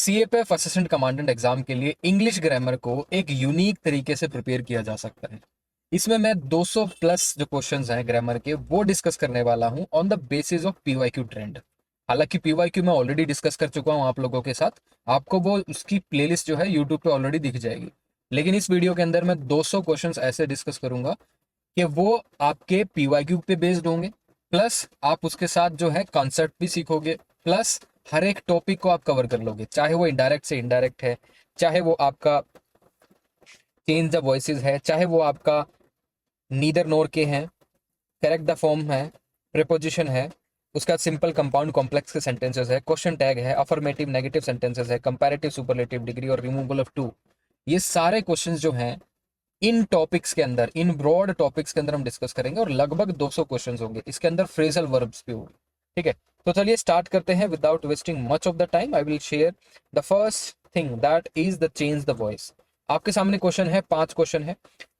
CAPF assistant commandant exam के लिए English grammar को एक यूनिक तरीके से प्रिपेयर किया जा सकता है। इसमें मैं 200 प्लस जो क्वेश्चंस हैं ग्रामर के वो डिस्कस करने वाला हूं on the basis of PYQ trend. हालांकि पीवाईक्यू मैं ऑलरेडी डिस्कस कर चुका हूं आप लोगों के साथ, आपको वो उसकी प्लेलिस्ट जो है यूट्यूब पे ऑलरेडी दिख जाएगी। लेकिन इस वीडियो के अंदर मैं 200 क्वेश्चंस ऐसे डिस्कस करूंगा कि वो आपके पीवाईक्यू पे बेस्ड होंगे, प्लस आप उसके साथ जो है कॉन्सेप्ट भी सीखोगे, प्लस हर एक टॉपिक को आप कवर कर लोगे, चाहे वो इनडायरेक्ट से इनडायरेक्ट है, चाहे वो आपका चेंज द वॉइसेस है, चाहे वो आपका नीदर नोर के हैं, करेक्ट द फॉर्म है, प्रीपोजिशन है, उसका सिंपल कंपाउंड कॉम्प्लेक्स के सेंटेंसेस है, क्वेश्चन टैग है, अफर्मेटिव नेगेटिव सेंटेंसेस है, कंपैरेटिव सुपरलेटिव डिग्री और रिमूवल ऑफ टू। ये सारे क्वेश्चंस जो हैं इन टॉपिक्स के अंदर, इन ब्रॉड टॉपिक्स के अंदर हम डिस्कस करेंगे और लगभग 200 क्वेश्चंस होंगे। इसके अंदर फ्रेजल वर्ब्स भी होंगे। ठीक है, तो चलिए स्टार्ट करते हैं without wasting much of the time. I will share the first thing that is the change the voice. आपके सामने क्वेश्चन है, 5 क्वेश्चन है।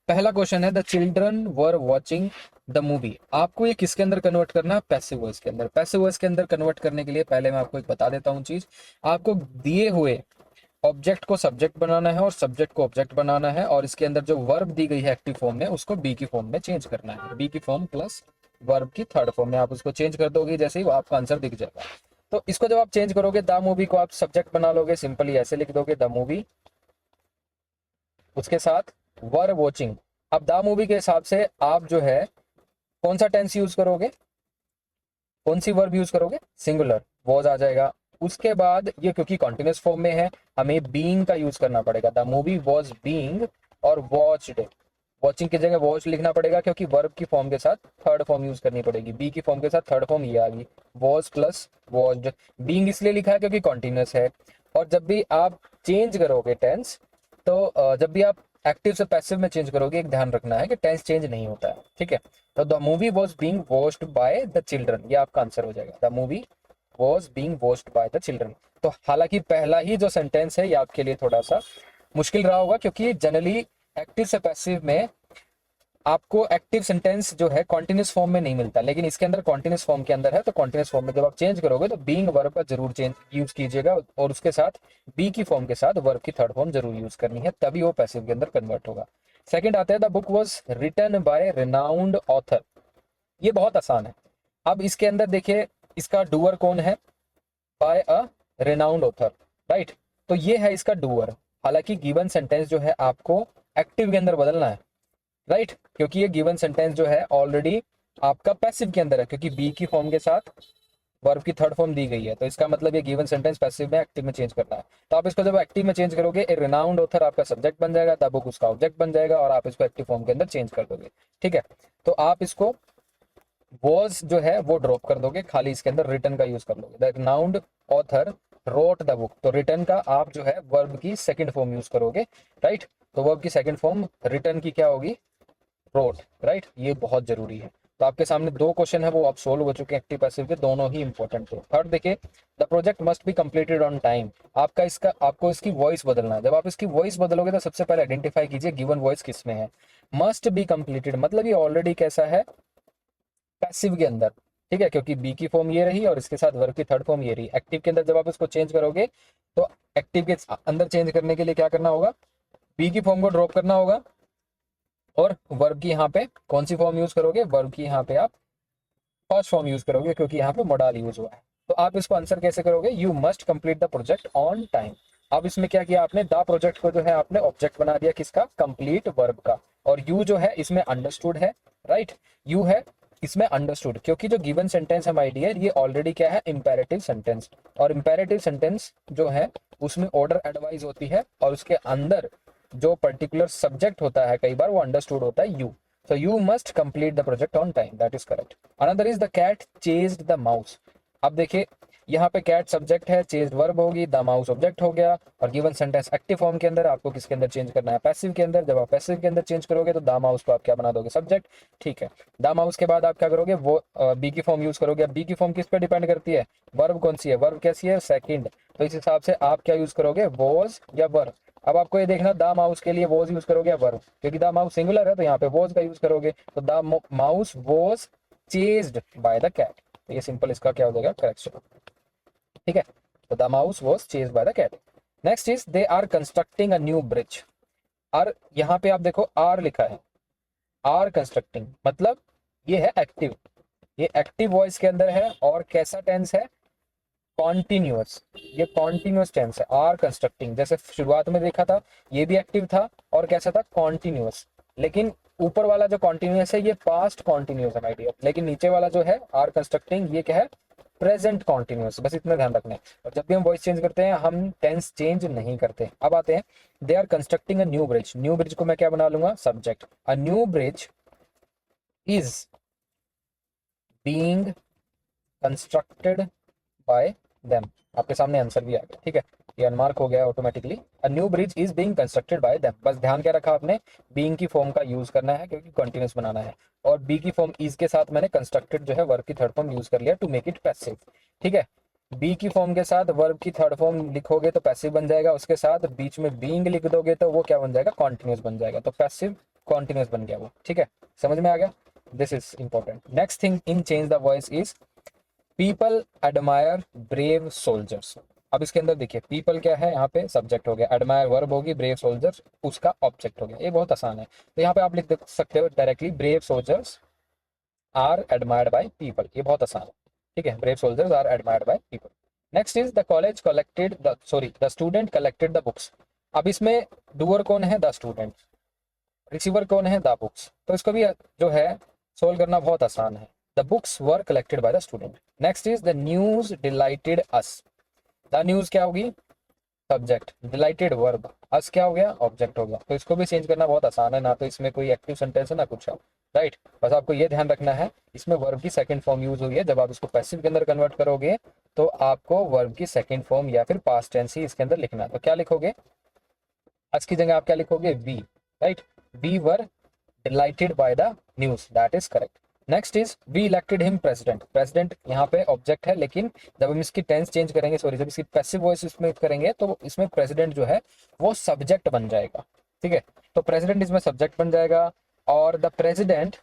पहला क्वेश्चन है the children were watching the movie. आपको ये किसके अंदर कन्वर्ट करना है? पैसिव वॉइस के अंदर। पैसिव वॉइस के अंदर कन्वर्ट करने के लिए पहले मैं आपको एक बता देता हूँ चीज। आपको दिए हुए ऑब्जेक्ट को सब्जेक्ट बनाना है और सब्जेक्ट को ऑब्जेक्ट बनाना है, और इसके अंदर जो वर्ब दी गई है एक्टिव फॉर्म में उसको बी की फॉर्म में चेंज करना है। बी की फॉर्म प्लस वर्ब की थर्ड फॉर्म में आप उसको चेंज कर दोगे, जैसे ही वो आपका आंसर दिख जाएगा। तो इसको जब आप चेंज करोगे, द मूवी को आप सब्जेक्ट बना लोगे, सिंपली ऐसे लिख दोगे द मूवी, उसके साथ वर वॉचिंग। अब द मूवी के हिसाब से आप जो है कौन सा टेंस यूज करोगे, कौन सी वर्ब यूज करोगे? सिंगुलर, वॉज आ जाएगा। उसके बाद ये क्योंकि कॉन्टिन्यूस फॉर्म में है, हमें बीइंग का यूज करना पड़ेगा। द मूवी वॉज बीइंग और वॉच्ड, वॉचिंग की जगह वॉच लिखना पड़ेगा, क्योंकि वर्ब की फॉर्म के साथ थर्ड फॉर्म यूज करनी पड़ेगी। बी की फॉर्म के साथ थर्ड फॉर्म ये आ गई, वॉज प्लस वॉच्ड। बीइंग इसलिए लिखा है क्योंकि कॉन्टिन्यूस है। और जब भी आप चेंज करोगे टेंस, तो जब भी आप एक्टिव से पैसिव में चेंज करोगे, एक ध्यान रखना है कि टेंस चेंज नहीं होता है। ठीक है, तो the movie was being watched by the children, ये आपका आंसर हो जाएगा। The movie was being watched by the children. तो हालांकि पहला ही जो सेंटेंस है ये आपके लिए थोड़ा सा मुश्किल रहा होगा, क्योंकि जनरली एक्टिव से पैसिव में आपको एक्टिव सेंटेंस जो है कॉन्टिन्यूस फॉर्म में नहीं मिलता, लेकिन इसके अंदर कॉन्टिन्यूस फॉर्म के अंदर है। तो कॉन्टिन्यूस फॉर्म में जब आप चेंज करोगे तो बीइंग वर्ब का जरूर चेंज यूज कीजिएगा, और उसके साथ बी की फॉर्म के साथ वर्ब की थर्ड फॉर्म जरूर यूज करनी है, तभी वो पैसिव के अंदर कन्वर्ट होगा। सेकंड आता है the book was written by renowned author. ये बहुत आसान है। अब इसके अंदर देखिए, इसका डूअर कौन है? By a renowned author, right. तो ये है इसका डूअर। हालांकि गिवन सेंटेंस जो है आपको एक्टिव के अंदर बदलना है, राइट, क्योंकि ये गिवन सेंटेंस जो है ऑलरेडी आपका पैसिव के अंदर है, क्योंकि बी की फॉर्म के साथ वर्ब की थर्ड फॉर्म दी गई है। तो इसका मतलब ये गिवन सेंटेंस पैसिव में एक्टिव में चेंज करना है। तो आप इसको जब एक्टिव में चेंज करोगे, ए रिनाउंड ऑथर आपका सब्जेक्ट बन जाएगा, द बुक उसका ऑब्जेक्ट बन जाएगा, और आप इसको एक्टिव फॉर्म के अंदर चेंज कर दोगे। ठीक है, तो आप इसको वॉज जो है वो ड्रॉप कर दोगे, खाली इसके अंदर रिटन का यूज कर लोगे। The renowned author wrote the book, तो रिटन का आप जो है वर्ब की सेकंड फॉर्म यूज करोगे, राइट। तो वर्ब की सेकंड फॉर्म रिटन की क्या होगी? Wrote, right. ये बहुत जरूरी है। तो आपके सामने 2 क्वेश्चन है वो अब सोल्व हो चुके हैं एक्टिव पैसिव के, दोनों ही इंपॉर्टेंट थे। थर्ड देखिए, the project must be completed on time. आपको इसकी वॉइस बदलना है। जब आप इसकी वॉइस बदलोगे तो सबसे पहले आइडेंटिफाई कीजिए गिवन वॉइस किस में है। मस्ट बी कंप्लीटेड मतलब ये ऑलरेडी कैसा है? पैसिव के अंदर। ठीक है, क्योंकि बी की फॉर्म ये रही और इसके साथ वर्ब की थर्ड फॉर्म ये रही। एक्टिव के अंदर जब आप इसको चेंज करोगे, तो एक्टिव के अंदर चेंज करने के लिए क्या करना होगा? बी की फॉर्म को ड्रॉप करना होगा, और वर्ब की यहाँ पे कौन सी फॉर्म यूज करोगे? वर्ब की यहाँ पे आप फर्स्ट फॉर्म यूज करोगे, क्योंकि यहाँ पे मोडाल यूज हुआ है। तो आप इसको आंसर कैसे करोगे? You must complete the project on time. अब इसमें क्या किया आपने? द प्रोजेक्ट को जो है आपने ऑब्जेक्ट बना दिया, किसका? कंप्लीट वर्ब का। और यू जो है इसमें अंडरस्टूड है, राइट। यू है इसमें अंडरस्टूड, क्योंकि जो गिवन सेंटेंस है माय डियर, ये ऑलरेडी क्या है? Imperative sentence. और इंपेरेटिव सेंटेंस जो है उसमें ऑर्डर एडवाइज होती है, और उसके अंदर जो पर्टिकुलर सब्जेक्ट होता है कई बार वो अंडरस्टूड होता है, you. So you must complete the project on time. That is correct. Another is the cat chased the mouse. अब देखिए, यहाँ पे cat सब्जेक्ट है, chased वर्ब होगी, the mouse ऑब्जेक्ट हो गया, और given sentence एक्टिव फॉर्म के अंदर आपको किसके अंदर चेंज करना है? पैसिव के अंदर। जब आप पैसिव के अंदर चेंज करोगे तो the mouse को आप क्या बना दोगे? सब्जेक्ट। ठीक है, the mouse के बाद आप क्या करोगे? वो बी की फॉर्म यूज करोगे। अब बी की फॉर्म किस पे डिपेंड करती है? वर्ब कौन सी है? वर्ब कैसी है? सेकंड। तो इस हिसाब से आप क्या यूज करोगे? वॉज या वर। अब आपको ये देखना, द माउस के लिए वॉज यूज करोगे या वर्ब, क्योंकि द माउस सिंगुलर है तो यहाँ पे वॉज का यूज करोगे। तो the mouse was chased by the cat. तो ये सिंपल इसका क्या हो जाएगा? करेक्ट। ठीक है, तो the mouse was chased by the cat. Next is they are constructing a new bridge. और यहाँ पे आप देखो आर लिखा है, आर कंस्ट्रक्टिंग मतलब ये है एक्टिव, ये एक्टिव वॉइस के अंदर है और कैसा टेंस है, कॉन्टिन्यूअस, ये कॉन्टिन्यूअस टेंस है। आर कंस्ट्रक्टिंग जैसे शुरुआत में देखा था ये भी एक्टिव था और कैसा था, कॉन्टिन्यूअस। लेकिन ऊपर वाला जो कॉन्टिन्यूअस है ये पास्ट कॉन्टिन्यूअस है माय डियर, लेकिन नीचे वाला जो है आर कंस्ट्रक्टिंग ये क्या है, प्रेजेंट कॉन्टिन्यूअस। बस इतना ध्यान रखना है। और जब भी हम वॉइस चेंज करते हैं हम टेंस चेंज नहीं करते। अब आते हैं, they are constructing a new bridge. New bridge को मैं क्या बना लूंगा, subject. A new bridge is being constructed by them. आपके सामने आंसर भी आ गया, ठीक है, ये अनमार्क हो गया automatically. A new bridge is being constructed by them. बस ध्यान क्या रखा आपने, बीइंग की फॉर्म का यूज करना है क्योंकि कंटिन्यूस बनाना है, और बी की फॉर्म इज के साथ मैंने कंस्ट्रक्टेड जो है वर्ब की थर्ड फॉर्म यूज कर लिया टू मेक इट पैसिव, ठीक है। बी की फॉर्म के साथ वर्ब की थर्ड फॉर्म लिखोगे तो पैसिव बन जाएगा, उसके साथ बीच में बीइंग लिख दोगे तो वो क्या बन जाएगा, कॉन्टिन्यूस बन जाएगा। तो पैसिव कॉन्टिन्यूस बन गया वो, ठीक है, समझ में आ गया। This is important. Next thing in change the voice is people admire brave soldiers. अब इसके अंदर देखिए पीपल क्या है, यहाँ पे सब्जेक्ट हो गया, एडमायर वर्ब होगी, ब्रेव सोल्जर्स उसका ऑब्जेक्ट हो गया। ये बहुत आसान है, तो यहाँ पे आप लिख सकते हो directly brave soldiers are admired by people. ये बहुत आसान है, ठीक है, brave soldiers are admired by people. Next is the college collected the sorry the student collected the books. अब इसमें डूअर कौन है, द स्टूडेंट, रिसीवर कौन है, द बुक्स। तो इसको भी जो है सोल्व करना बहुत आसान है। The books were collected by the student. Next is the news dilated us. The news क्या होगी, सब्जेक्ट, डिलाइटेड वर्ब, अस क्या हो गया, ऑब्जेक्ट हो गया। तो इसको भी चेंज करना बहुत आसान है, ना तो इसमें कोई एक्टिव सेंटेंस है ना कुछ है, राइट। बस आपको ये ध्यान रखना है इसमें वर्ब की सेकंड फॉर्म यूज हुई है, जब आप इसको पैसिव के अंदर कन्वर्ट करोगे तो आपको वर्ब की सेकंड फॉर्म या फिर पास्ट टेंस ही इसके अंदर लिखना है। तो क्या लिखोगे, आज की जगह आप क्या लिखोगे, we, right, we were delighted by the news, that is correct. Next is we elected him president. President यहाँ पे ऑब्जेक्ट है, लेकिन जब हम इसकी टेंस चेंज करेंगे, सॉरी जब इसकी पैसिव वॉइस इसमें करेंगे तो इसमें प्रेसिडेंट जो है वो सब्जेक्ट बन जाएगा, ठीक है। तो प्रेसिडेंट इसमें सब्जेक्ट बन जाएगा और द प्रेसिडेंट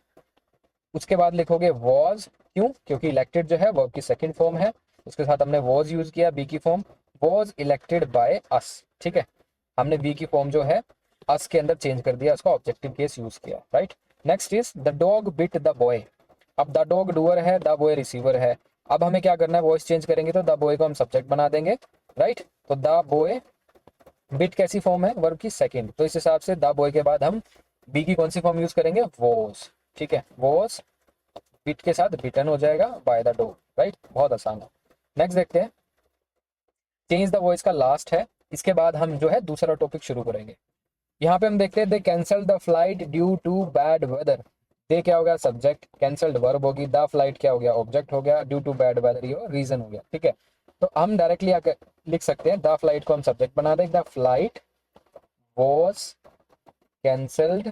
उसके बाद लिखोगे वॉज, क्यों, क्योंकि इलेक्टेड जो है वर्ब की सेकंड फॉर्म है, उसके साथ हमने वॉज यूज किया, बी की form, was elected by us, ठीक है। हमने बी की फॉर्म जो है अस के अंदर चेंज कर दिया, उसका ऑब्जेक्टिव केस यूज किया, right. Next is the dog bit the boy. अब द डॉग डूअर है, द बॉय रिसीवर है। अब हमें क्या करना है, वॉइस चेंज करेंगे तो द बॉय को हम सब्जेक्ट बना देंगे, राइट। तो द बॉय बिट कैसी फॉर्म है, वर्ब की सेकंड, तो इस हिसाब से द बॉय के बाद हम बी की कौन सी फॉर्म यूज करेंगे, वॉज, ठीक है, वॉज बिट के साथ बिटन हो जाएगा बाय द डॉग, राइट, बहुत आसान है। नेक्स्ट देखते हैं, चेंज द वॉइस का लास्ट है, इसके बाद हम जो है दूसरा टॉपिक शुरू करेंगे। यहाँ पे हम देखते हैं they cancel the flight due to bad weather. They क्या हो गया, सब्जेक्ट, कैंसल्ड वर्ब होगी, द फ्लाइट क्या हो गया, ऑब्जेक्ट हो गया, ड्यू टू बैड वेदर ये रीजन हो गया, ठीक है। तो हम डायरेक्टली आकर लिख सकते हैं द फ्लाइट को हम सब्जेक्ट बना दें, the flight was cancelled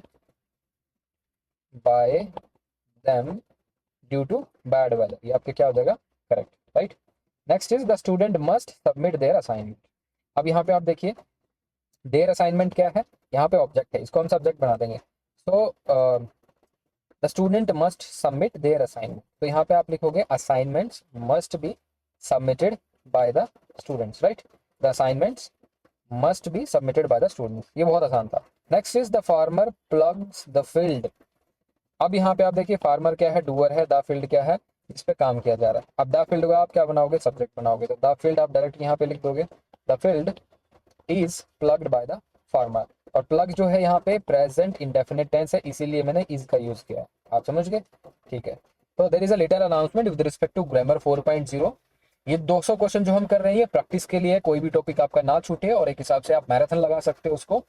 by them due to bad weather, ये आपके क्या हो जाएगा, correct, right. Next is the student must submit their assignment. अब यहाँ पे आप देखिए देयर असाइनमेंट क्या है, यहाँ पे ऑब्जेक्ट है, इसको हम सब्जेक्ट बना देंगे। So the student must submit their assignment, तो यहाँ पे आप लिखोगे assignments must be submitted by the students, right, the assignments must be submitted by the students, ये बहुत आसान था। Next is the farmer plugs the field. अब यहाँ पे आप देखिए फार्मर क्या है, डूअर है, द फील्ड क्या है, इस पे काम किया जा रहा है। अब द फील्ड को आप क्या बनाओगे, सब्जेक्ट बनाओगे, तो द फील्ड आप डायरेक्ट यहाँ पे लिख दोगे, the field is plugged by the farmer. और प्लग जो है यहाँ पे प्रेजेंट इंडेफिनिट टेंस है, इसीलिए मैंने इज का यूज किया है, आप समझ गए, ठीक है। तो there is a later announcement with respect to grammar 4.0। ये 200 क्वेश्चन जो हम कर रहे हैं प्रैक्टिस के लिए, कोई भी टॉपिक आपका ना छूटे और एक हिसाब से आप मैराथन लगा सकते हो उसको।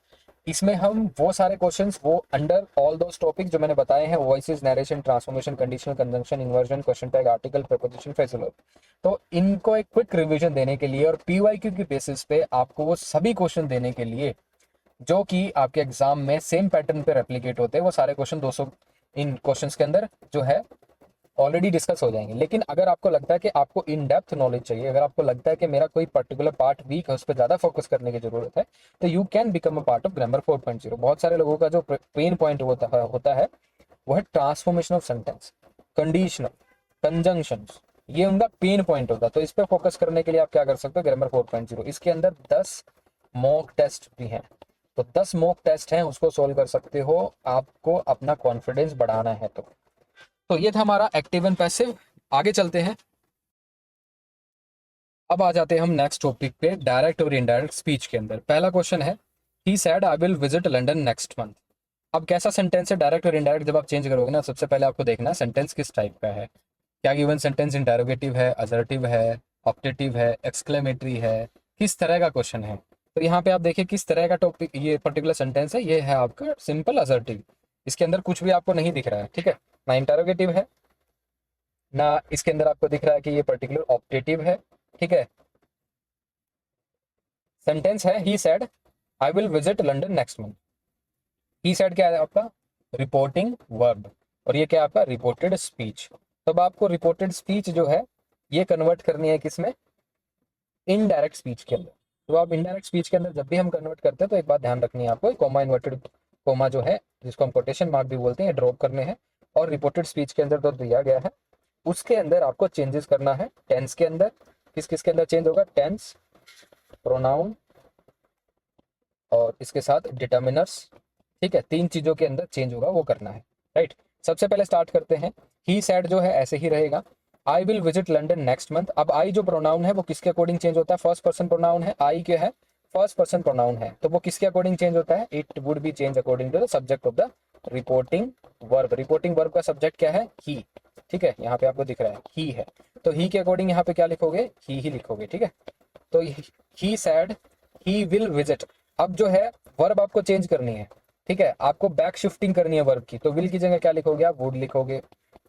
इसमें हम वो सारे क्वेश्चंस वो अंडर ऑल दोस टॉपिक जो मैंने बताए हैं, voices, narration, transformation, conditional, conjunction, inversion, question tag, article, preposition, phrasal, तो इनको एक क्विक रिवीजन देने के लिए और पीवाईक्यू की बेसिस पे आपको वो सभी क्वेश्चन देने के लिए जो कि आपके एग्जाम में सेम पैटर्न पे रेप्लिकेट होते हैं, वो सारे क्वेश्चन 200 इन क्वेश्चंस के अंदर जो है ऑलरेडी डिस्कस हो जाएंगे। लेकिन अगर आपको लगता है कि आपको इन डेप्थ नॉलेज चाहिए, अगर आपको लगता है कि मेरा कोई पर्टिकुलर पार्ट वीक है, उस पर ज़्यादा फोकस करने की जरूरत है, तो you can become a part of grammar 4.0। बहुत सारे लोगों का जो पेन पॉइंट होता है वो है transformation of sentence, conditional, conjunction, ये उनका पेन पॉइंट होता है। तो इस पर फोकस करने के लिए आप क्या कर सकते हो, ग्रामर 4.0, इसके अंदर 10 मॉक टेस्ट भी हैं। तो 10 मॉक टेस्ट हैं, उसको सोल्व कर सकते हो, आपको अपना कॉन्फिडेंस बढ़ाना है तो ये था हमारा एक्टिव एंड पैसिव। आगे चलते हैं। अब आ जाते हैं हम नेक्स्ट टॉपिक पे, डायरेक्ट और इनडायरेक्ट स्पीच के अंदर। पहला क्वेश्चन है, he said I will visit London next month. अब कैसा सेंटेंस है डायरेक्ट और इनडायरेक्ट, जब आप चेंज करोगे ना, सबसे पहले आपको देखना है सेंटेंस किस टाइप का है। क्या गिवन सेंटेंस इंटरोगेटिव है, असर्टिव है, ऑप्टेटिव है, एक्सक्लेमेटरी है, किस तरह का क्वेश्चन है। तो यहाँ पे आप देखिए किस तरह का टॉपिक, ये पर्टिकुलर सेंटेंस है, ये है आपका सिंपल असर्टिव। इसके अंदर कुछ भी आपको नहीं दिख रहा है, ठीक है, ना इंटरोगेटिव है, ना इसके अंदर आपको दिख रहा है कि ये पर्टिकुलर ऑप्टेटिव है, ठीक है। सेंटेंस है, he said I will visit London next month. He said क्या है आपका, रिपोर्टिंग वर्ब, और ये क्या है आपका, रिपोर्टेड स्पीच। तब आपको रिपोर्टेड स्पीच जो है ये कन्वर्ट करनी है किसमें, इनडायरेक्ट स्पीच के अंदर। तो आप इनडायरेक्ट स्पीच के अंदर जब भी हम कन्वर्ट करते हैं तो एक बात ध्यान रखनी है आपको, कोमा इन्वर्टेड कोमा जो है, जिसको हम कोटेशन मार्क भी बोलते हैं, ड्रॉप करने हैं। और रिपोर्टेड स्पीच के अंदर तो दिया गया है, उसके अंदर आपको चेंजेस करना है। टेंस के अंदर किस किस के अंदर चेंज होगा, टेंस, प्रोनाउन और इसके साथ डिटर्मिनर्स, ठीक है, तीन चीजों के अंदर चेंज होगा, वो करना है, राइट। सबसे पहले स्टार्ट करते हैं, ही सैड जो है ऐसे ही रहेगा, आई will visit London next month. अब आई जो प्रोनाउन है वो किसके अकॉर्डिंग चेंज होता है, फर्स्ट पर्सन प्रोनाउन है, आई क्या है, फर्स्ट पर्सन प्रोनाउन है, तो वो किसके अकॉर्डिंग चेंज होता है, it would be change according to the subject of the reporting verb. Reporting verb का सब्जेक्ट क्या है, ही, ठीक है, यहाँ पे आपको दिख रहा है ही है, तो ही के अकॉर्डिंग यहाँ पे क्या लिखोगे, ही लिखोगे, ठीक है। तो ही सैड ही विल विजिट। अब जो है वर्ब आपको चेंज करनी है, ठीक है, आपको बैक शिफ्टिंग करनी है वर्ब की, तो विल की जगह क्या लिखोगे आप, वुड लिखोगे,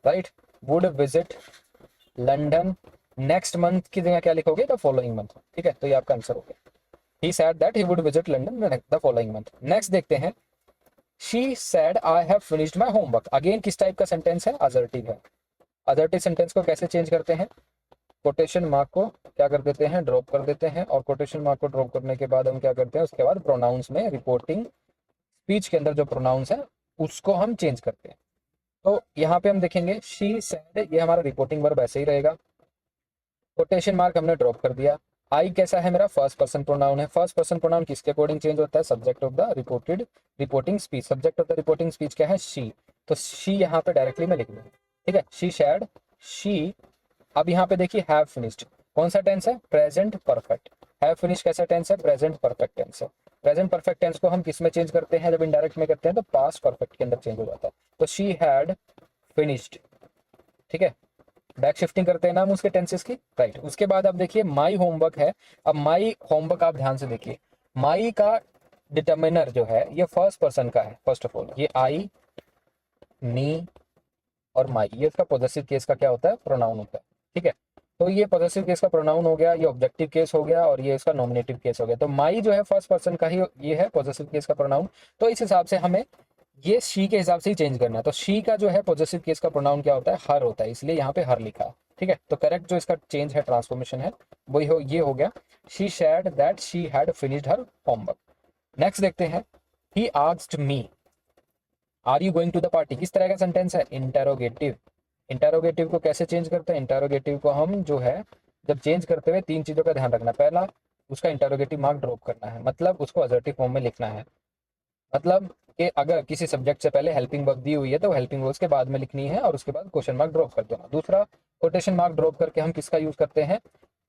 right. Would visit London next month की जगह क्या लिखोगे, द फॉलोइंग मंथ, ठीक है, तो ये आपका आंसर हो गया। He said that he would visit London the following month. Next देखते हैं, she said I have finished my homework. Again किस टाइप का सेंटेंस है, असर्टिव है। असर्टिव सेंटेंस को कैसे चेंज करते हैं, कोटेशन मार्क को क्या कर देते हैं, ड्रॉप कर देते हैं, और कोटेशन मार्क को ड्रॉप करने के बाद हम क्या करते हैं, उसके बाद प्रोनाउंस में, रिपोर्टिंग स्पीच के अंदर जो प्रोनाउंस है उसको हम चेंज करते हैं। तो यहाँ पे हम देखेंगे शी सेड, ये हमारा रिपोर्टिंग वर्ब ऐसे ही रहेगा, कोटेशन मार्क हमने ड्रॉप कर दिया। आई कैसा है, मेरा फर्स्ट पर्सन प्रोनाउन है। फर्स्ट पर्सन प्रोनाउन किसके अकॉर्डिंग चेंज होता है, subject of the reporting speech. Subject of the reporting speech क्या है, शी, तो शी यहाँ पे डायरेक्टली मैं लिख दूंगा, ठीक है, शी शेड शी। अब यहाँ पे देखिए हैव फिनिश्ड, कौन सा टेंस है, प्रेजेंट परफेक्ट। हैव फिनिश्ड कैसा टेंस है, प्रेजेंट परफेक्ट टेंस है। प्रेजेंट परफेक्ट टेंस को हम किस में चेंज करते हैं, जब इनडायरेक्ट में करते हैं तो पास्ट परफेक्ट के अंदर चेंज हो जाता है, तो शी हैड फिनिश्ड, ठीक है। बैक शिफ्टिंग करते हैं ना हम उसके टेंसेस की, राइट। उसके बाद अब देखिए माई होमवर्क है। अब माई होमवर्क आप ध्यान से देखिए, माई का डिटर्मिनर जो है ये फर्स्ट पर्सन का है। फर्स्ट ऑफ ऑल ये आई, मी और माई, ये इसका पॉजेसिव केस का क्या होता है, प्रोनाउन होता है, ठीक है। तो ये पॉजेसिव केस का प्रोनाउन हो गया, ये ऑब्जेक्टिव केस हो गया, और ये इसका नॉमिनेटिव केस हो गया। तो माई जो है फर्स्ट पर्सन का ही ये है पॉजेसिव केस का प्रोनाउन, तो इस हिसाब से हमें ये शी के हिसाब से ही चेंज करना है। तो शी का जो है पॉजेसिव केस का प्रोनाउन क्या होता है, हर होता है, इसलिए यहाँ पे हर लिखा है, ठीक है। तो करेक्ट जो इसका चेंज है, ट्रांसफॉर्मेशन है, वही हो, ये हो गया, she said that she had finished her homework. Next देखते हैं, he asked me are you going to the party. किस तरह का सेंटेंस है, इंटरोगेटिव। इंटरोगेटिव को कैसे चेंज करते हैं, इंटरोगेटिव को हम जो है जब चेंज करते हुए तीन चीजों का ध्यान रखना। पहला, उसका इंटरोगेटिव मार्क ड्रॉप करना है, मतलब उसको असर्टिव फॉर्म में लिखना है। मतलब कि अगर किसी सब्जेक्ट से पहले हेल्पिंग वर्ब दी हुई है तो हेल्पिंग वर्ब के बाद में लिखनी है, और उसके बाद क्वेश्चन मार्क ड्रॉप कर देना। दूसरा, कोटेशन मार्क ड्रॉप करके हम किसका यूज करते हैं,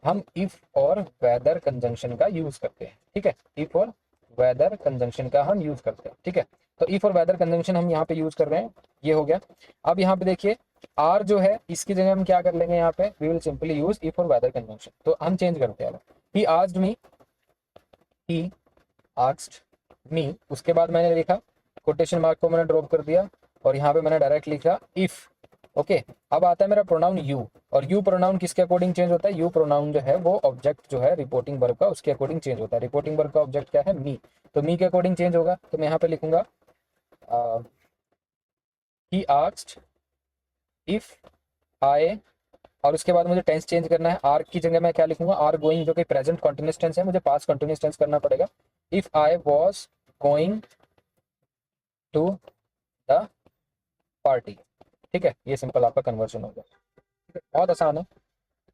हम इफ और वेदर कंजंक्शन का यूज करते हैं, ठीक है। इफ और वेदर कंजंक्शन का हम यूज करते हैं, ठीक है। तो इफ और वेदर कंजंक्शन हम यहाँ पे यूज कर रहे हैं, ये हो गया। अब यहाँ पे देखिए आर जो है इसकी जगह हम क्या कर लेंगे, यहाँ पे we will simply use if और वेदर कंजंक्शन, तो हम चेंज करते हैं। He asked me, he asked मी, उसके बाद मैंने लिखा, कोटेशन मार्क को मैंने ड्रॉप कर दिया, और यहाँ पे मैंने डायरेक्ट लिखा इफ, ओके। अब आता है मेरा प्रोनाउन यू, और यू प्रोनाउन किसके अकॉर्डिंग चेंज होता है, यू प्रोनाउन जो है वो ऑब्जेक्ट जो है रिपोर्टिंग वर्ब का, उसके अकॉर्डिंग चेंज होता है। रिपोर्टिंग वर्ब का ऑब्जेक्ट क्या है, मी, तो मी के अकॉर्डिंग चेंज होगा। तो मैं यहाँ पे लिखूंगा ही आस्क्ड इफ आई, और उसके बाद मुझे टेंस चेंज करना है। आर की जगह मैं क्या लिखूंगा, आर गोइंग, जो कि प्रेजेंट कंटिन्यूअस टेंस है, मुझे पास्ट कंटिन्यूअस टेंस करना पड़ेगा। If I was going to the party, ठीक है, ये सिंपल आपका कन्वर्जन हो गया, बहुत आसान है।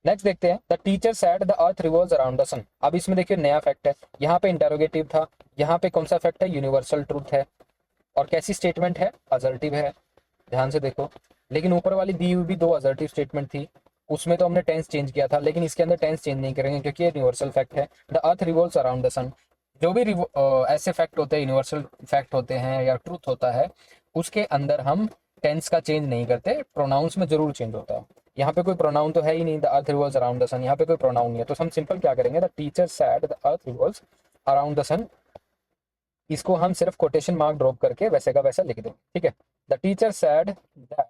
नेक्स्ट देखते हैं, the teacher said the earth revolves around the sun. अब इसमें देखिए नया फैक्ट है, यहाँ पे इंटेरोगेटिव था, यहाँ पे कौन सा फैक्ट है, यूनिवर्सल ट्रूथ है, और कैसी स्टेटमेंट है, असर्टिव है, ध्यान से देखो। लेकिन ऊपर वाली दी हुई भी दो असर्टिव स्टेटमेंट थी, उसमें तो हमने टेंस चेंज किया था, लेकिन इसके अंदर टेंस चेंज नहीं करेंगे क्योंकि ये यूनिवर्सल फैक्ट है। The earth revolves around the sun. जो भी ऐसे फैक्ट होते हैं, यूनिवर्सल फैक्ट होते हैं या ट्रूथ होता है, उसके अंदर हम टेंस का चेंज नहीं करते, प्रोनाउंस में जरूर चेंज होता है। यहाँ पे कोई प्रोनाउन तो है ही नहीं, the earth revolves around the sun, यहाँ पे कोई प्रोनाउन नहीं है, तो हम सिंपल क्या करेंगे, the teacher said the earth revolves around the sun, इसको हम सिर्फ कोटेशन मार्क ड्रॉप करके वैसे का वैसा लिख दें, ठीक है। The teacher said that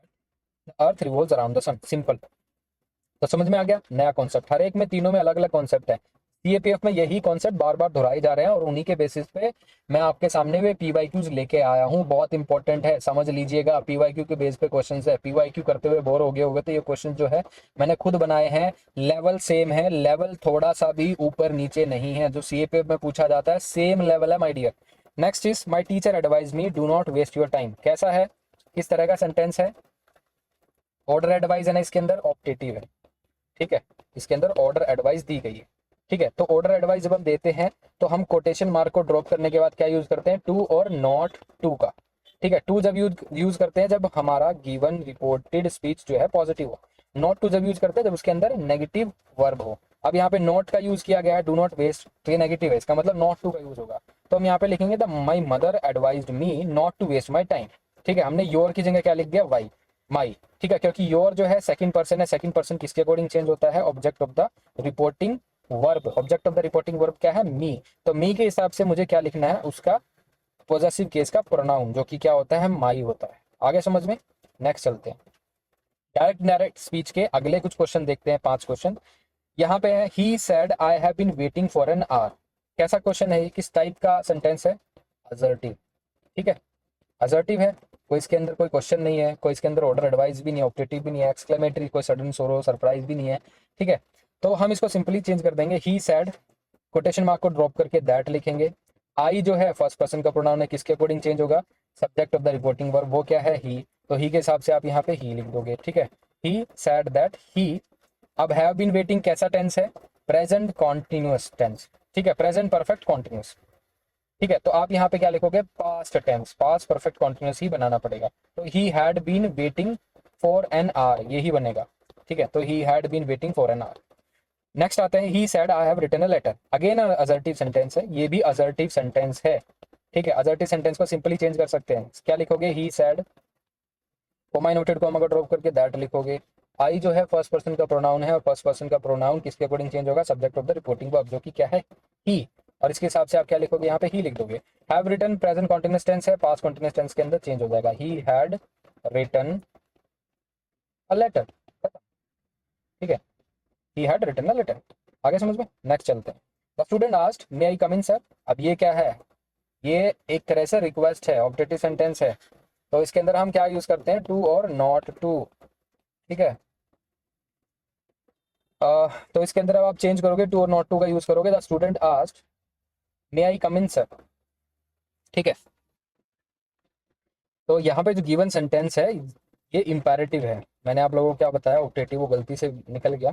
the earth revolves around the sun, simple. तो समझ में आ गया नया कॉन्सेप्ट, हर एक में तीनों में अलग अलग कॉन्सेप्ट है। सीएपीएफ में यही कॉन्सेप्ट बार बार दोहराए जा रहे हैं और उन्हीं के बेसिस पे मैं आपके सामने में पीवाईक्यूज लेके आया हूँ, बहुत इंपॉर्टेंट है, समझ लीजिएगा। पीवाईक्यू के बेस पे क्वेश्चन है, पीवाईक्यू करते हुए बोर हो गए होगे तो ये क्वेश्चन जो है मैंने खुद बनाए हैं, लेवल सेम है, लेवल थोड़ा सा भी ऊपर नीचे नहीं है, जो सीएपीएफ में पूछा जाता है सेम लेवल है my dear. Next is my teacher advise me do not waste your time. कैसा है, किस तरह का सेंटेंस है, ऑर्डर एडवाइस है ना इसके अंदर, ऑप्टेटिव है, ठीक है, इसके अंदर ऑर्डर एडवाइस दी गई है, ठीक है। तो ऑर्डर एडवाइस जब हम देते हैं तो हम कोटेशन मार्क को ड्रॉप करने के बाद क्या यूज करते हैं, टू और नॉट टू का, ठीक है। टू जब यूज करते हैं जब हमारा गिवन रिपोर्टेड स्पीच जो है पॉजिटिव हो, नॉट टू जब यूज करते हैं जब उसके अंदर नेगेटिव वर्ब हो। अब यहाँ पे नॉट का यूज किया गया है, डू नॉट वेस्ट, तो ये नेगेटिव है, इसका मतलब नॉट टू का यूज होगा। तो हम यहाँ पे लिखेंगे the my mother advised me not to waste my time, ठीक है। हमने योर की जगह क्या लिख दिया, वाई, माई, ठीक है, क्योंकि योर जो है सेकंड पर्सन है, सेकंड पर्सन किसके अकॉर्डिंग चेंज होता है, object of the reporting verb, object of the reporting verb क्या है, मी। तो मी के हिसाब से मुझे क्या लिखना है, उसका पॉजेसिव केस का प्रोनाउन जो कि क्या होता है, माई होता है। आगे समझ में, नेक्स्ट चलते हैं। डायरेक्ट डायरेक्ट स्पीच के अगले कुछ क्वेश्चन देखते हैं, 5 क्वेश्चन यहाँ पे है। He said I have been waiting for an hour, कैसा क्वेश्चन है, किस टाइप का सेंटेंस है, असर्टिव, ठीक है, असर्टिव है, कोई इसके अंदर कोई क्वेश्चन नहीं है, कोई इसके अंदर ऑर्डर एडवाइस भी नहीं है, ऑप्टेटिव भी नहीं है, एक्सक्लेमेटरी कोई सडन सोरो सरप्राइज भी नहीं है, ठीक है। तो हम इसको सिंपली चेंज कर देंगे, ही सैड, कोटेशन मार्क को ड्रॉप करके दैट लिखेंगे। आई जो है फर्स्ट पर्सन का प्रोनाउन है, किसके अकॉर्डिंग चेंज होगा, subject of the reporting verb, वो क्या है, ही, तो ही के हिसाब से आप यहाँ पे ही लिख दोगे, ठीक है। He sad that he. अब हैव बीन वेटिंग कैसा टेंस है, प्रेजेंट कॉन्टिन्यूअस टेंस, ठीक है, प्रेजेंट परफेक्ट कॉन्टिन्यूअस, ठीक है। तो आप यहाँ पे क्या लिखोगे, past tense, past perfect continuous ही बनाना पड़ेगा। तो he had been waiting for an hour, यही बनेगा, ठीक है। तो he had been waiting for an hour. Next आते हैं, he said I have written a letter, again assertive sentence है, ये भी असर्टिव सेंटेंस है, ठीक है। असर्टिव सेंटेंस को सिंपली चेंज कर सकते हैं, क्या लिखोगे, he said, comma noted comma को ड्रॉप करके दैट लिखोगे। आई जो है फर्स्ट पर्सन का प्रोनाउन है और फर्स्ट पर्सन का प्रोनाउन किसके अकॉर्डिंग चेंज होगा, subject of the reporting verb जो कि क्या है, ही, और इसके हिसाब से आप क्या लिखोगे, यहाँ पे ही लिख दोगे। Have written present continuous tense है, पास्ट कॉन्टिन्यूअस टेंस के अंदर चेंज हो जाएगा, he had written a letter, ठीक है, he had written a letter. आगे समझ में, नेक्स्ट चलते हैं। The student asked may I come in sir. अब ये क्या है, ये एक तरह से रिक्वेस्ट है, ऑब्जेक्टिव सेंटेंस है, तो इसके अंदर हम क्या यूज करते हैं, टू और नॉट टू, ठीक है। तो इसके अंदर अब आप चेंज करोगे, टू और नॉट टू का यूज करोगे, the student asked may I come in sir, ठीक है। तो यहाँ पे जो गिवन सेंटेंस है ये इंपैरेटिव है, मैंने आप लोगों को क्या बताया, ऑप्टेटिव वो गलती से निकल गया,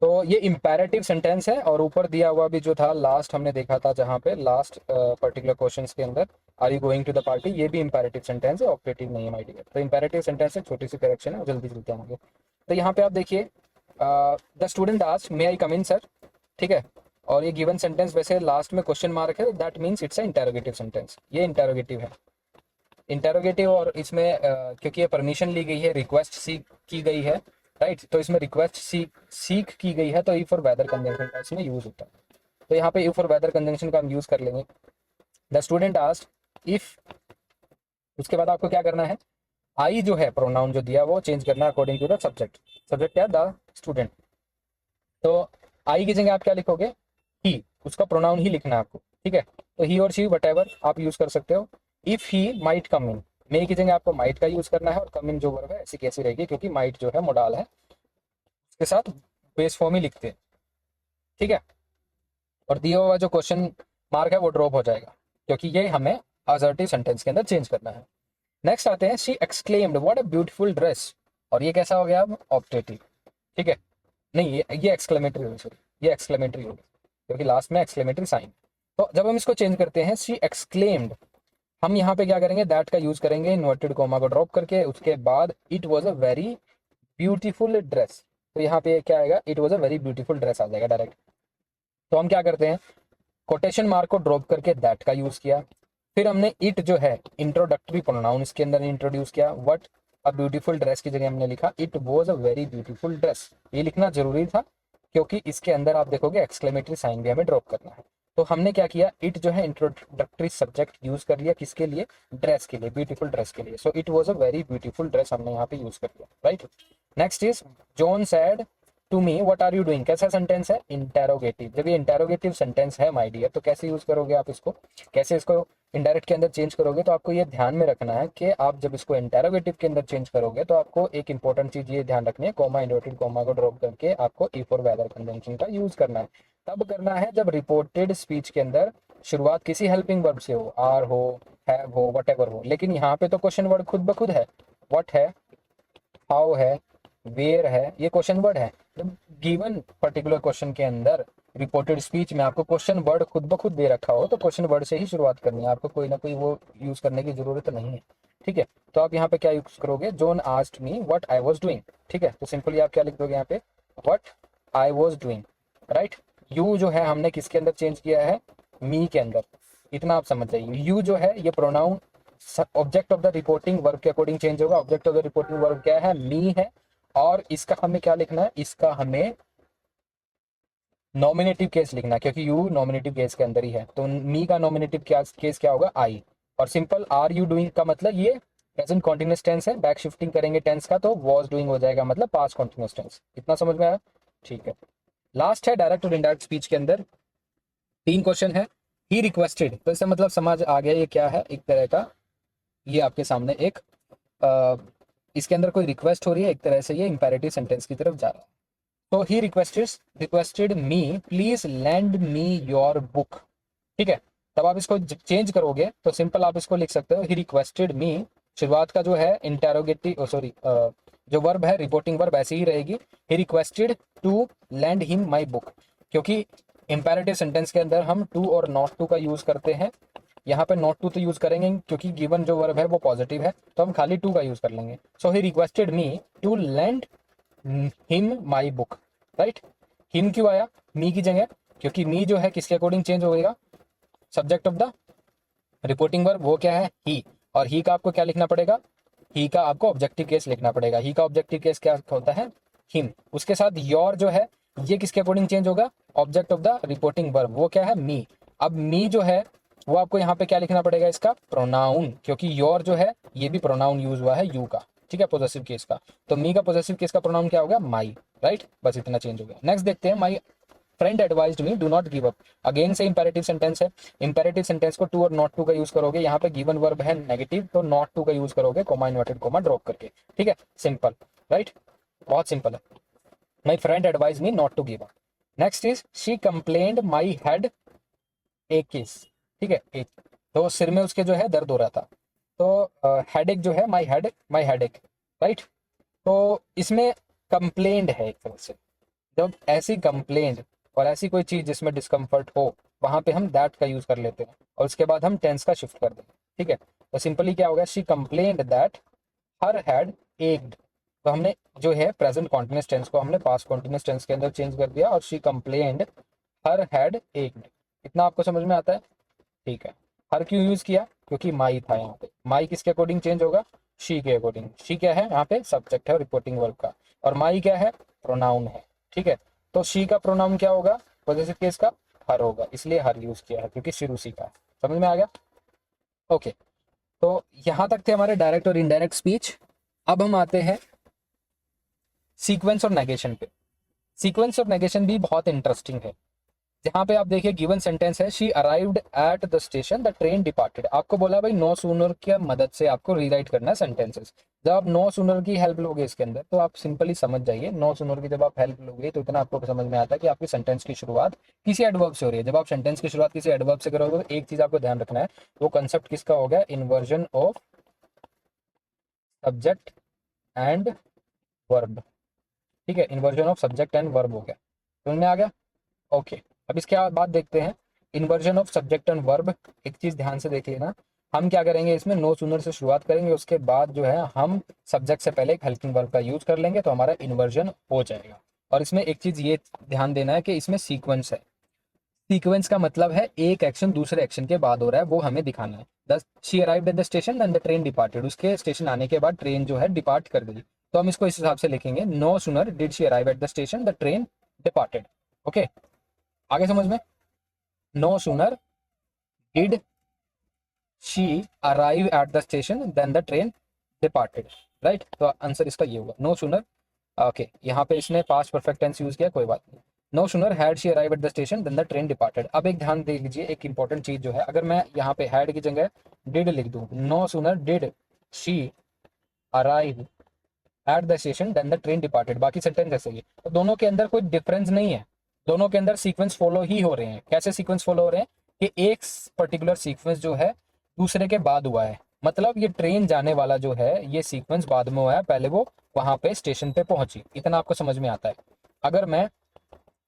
तो ये इंपैरेटिव सेंटेंस है। और ऊपर दिया हुआ भी जो था लास्ट हमने देखा था, जहाँ पे लास्ट पर्टिकुलर क्वेश्चंस के अंदर are you going to the party, ये भी इंपैरेटिव सेंटेंस है, ऑप्टेटिव नहीं है माय डियर। तो इंपैरेटिव सेंटेंस है, छोटी सी करेक्शन है, जल्दी चलते हैं। तो यहाँ पे आप देखिए, the student asked may I come in sir, ठीक है, और ये गिवन सेंटेंस वैसे लास्ट में क्वेश्चन मार्क है, that means it's a interrogative sentence, ये इंटेरोगेटिव है, इंटेरोगेटिव। और इसमें क्योंकि ये परमिशन ली गई है, रिक्वेस्ट सीख की गई है, राइट, तो इसमें रिक्वेस्ट सीख की गई है, तो इफ और वेदर कंजंक्शन का इसमें यूज होता है। तो यहाँ पे इफ और वेदर कंजंक्शन का हम यूज कर लेंगे। द स्टूडेंट आस्क्ड इफ, उसके बाद आपको क्या करना है, आई जो है प्रोनाउन जो दिया वो चेंज करना है according to the subject, subject क्या, द स्टूडेंट। तो आई की जगह आप क्या लिखोगे, ही, उसका प्रोनाउन ही लिखना है आपको, ठीक है। तो ही और शी वट आप यूज कर सकते हो। इफ ही माइट कम इन, मे की जगह आपको माइट का यूज करना है, और कम इन जो वर्ब है ऐसी कैसी रहेगी, क्योंकि माइट जो है मोडाल है, उसके साथ बेस फॉर्म ही लिखते हैं, ठीक है। और दिया हुआ जो क्वेश्चन मार्क है वो ड्रॉप हो जाएगा, क्योंकि ये हमें असर्टिव सेंटेंस के अंदर चेंज करना है। नेक्स्ट आते हैं, she exclaimed what a beautiful dress, और ये कैसा हो गया अब, ऑप्टेटिव, ठीक है। नहीं, ये एक्सक्लेमेटरी होगी, सॉरी ये एक्सक्लेमेटरी होगी क्योंकि लास्ट में एक्सक्लेमेटरी साइन। तो जब हम इसको चेंज करते हैं शी एक्सक्लेम्ड, हम यहाँ पे क्या करेंगे, दैट का यूज करेंगे इन्वर्टेड कोमा को ड्रॉप करके, उसके बाद it was a very beautiful dress. तो यहाँ पे क्या आएगा, it was a very beautiful dress आ जाएगा डायरेक्ट। तो हम क्या करते हैं, कोटेशन मार्क को ड्रॉप करके दैट का यूज किया, फिर हमने इट जो है इंट्रोडक्टरी प्रोनाउन इसके अंदर इंट्रोड्यूस किया, व्हाट अ ब्यूटीफुल ड्रेस की जगह हमने लिखा it was a very beautiful dress. ये लिखना जरूरी था क्योंकि इसके अंदर आप देखोगे एक्सक्लेमेटरी साइन भी हमें ड्रॉप करना है। तो हमने क्या किया, इट जो है इंट्रोडक्टरी सब्जेक्ट यूज कर लिया, किसके लिए, ड्रेस के लिए, ब्यूटीफुल ड्रेस के लिए। So it was a very beautiful dress हमने यहाँ पे यूज कर लिया, right. Next is John said to me what are you doing, कैसा सेंटेंस है, इंटेरोगेटिव। जब ये इंटेरोगेटिव सेंटेंस है माय डियर, तो कैसे यूज करोगे आप इसको, कैसे इसको इंडायरेक्ट के अंदर चेंज करोगे। तो आपको ये ध्यान में रखना है कि आप जब इसको इंटेरोगेटिव के अंदर चेंज करोगे तो आपको एक इंपॉर्टेंट चीज ये ध्यान रखनी है, कोमा इन्वर्टेड कोमा को ड्रॉप करके आपको ई फॉर वेदर कन्वेंशन का यूज करना है। तब करना है जब रिपोर्टेड स्पीच के अंदर शुरुआत किसी हेल्पिंग वर्ब से हो, आर हो, हैव हो, वट हो। लेकिन यहाँ पे तो क्वेश्चन वर्ड खुद ब खुद है, व्हाट है, हाउ है, वेयर है, ये क्वेश्चन वर्ड है। जब गिवन पर्टिकुलर क्वेश्चन के अंदर रिपोर्टेड स्पीच में आपको क्वेश्चन वर्ड खुद ब खुद दे रखा हो तो क्वेश्चन वर्ड से ही शुरुआत करनी है, आपको कोई ना कोई वो यूज करने की जरूरत नहीं है, ठीक है। तो आप यहाँ पे क्या यूज करोगे, zone asked me what I was doing, ठीक है। तो सिंपली आप क्या लिख दोगे यहाँ पे, what I was doing, right. You जो है हमने किसके अंदर चेंज किया है, मी के अंदर, इतना आप समझ जाइए। यू जो है ये pronoun object of the reporting verb के अकॉर्डिंग चेंज होगा। Object of the reporting verb क्या है, मी है, और इसका हमें क्या लिखना है, इसका हमें नॉमिनेटिव केस लिखना है क्योंकि यू नॉमिनेटिव केस के अंदर ही है। तो मी का नॉमिनेटिव केस क्या होगा, आई। और सिंपल आर यू डूइंग का मतलब ये प्रेजेंट कॉन्टिन्यूस टेंस है, बैक शिफ्टिंग करेंगे टेंस का तो वॉज डूइंग हो जाएगा, मतलब पास्ट कॉन्टिन्यूस टेंस। इतना समझ में आया, ठीक है। लास्ट है डायरेक्ट और इनडायरेक्ट स्पीच के अंदर 3 क्वेश्चन है। ही रिक्वेस्टेड, तो इससे मतलब समझ आ गया ये क्या है, एक तरह का ये आपके सामने एक इसके अंदर कोई रिक्वेस्ट हो रही है, एक तरह से ये इंपेरेटिव सेंटेंस की तरफ जा रहा है। तो ही requested me please land me your book, ठीक है। तब आप इसको चेंज करोगे तो सिंपल आप इसको लिख सकते हो, ही रिक्वेस्टेड मी, शुरुआत का जो है इंटेरोगेटिव सॉरी जो वर्ब है रिपोर्टिंग वर्ब ऐसी ही रहेगी, he requested to lend him my book, क्योंकि इंपेरेटिव सेंटेंस के अंदर हम टू और नॉट टू का यूज करते हैं। यहाँ पे नॉट टू तो यूज करेंगे क्योंकि गिवन जो वर्ब है वो पॉजिटिव है, तो हम खाली टू का यूज कर लेंगे। So he requested me to lend him my book, right. Him क्यों आया मी की जगह, क्योंकि मी जो है किसके अकॉर्डिंग चेंज होगा, subject of the reporting verb वो क्या है, ही। और ही का आपको क्या लिखना पड़ेगा, ही का आपको ऑब्जेक्टिव केस लिखना पड़ेगा। ही का ऑब्जेक्टिव केस क्या होता है, हिम। उसके साथ योर जो है ये किसके अकॉर्डिंग चेंज होगा, object of the reporting verb वो क्या है, मी। अब मी जो है वो आपको यहाँ पे क्या लिखना पड़ेगा, इसका प्रोनाउन, क्योंकि योर जो है ये भी प्रोनाउन यूज हुआ है यू का, ठीक है, पॉजेसिव केस का। तो मी का पॉजेसिव केस का प्रोनाउन क्या होगा, माई, राइट। बस इतना चेंज हो गया। नेक्स्ट देखते हैं, my friend advised me do not give up. Again से इंपेरेटिव सेंटेंस है, इंपेरेटिव सेंटेंस को टू और नॉट टू का यूज करोगे। यहाँ पे गिवन वर्ब है नेगेटिव तो नॉट टू का यूज करोगे, कोमा इन्वर्टेड कोमा ड्रॉप करके, ठीक है, सिंपल, राइट, बहुत सिंपल है। My friend advise me not to give up. Next is she complained my head aches, ठीक है, एक, तो सिर में उसके जो है दर्द हो रहा था। तो हेडेक जो है माई हेडेक, राइट। तो इसमें कंप्लेंड है एक तरह से, जब ऐसी कंप्लेंट और ऐसी कोई चीज जिसमें डिस्कम्फर्ट हो वहां पे हम दैट का यूज कर लेते हैं और उसके बाद हम टेंस का शिफ्ट कर दें, ठीक है। तो सिंपली क्या होगा, she complained that her head ached, तो हमने जो है प्रेजेंट कॉन्टिन्यूस टेंस को हमने पास्ट कॉन्टिन्यूस टेंस के अंदर चेंज कर दिया और शी कंप्लेंड हर हैड एक्ड। इतना आपको समझ में आता है, ठीक है। हर क्यों यूज किया, क्योंकि माई था यहाँ पे, माई किसके अकॉर्डिंग चेंज होगा, शी के अकॉर्डिंग। शी क्या है यहाँ पे, सब्जेक्ट है रिपोर्टिंग वर्ब का, और माई क्या है, प्रोनाउन है, ठीक है। तो शी का प्रोनाउन क्या होगा, पॉजेसिव केस का हर होगा, इसलिए हर यूज किया है क्योंकि शुरू सी का है। समझ में आ गया, ओके। तो यहां तक थे हमारे डायरेक्ट और इनडायरेक्ट स्पीच। अब हम आते हैं सीक्वेंस और नेगेशन पे। सीक्वेंस और नेगेशन भी बहुत इंटरेस्टिंग है। जहां पे आप देखिए गिवन सेंटेंस है, she arrived at the station the train departed. आपको बोला भाई नो सूनर की मदद से आपको रीराइट करना है सेंटेंसेस। जब आप नो सूनर की हेल्प लोगे इसके अंदर तो आप सिंपली समझ जाइए, नो सूनर की जब आप हेल्प लोगे तो इतना आपको समझ में आता है कि आपकी सेंटेंस की शुरुआत किसी एडवर्ब से हो रही है। जब आप सेंटेंस की शुरुआत किसी एडवर्ब से करोगे तो एक चीज आपको ध्यान रखना है, वो कंसेप्ट किसका हो गया, inversion of subject and verb, ठीक है, inversion of subject and verb हो गया, समझ में आ गया। ओके, अब इसके बाद देखते हैं inversion of subject and verb. एक चीज ध्यान से देख लेना, हम क्या करेंगे इसमें, नो सूनर से शुरुआत करेंगे, उसके बाद जो है हम सब्जेक्ट से पहले एक हेल्पिंग वर्ब का यूज कर लेंगे तो हमारा इन्वर्जन हो जाएगा। और इसमें एक चीज ये ध्यान देना है कि इसमें सीक्वेंस है। सीक्वेंस का मतलब है एक एक्शन दूसरे एक्शन के बाद हो रहा है, वो हमें दिखाना है। दस she arrived at the station and the train departed, उसके स्टेशन आने के बाद ट्रेन जो है डिपार्ट कर गई, तो हम इसको इस हिसाब से लिखेंगे, no sooner did she arrive at the station the train departed. Okay, आगे समझ में, no sooner did she arrive at the station then the train departed, right. तो आंसर इसका ये होगा, नो सूनर। ओके, यहाँ पे इसने पास्ट परफेक्ट टेंस यूज किया, कोई बात नहीं। No sooner had she arrive at the station then the train departed. अब एक ध्यान दे लीजिए, एक इंपॉर्टेंट चीज जो है, अगर मैं यहाँ पे हैड की जगह डिड लिख दूं, no sooner did she arrive at the station then the train departed, बाकी सेंटेंस ऐसे ही, तो दोनों के अंदर कोई डिफरेंस नहीं है, दोनों के अंदर सीक्वेंस फॉलो ही हो रहे हैं। कैसे सीक्वेंस फॉलो हो रहे हैं कि एक पर्टिकुलर सीक्वेंस जो है दूसरे के बाद हुआ है, मतलब ये ट्रेन जाने वाला जो है ये सीक्वेंस बाद में हुआ है, पहले वो वहां पे स्टेशन पे पहुंची, इतना आपको समझ में आता है। अगर मैं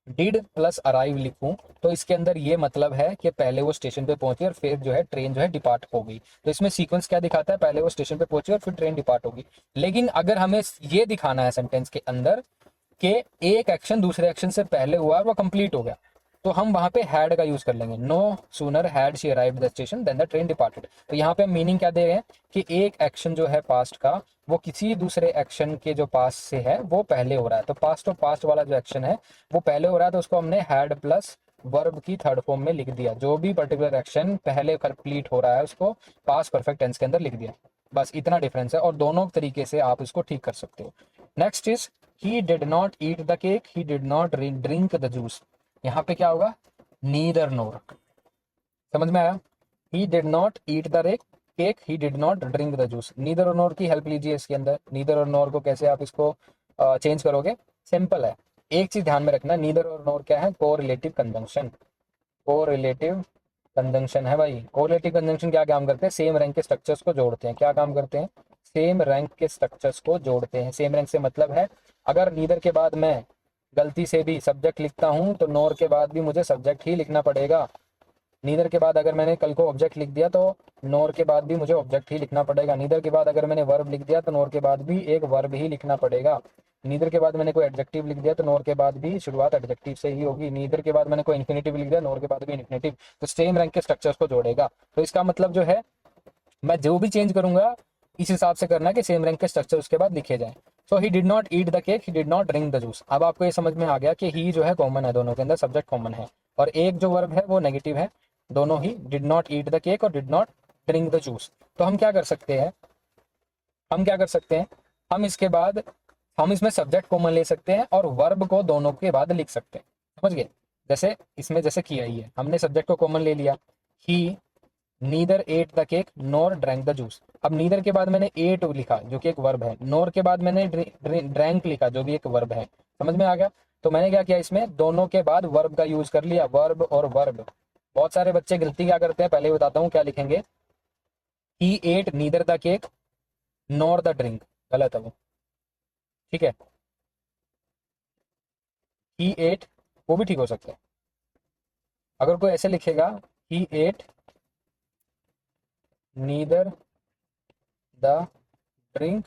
डिड प्लस अराइव लिखूं तो इसके अंदर ये मतलब है कि पहले वो स्टेशन पे पहुंची और फिर जो है ट्रेन जो है डिपार्ट हो गई, तो इसमें सीक्वेंस क्या दिखाता है, पहले वो स्टेशन पे पहुंची और फिर ट्रेन डिपार्ट होगी। लेकिन अगर हमें ये दिखाना है सेंटेंस के अंदर कि एक एक्शन दूसरे एक्शन से पहले हुआ और वो कंप्लीट हो गया, तो हम वहां पे हैड का यूज कर लेंगे, no sooner had she arrived the station then the train departed. तो यहाँ पे मीनिंग क्या दे रहे हैं कि एक एक्शन जो है पास्ट का वो किसी दूसरे एक्शन के जो पास्ट से है वो पहले हो रहा है, तो पास्ट और पास्ट वाला जो एक्शन है वो पहले हो रहा है, तो उसको हमने हैड प्लस वर्ब की थर्ड फॉर्म में लिख दिया, जो भी पर्टिकुलर एक्शन पहले कंप्लीट हो रहा है उसको पास्ट परफेक्ट टेंस के अंदर लिख दिया, बस इतना डिफरेंस है, और दोनों तरीके से आप इसको ठीक कर सकते हो। Next is he did not eat the cake, he did not drink the juice. यहाँ पे क्या होगा, नीदर नोर, समझ में आया। ही did not eat the cake, he did not drink the juice. Neither और नोर की हेल्प लीजिए इसके अंदर, नीदर और नोर को कैसे आप इसको चेंज करोगे, सिंपल है। एक चीज ध्यान में रखना, नीदर और नोर क्या है, कोरिलेटिव कंजंक्शन, कोरिलेटिव कंजंक्शन है भाई। कोरिलेटिव कंजंक्शन क्या काम करते हैं, सेम रैंक के स्ट्रक्चर्स को जोड़ते हैं, क्या काम करते हैं, सेम रैंक के स्ट्रक्चर्स को जोड़ते हैं। सेम रैंक से मतलब है अगर नीदर के बाद मैं गलती से भी सब्जेक्ट लिखता हूं तो नोर के बाद भी मुझे सब्जेक्ट ही लिखना पड़ेगा, नीदर के बाद अगर मैंने कल को ऑब्जेक्ट लिख दिया तो नोर के बाद भी मुझे ऑब्जेक्ट ही लिखना पड़ेगा, नीदर के बाद अगर मैंने वर्ब लिख दिया तो नोर के बाद भी एक वर्ब ही लिखना पड़ेगा, नीदर के बाद मैंने कोई एडजेक्टिव लिख दिया तो नोर के बाद भी शुरुआत एडजेक्टिव से ही होगी, नीदर के बाद मैंने कोई इन्फिनेटिव लिख दिया नोर के बाद भी इन्फिनेटिव, तो सेम रैंक के स्ट्रक्चर्स को जोड़ेगा। तो इसका मतलब जो है मैं जो भी चेंज करूंगा इस हिसाब से करना है कि सेम रैंक के स्ट्रक्चर उसके बाद लिखे जाए। So he did not eat the cake, he did not drink the juice. अब आपको ये समझ में आ गया कि ही जो है कॉमन है, दोनों के अंदर सब्जेक्ट कॉमन है, और एक जो वर्ब है वो नेगेटिव है, दोनों ही did not eat the cake और did not drink the juice. तो हम क्या कर सकते हैं, हम क्या कर सकते हैं, हम इसके बाद हम इसमें सब्जेक्ट कॉमन ले सकते हैं और वर्ब को दोनों के बाद लिख सकते हैं, समझ गए। जैसे इसमें जैसे किया ही है, हमने सब्जेक्ट को कॉमन ले लिया, he neither ate the cake nor drank the juice. अब नीदर के बाद मैंने एट लिखा जो कि एक वर्ब है, नॉर के बाद मैंने ड्रैंक लिखा जो भी एक वर्ब है, समझ में आ गया। तो मैंने क्या किया, इसमें दोनों के बाद वर्ब का यूज कर लिया, वर्ब और वर्ब। बहुत सारे बच्चे गलती क्या करते हैं, पहले बताता हूँ क्या लिखेंगे, he ate neither the cake nor the drink, गलत है वो, ठीक है। ही एट वो भी ठीक हो सकता है, अगर कोई ऐसे लिखेगा he ate neither the drink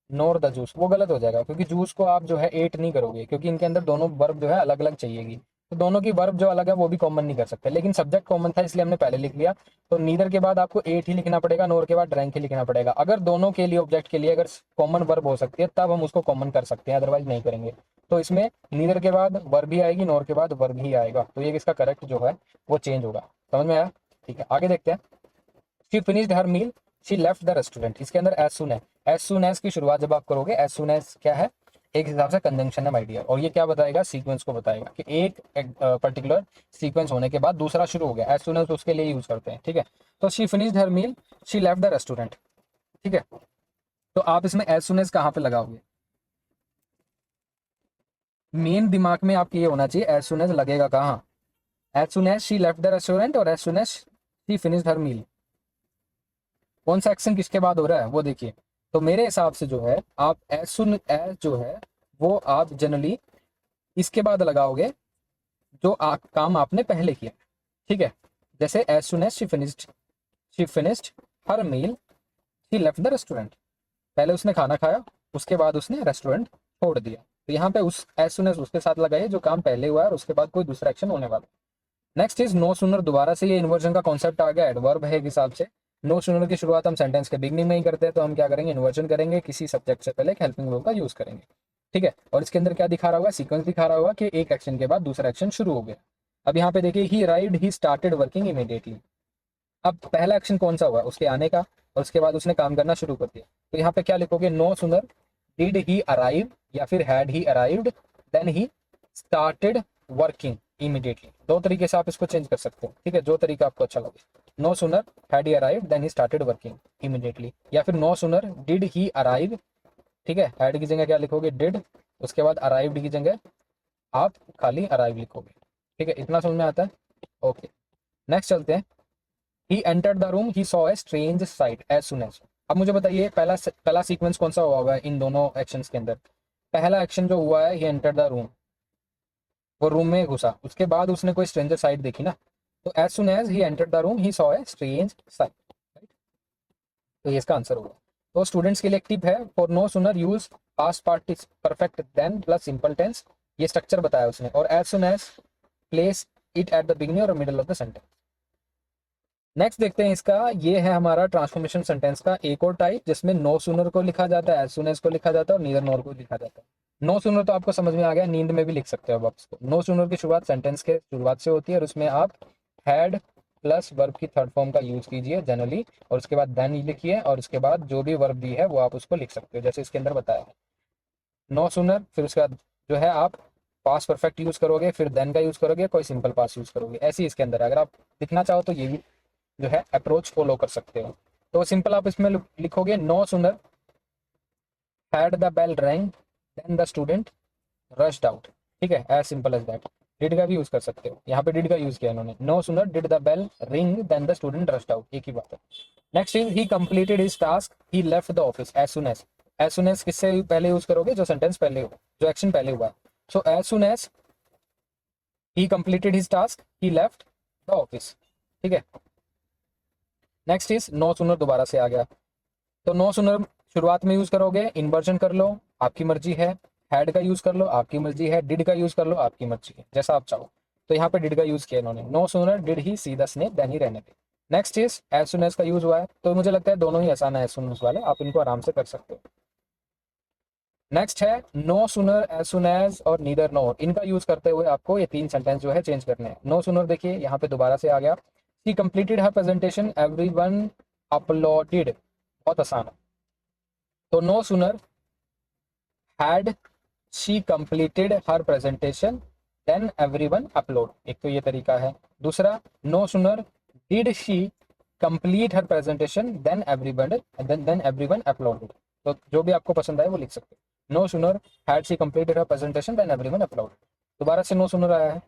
nor the juice, वो गलत हो जाएगा, क्योंकि जूस को आप जो है एट नहीं करोगे, क्योंकि इनके अंदर दोनों वर्ब जो है अलग अलग चाहिएगी, तो दोनों की वर्ब जो अलग है वो भी कॉमन नहीं कर सकते, लेकिन सब्जेक्ट कॉमन था इसलिए हमने पहले लिख लिया। तो नीदर के बाद आपको एट ही लिखना पड़ेगा, नोर के बाद ड्रैंक ही लिखना पड़ेगा। अगर दोनों के लिए ऑब्जेक्ट के लिए अगर कॉमन वर्ब हो सकती है तब हम उसको कॉमन कर सकते हैं, अदरवाइज नहीं करेंगे। तो इसमें नीदर के बाद वर्ब भी आएगी, नोर के बाद वर्ब ही आएगा, तो ये इसका करेक्ट जो है वो चेंज होगा, समझ में आया। ठीक है, आगे देखते हैं। She finished her meal, she left the restaurant. इसके अंदर एज सुन है, एज सुन एज की शुरुआत जब आप करोगे, एज सुन एज क्या है, एक हिसाब से कंजंक्शन है माय डियर, और ये क्या बताएगा, सीक्वेंस को बताएगा कि एक पर्टिकुलर सीक्वेंस होने के बाद दूसरा शुरू हो गया, एज सुन एज उसके लिए यूज करते हैं, ठीक है। तो she finished her meal, she left the restaurant, ठीक है। तो आप इसमें एज सुन एज कहाँ पे लगाओगे, मेन दिमाग में आपके ये होना चाहिए एज सुन एज लगेगा कहाँ, as soon as she left the restaurant और as soon as she finished her meal, कौन सा एक्शन किसके बाद हो रहा है वो देखिए। तो मेरे हिसाब से जो है आप एज सुन एज जो है वो आप जनरली इसके बाद लगाओगे जो काम आपने पहले किया, ठीक है। जैसे as soon as she finished her meal she left the restaurant. पहले उसने खाना खाया, उसके बाद उसने रेस्टोरेंट छोड़ दिया। तो यहाँ पे उस एज सुन एज उसके साथ लगाइए जो काम पहले हुआ है और उसके बाद कोई दूसरा एक्शन होने वाला। Next is no sooner. दोबारा से ये इन्वर्जन का कॉन्सेप्ट आ गया, एडवर्ब है एक हिसाब से। नो सूनर की शुरुआत हम सेंटेंस के बिगनिंग में ही करते हैं, तो हम क्या करेंगे, इन्वर्जन करेंगे, किसी सब्जेक्ट से पहले एक हेल्पिंग वर्ब का यूज करेंगे, ठीक है। और इसके अंदर क्या दिखा रहा होगा, सीक्वेंस दिखा रहा होगा कि एक एक्शन के बाद दूसरा एक्शन शुरू हो गया। अब यहाँ पे देखिए, ही अराइव्ड ही स्टार्टेड वर्किंग इमीडिएटली। अब पहला एक्शन कौन सा हुआ, उसके आने का, और उसके बाद उसने काम करना शुरू कर दिया। तो यहाँ पे क्या लिखोगे, no sooner did he arrive या फिर had he arrived then he started working immediately. दो तरीके से आप इसको चेंज कर सकते हो, ठीक है, जो तरीका आपको अच्छा लगे। No sooner had he arrived then he started working immediately, या फिर no sooner did he arrive, ठीक है, हैड की जगह क्या लिखोगे, डिड, उसके बाद अराइव्ड की जगह आप खाली अराइव लिखोगे, ठीक है। इतना समझ में आता है, ओके। नेक्स्ट चलते हैं। He entered the room he saw a strange sight as soon as. अब मुझे बताइए पहला सीक्वेंस कौन सा हुआ होगा इन दोनों एक्शंस के अंदर। पहला एक्शन जो हुआ है, ही एंटर्ड द रूम, वो रूम में घुसा, उसके बाद उसने कोई स्ट्रेंजर साइट देखी ना, तो as soon as he entered the room he saw a strange sight, right. तो ये इसका आंसर होगा। तो स्टूडेंट्स के लिए एक टिप है, for no sooner use past participle perfect than plus simple tense. ये स्ट्रक्चर बताया उसने, और as soon as place it at the beginning और middle of the sentence. Next देखते हैं इसका, ये है हमारा ट्रांसफॉर्मेशन सेंटेंस का एक और टाइप, जिसमें नो सूनर को लिखा जाता है, एज सुन एज को लिखा जाता है, और नीदर नोर को लिखा जाता है। नो सूनर तो आपको समझ में आ गया, नींद में भी लिख सकते हो आप इसको। नो सूनर की शुरुआत सेंटेंस के शुरुआत से होती है, और उसमें आप हैड प्लस वर्ब की थर्ड फॉर्म का यूज कीजिए जनरली, और उसके बाद देन लिखिए, और उसके बाद जो भी वर्ब दी है वो आप उसको लिख सकते हो, जैसे इसके अंदर बताया है। नो सूनर, फिर उसके बाद जो है आप पास परफेक्ट यूज करोगे, फिर देन का यूज करोगे, कोई सिंपल पास यूज करोगे, ऐसे ही इसके अंदर है। अगर आप लिखना चाहो तो ये भी जो है अप्रोच फॉलो कर सकते हो। तो सिंपल आप इसमें लिखोगे, no sooner had the bell rang then the student rushed out, ठीक है, as simple as that. Did का भी यूज कर सकते हो, यहाँ पे डिड का यूज किया इन्होंने। No sooner did the bell ring then the student rushed out, एक ही बात है। Next is he completed his task he left the office as soon as. As soon as किससे पहले यूज करोगे, जो सेंटेंस पहले हो, जो एक्शन पहले हुआ है। So as soon as he completed his task he left the office, ठीक है। नेक्स्ट इज नो सूनर, दोबारा से आ गया, तो नो सूनर शुरुआत में यूज करोगे, इन्वर्जन कर लो, आपकी मर्जी है। हैड का यूज कर लो, आपकी मर्जी है। डिड का यूज कर लो, आपकी मर्जी है, जैसा आप चाहो। तो यहाँ पे डिड का यूज किया इन्होंने। No sooner did he see the snake then he ran away. Next is as soon as का यूज हुआ है, तो मुझे लगता है दोनों ही आसान है एज सुन एज वाले, आप इनको आराम से कर सकते हो। नेक्स्ट है no sooner, as soon as और नीदर नोर। इनका यूज करते हुए आपको ये तीन सेंटेंस जो है चेंज करने हैं। नो सूनर देखिए यहाँ पे दोबारा से आ गया, she completed her presentation everyone uploaded, बहुत आसान है। तो no sooner had she completed her presentation then everyone upload, एक तो ये तरीका है। दूसरा, no sooner did she complete her presentation then everyone uploaded. तो जो भी आपको पसंद आए वो लिख सकते हो। No sooner had she completed her presentation then everyone uploaded. दोबारा से नो सूनर आया है,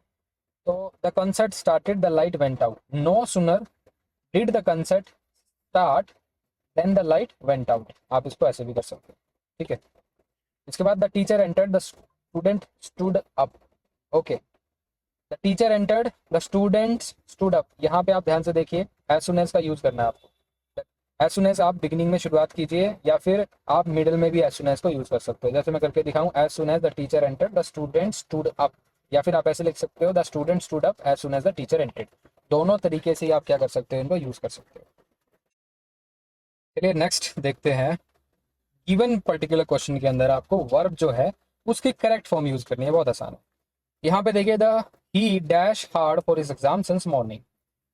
तो the concert started the light went out. No sooner did the concert start then the light went out, आप इसको ऐसे भी कर सकते हो, ठीक है। इसके बाद the teacher entered the student stood up, okay. The teacher entered the students stood up, यहाँ पे आप ध्यान से देखिए, एज सुन एज का यूज करना है आपको। एज सुन एज आप बिगिनिंग में शुरुआत कीजिए, या फिर आप मिडिल में भी एज सुन एज को यूज कर सकते हो। जैसे मैं करके दिखाऊं, as soon as the teacher entered the student stood up, या फिर आप ऐसे लिख सकते हो, the student stood up as soon as the teacher entered. दोनों तरीके से आप क्या कर सकते हो, इनको यूज कर सकते हो। चलिए नेक्स्ट देखते हैं। गिवन पर्टिकुलर क्वेश्चन के अंदर आपको वर्ब जो है उसकी करेक्ट फॉर्म यूज करनी है, बहुत आसान है। यहाँ पे देखिए, the he dash hard for his exam since morning.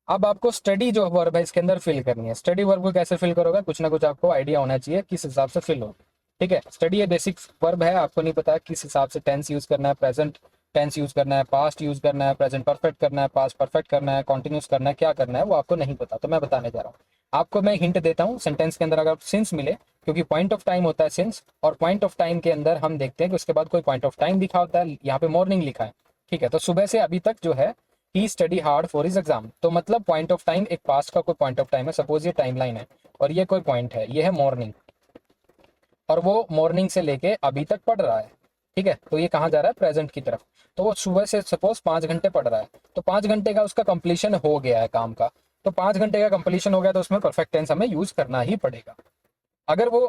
अब आपको स्टडी जो वर्ब है इसके अंदर फिल करनी है। स्टडी वर्ब को कैसे फिल करोगे, कुछ ना कुछ आपको आइडिया होना चाहिए किस हिसाब से फिल हो, ठीक है। स्टडी ये बेसिक वर्ब है, आपको नहीं पता किस हिसाब से टेंस यूज करना है, प्रेजेंट टेंस यूज करना है, पास्ट यूज करना है, प्रेजेंट परफेक्ट करना है, पास्ट परफेक्ट करना है, कॉन्टिन्यूस करना है, क्या करना है वो आपको नहीं पता, तो मैं बताने जा रहा हूँ आपको। मैं हिंट देता हूँ, सेंटेंस के अंदर अगर सिंस मिले, क्योंकि पॉइंट ऑफ टाइम होता है सिंस, और पॉइंट ऑफ टाइम के अंदर हम देखते हैं कि उसके बाद कोई पॉइंट ऑफ टाइम लिखा होता है, यहाँ पे मॉर्निंग लिखा है, ठीक है। तो सुबह से अभी तक जो है he study hard for his exam, तो मतलब पॉइंट ऑफ टाइम एक पास्ट का कोई पॉइंट ऑफ टाइम है, सपोज ये टाइम लाइन है और ये कोई पॉइंट है, ये है मॉर्निंग, और वो मॉर्निंग से लेके अभी तक पढ़ रहा है, ठीक है, तो ये कहाँ जा रहा है, प्रेजेंट की तरफ। तो वो सुबह से सपोज 5 घंटे पढ़ रहा है, तो 5 घंटे का उसका कंप्लीशन हो गया है काम का, तो 5 घंटे का कंप्लीशन हो गया तो उसमें परफेक्ट टेंस हमें यूज करना ही पड़ेगा। अगर वो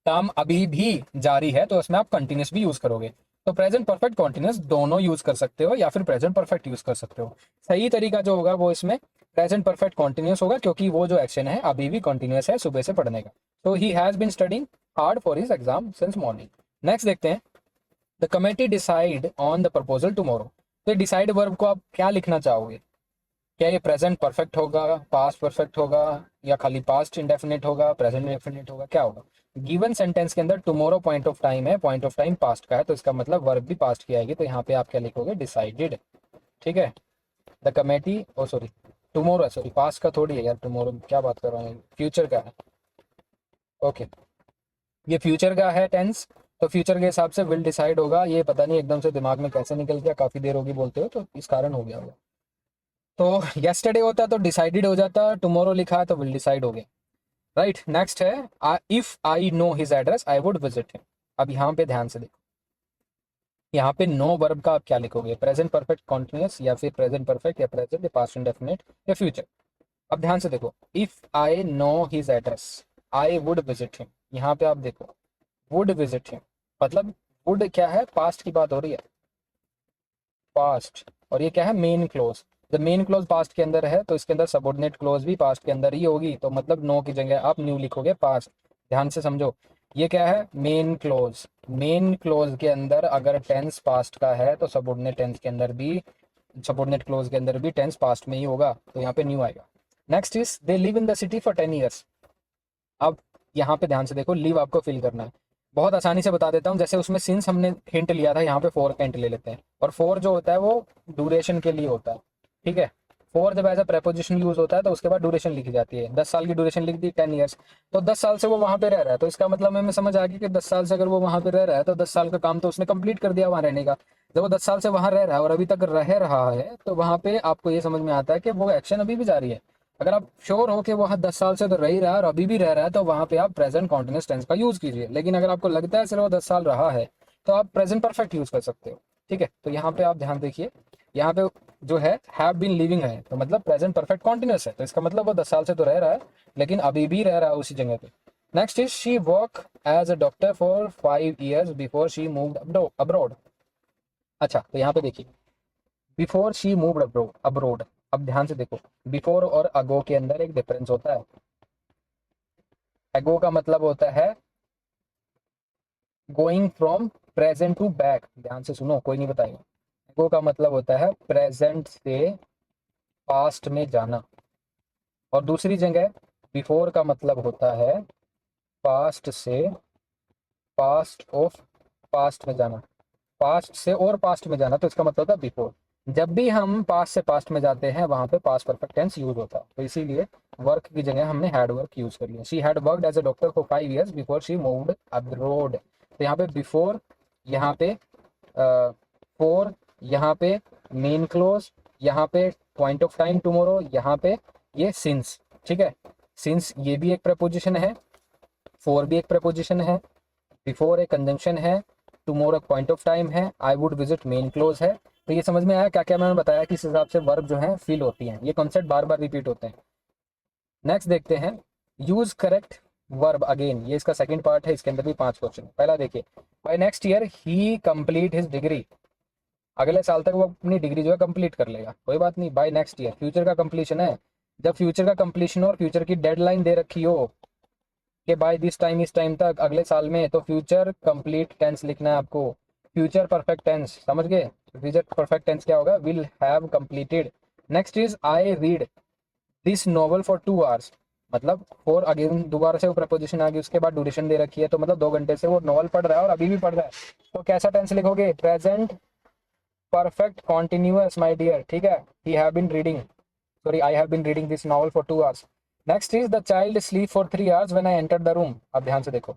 काम अभी भी जारी है तो उसमें आप कंटिन्यूस भी यूज करोगे। तो प्रेजेंट परफेक्ट कॉन्टिन्यूस दोनों यूज कर सकते हो या फिर प्रेजेंट परफेक्ट यूज कर सकते हो। सही तरीका जो होगा वो इसमें प्रेजेंट परफेक्ट कॉन्टिन्यूस होगा, क्योंकि वो जो एक्शन है अभी भी कॉन्टिन्यूस है सुबह से पढ़ने का। तो he has been studying hard for his exam since morning. Next देखते हैं, the committee decide on the proposal tomorrow. तो डिसाइड वर्ब को आप क्या लिखना चाहोगे? क्या ये प्रेजेंट परफेक्ट होगा, पास्ट परफेक्ट होगा, या खाली पास्ट इंडेफिनिट होगा, प्रेजेंट इंडेफिनिट होगा, क्या होगा? गिवन सेंटेंस के अंदर टुमारो पॉइंट ऑफ टाइम है, पॉइंट ऑफ टाइम पास्ट का है, तो इसका मतलब वर्ब भी पास्ट की आएगी, तो यहाँ पे आप क्या लिखोगे, डिसाइडेड। ठीक है, the committee, oh sorry tomorrow, sorry past का थोड़ी है यार, टुमारो क्या बात कर रहा हूँ, फ्यूचर का है। ओके, ये फ्यूचर का है टेंस, तो फ्यूचर के हिसाब से विल डिसाइड होगा। ये पता नहीं एकदम से दिमाग में कैसे निकल गया, काफी देर होगी बोलते हो तो इस कारण हो गया होगा। तो येस्टरडे होता तो डिसाइडेड हो जाता, टुमारो लिखा है तो विल डिसाइड हो गया। राइट, नेक्स्ट है, if I know his address I would visit him. अब यहाँ पे ध्यान से देखो, यहाँ पे नो वर्ब का आप क्या लिखोगे, प्रेजेंट परफेक्ट कॉन्टिन्यूस या फिर प्रेजेंट परफेक्ट या प्रेजेंट या पास्ट इंडेफिनिट या फ्यूचर। अब ध्यान से देखो, if I know his address I would visit him, यहाँ पे आप देखो वुड विजिट हिम, मतलब वुड क्या है, पास्ट की बात हो रही है, पास्ट, और ये क्या है, मेन क्लोज। जब मेन क्लोज पास्ट के अंदर है तो इसके अंदर सबऑर्डिनेट क्लोज भी पास्ट के अंदर ही होगी, तो मतलब नो की जगह आप न्यू लिखोगे पास्ट। ध्यान से समझो, ये क्या है, मेन क्लोज। मेन क्लोज के अंदर अगर टेंस पास्ट का है तो सबऑर्डिनेट टेंस के अंदर भी, सबऑर्डिनेट क्लोज के अंदर भी टेंस पास्ट में ही होगा, तो यहाँ पे न्यू आएगा। Next is they live in the city for 10 years. अब यहाँ पे ध्यान से देखो, लीव आपको फिल करना है। बहुत आसानी से बता देता हूँ, जैसे उसमें सिंस हमने हिंट लिया था, यहाँ पे फोर का हिंट ले लेते हैं। और फोर जो होता है वो ड्यूरेशन के लिए होता है, ठीक है। फोर जब एज अ प्रेपोजिशन यूज होता है तो उसके बाद ड्यूरेशन लिखी जाती है, 10 साल की ड्यूरेशन लिख दी, 10 ईयर्स। तो 10 साल से वो वहां पे रह रहा है, तो इसका मतलब हमें समझ आ गया कि 10 साल से अगर वो वहां पे रह रहा है तो 10 साल का काम तो उसने कंप्लीट कर दिया वहां रहने का। जब वो 10 साल से वहां रह रहा है और अभी तक रह रहा है, तो वहां पे आपको ये समझ में आता है कि वो एक्शन अभी भी जारी है। अगर आप श्योर हो कि वहाँ 10 साल से तो रह ही रहा है और अभी भी रह रहा है, तो वहाँ पे आप प्रेजेंट कॉन्टिन्यूस टेंस का यूज कीजिए। लेकिन अगर आपको लगता है सिर्फ वो 10 साल रहा है, तो आप प्रेजेंट परफेक्ट यूज कर सकते हो। ठीक है, तो यहाँ पे आप ध्यान देखिए, यहाँ पे जो है हैव बीन लिविंग है, तो मतलब प्रेजेंट परफेक्ट कॉन्टिन्यूस है, तो इसका मतलब वो 10 साल से तो रह रहा है लेकिन अभी भी रह रहा है उसी जगह पे। Next is she work as a doctor for 5 years before she moved abroad. अच्छा, तो यहाँ पे देखिए, बिफोर शी मूव्ड अब्रोड। अब ध्यान से देखो, बिफोर और अगो के अंदर एक डिफरेंस होता है। अगो का मतलब होता है going from present to back. ध्यान से सुनो, कोई नहीं बताएगा। अगो का मतलब होता है प्रेजेंट से पास्ट में जाना। और दूसरी जगह बिफोर का मतलब होता है पास्ट से पास्ट ऑफ पास्ट में जाना, पास्ट से और पास्ट में जाना, तो इसका मतलब होता है बिफोर। जब भी हम पास्ट से पास्ट में जाते हैं वहां पे पास्ट परफेक्ट टेंस यूज होता है, तो इसीलिए वर्क की जगह हमने हैड वर्क यूज कर लिया। She had worked as a doctor for 5 years before she moved abroad. तो यहाँ पे बिफोर, यहाँ पे फोर, यहाँ पे मेन क्लोज, यहाँ पे पॉइंट ऑफ टाइम टुमारो, यहाँ पे ये सिंस। ठीक है, सिंस ये भी एक प्रपोजिशन है, फोर भी एक प्रपोजिशन है, बिफोर एक कंजंक्शन है, टुमारो पॉइंट ऑफ टाइम है, I would visit main close है। तो ये समझ में आया क्या क्या मैंने बताया, किस हिसाब से वर्ब जो है फिल होती हैं। ये कॉन्सेप्ट बार बार रिपीट होते हैं। नेक्स्ट देखते हैं, यूज करेक्ट वर्ब अगेन। ये इसका सेकंड पार्ट है, इसके अंदर भी 5 क्वेश्चन। पहला देखिए, बाय नेक्स्ट ईयर ही कंप्लीट हिज डिग्री। अगले साल तक वो अपनी डिग्री जो है कंप्लीट कर लेगा, कोई बात नहीं। बाय नेक्स्ट ईयर फ्यूचर का कंप्लीशन है। जब फ्यूचर का कंप्लीशन हो और फ्यूचर की डेडलाइन दे रखी हो कि बाय दिस टाइम, इस टाइम तक अगले साल में, तो फ्यूचर कंप्लीट टेंस लिखना है आपको। फ्यूचर परफेक्ट टेंस, समझ गए? फ्यूचर परफेक्ट टेंस क्या होगा, will have completed. Next is I read this novel for 2 hours. मतलब फॉर अगेन दोबारा से वो प्रपोजिशन आ गई, उसके बाद ड्यूरेशन दे रखी है, तो मतलब 2 घंटे से वो नॉवल पढ़ रहा है और अभी भी पढ़ रहा है। तो कैसा टेंस लिखोगे, present perfect continuous my dear. ठीक है, he have been reading, sorry I have been reading this novel for 2 hours. Next is the child sleep for 3 hours when I enter the room. अब ध्यान से देखो,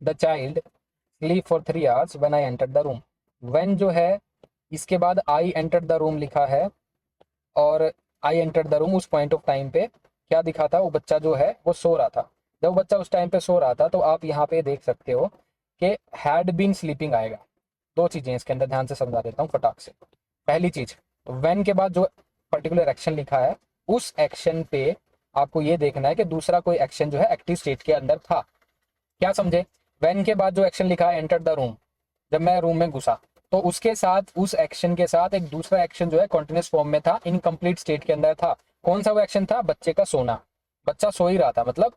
the child sleep for 3 hours when I enter the room. When जो है इसके बाद आई enter the room लिखा है, और आई एंटर द रूम उस पॉइंट ऑफ टाइम पे क्या दिखा था, वो बच्चा जो है वो सो रहा था। जब बच्चा उस टाइम पे सो रहा था, तो आप यहाँ पे देख सकते हो कि हैड बीन स्लीपिंग आएगा। दो चीजें इसके अंदर ध्यान से समझा देता हूँ फटाक से। पहली चीज, व्हेन के बाद जो पर्टिकुलर एक्शन लिखा है उस एक्शन पे आपको ये देखना है कि दूसरा कोई एक्शन जो है एक्टिव स्टेट के अंदर था। क्या समझे? व्हेन के बाद जो एक्शन लिखा है एंटर द रूम, जब मैं रूम में घुसा तो उसके साथ उस एक्शन के साथ एक दूसरा एक्शन जो है कॉन्टिन्यूस फॉर्म में था, इनकम्प्लीट स्टेट के अंदर था। कौन सा वो एक्शन था? बच्चे का सोना। बच्चा सो ही रहा था, मतलब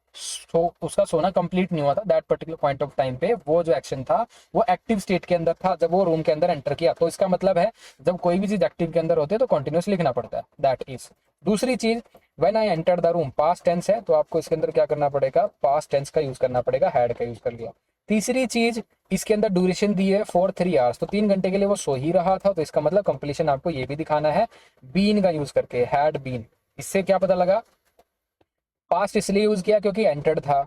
उसका सोना कंप्लीट नहीं हुआ था that particular point of time पे। वो जो एक्शन था वो एक्टिव स्टेट के अंदर था जब वो रूम के अंदर एंटर किया। तो इसका मतलब है जब कोई भी चीज एक्टिव के अंदर होती है तो कॉन्टिन्यूस लिखना पड़ता है, दैट इज। दूसरी चीज, when I enter the room, past tense है तो आपको इसके अंदर क्या करना पड़ेगा? पास्ट टेंस का यूज करना पड़ेगा, हैड का यूज कर लिया। तीसरी चीज, इसके अंदर ड्यूरेशन दी है फॉर 3 आवर्स, तो 3 घंटे के लिए वो सो ही रहा था, तो इसका मतलब कंप्लीशन आपको ये भी दिखाना है बीन का यूज करके, हैड बीन। इससे क्या पता लगा? पास्ट इसलिए यूज किया क्योंकि एंटर्ड था,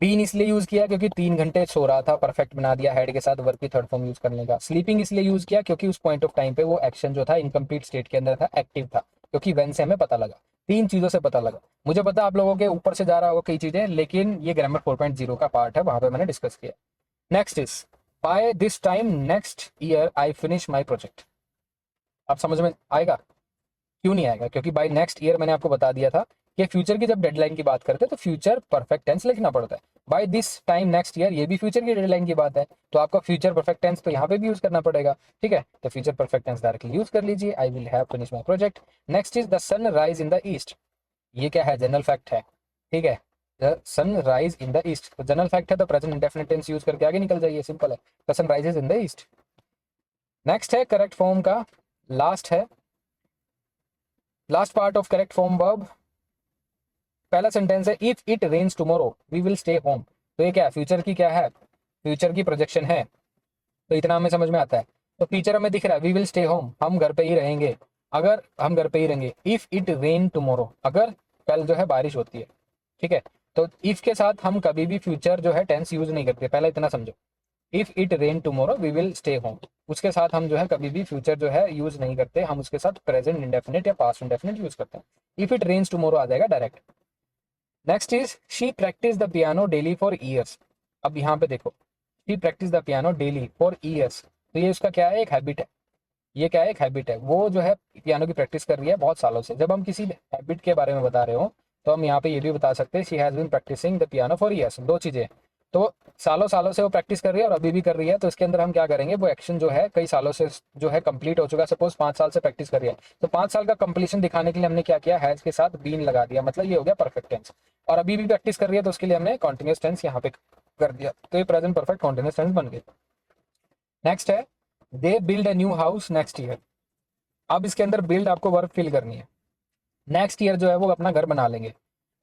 बीन इसलिए यूज किया क्योंकि 3 घंटे सो रहा था, परफेक्ट बना दिया हेड के साथ वर्ब की थर्ड फॉर्म यूज करने का। स्लीपिंग इसलिए यूज किया क्योंकि उस पॉइंट ऑफ टाइम पे वो एक्शन जो था इनकम्प्लीट स्टेट के अंदर था, एक्टिव था, क्योंकि वेन से हमें पता लगा। 3 चीजों से पता लगा। मुझे पता आप लोगों के ऊपर से जा रहा होगा कई चीजें, लेकिन ये ग्रामर 4.0 का पार्ट है, वहां पे मैंने डिस्कस किया। Next is, by this time next year I finish my project. अब समझ में आएगा? क्यों नहीं आएगा? क्योंकि बाय नेक्स्ट ईयर मैंने आपको बता दिया था कि फ्यूचर की जब डेडलाइन की बात करते हैं तो फ्यूचर परफेक्ट टेंस लिखना पड़ता है। By this time next year, ये भी फ्यूचर की डेडलाइन की बात है, तो आपका फ्यूचर परफेक्ट टेंस तो यहाँ पे भी यूज करना पड़ेगा। ठीक है, तो future perfect tense directly use कर लीजिए, I will have finish my project. Next is the sun rise in the east. ये क्या है? जनरल फैक्ट है। ठीक है, the sun rise in the east, तो जनरल फैक्ट है तो प्रेजेंट इंडेफिनिट टेंस यूज करके आगे निकल जाइए, सिंपल है। The sun rises in the east. Next है करेक्ट फॉर्म का, लास्ट है, last part of correct form verb. पहला सेंटेंस है if it rains tomorrow we will stay home. तो ये क्या है? फ्यूचर की क्या है? फ्यूचर की प्रोजेक्शन है, तो इतना हमें समझ में आता है। तो फ्यूचर हमें दिख रहा है, वी विल स्टे होम, हम घर पे ही रहेंगे। अगर हम घर पे ही रहेंगे, इफ इट रेन टुमारो, अगर कल जो है बारिश होती है। ठीक है, तो इफ के साथ हम कभी भी फ्यूचर जो है टेंस यूज नहीं करते, पहले इतना समझो। If it rain tomorrow we will stay home, उसके साथ हम जो है कभी भी फ्यूचर जो है यूज नहीं करते, हम उसके साथ प्रेजेंट इंडेफिनिट या पास्ट इंडेफिनिट यूज करते हैं। इफ इट रेन्स टुमारो आ जाएगा direct. Next is she practice the piano daily for years. अब यहाँ पे देखो, she practice the piano daily for years, तो ये उसका क्या है? एक हैबिट है। ये क्या है? एक हैबिट है। वो जो है पियानो की प्रैक्टिस कर रही है बहुत सालों से। जब हम किसी हैबिट के बारे में बता रहे हो तो हम यहाँ पे ये भी बता सकते हैं she has been practising the piano for years. दो चीजें, तो सालों सालों से वो प्रैक्टिस कर रही है और अभी भी कर रही है, तो इसके अंदर हम क्या करेंगे? वो एक्शन जो है कई सालों से जो है कंप्लीट हो चुका है। सपोज 5 साल से प्रैक्टिस कर रही है, तो 5 साल का कंप्लीशन दिखाने के लिए हमने क्या किया? हैज के साथ बीन लगा दिया, मतलब ये हो गया परफेक्ट टेंस। और अभी भी प्रैक्टिस कर रही है तो उसके लिए हमने कॉन्टिन्यूस टेंस यहाँ पे कर दिया, तो ये प्रेजेंट परफेक्ट कॉन्टिन्यूस टेंस बन गया। नेक्स्ट है they build a new house next year. अब इसके अंदर बिल्ड आपको वर्ब फिल करनी है। नेक्स्ट ईयर जो है वो अपना घर बना लेंगे।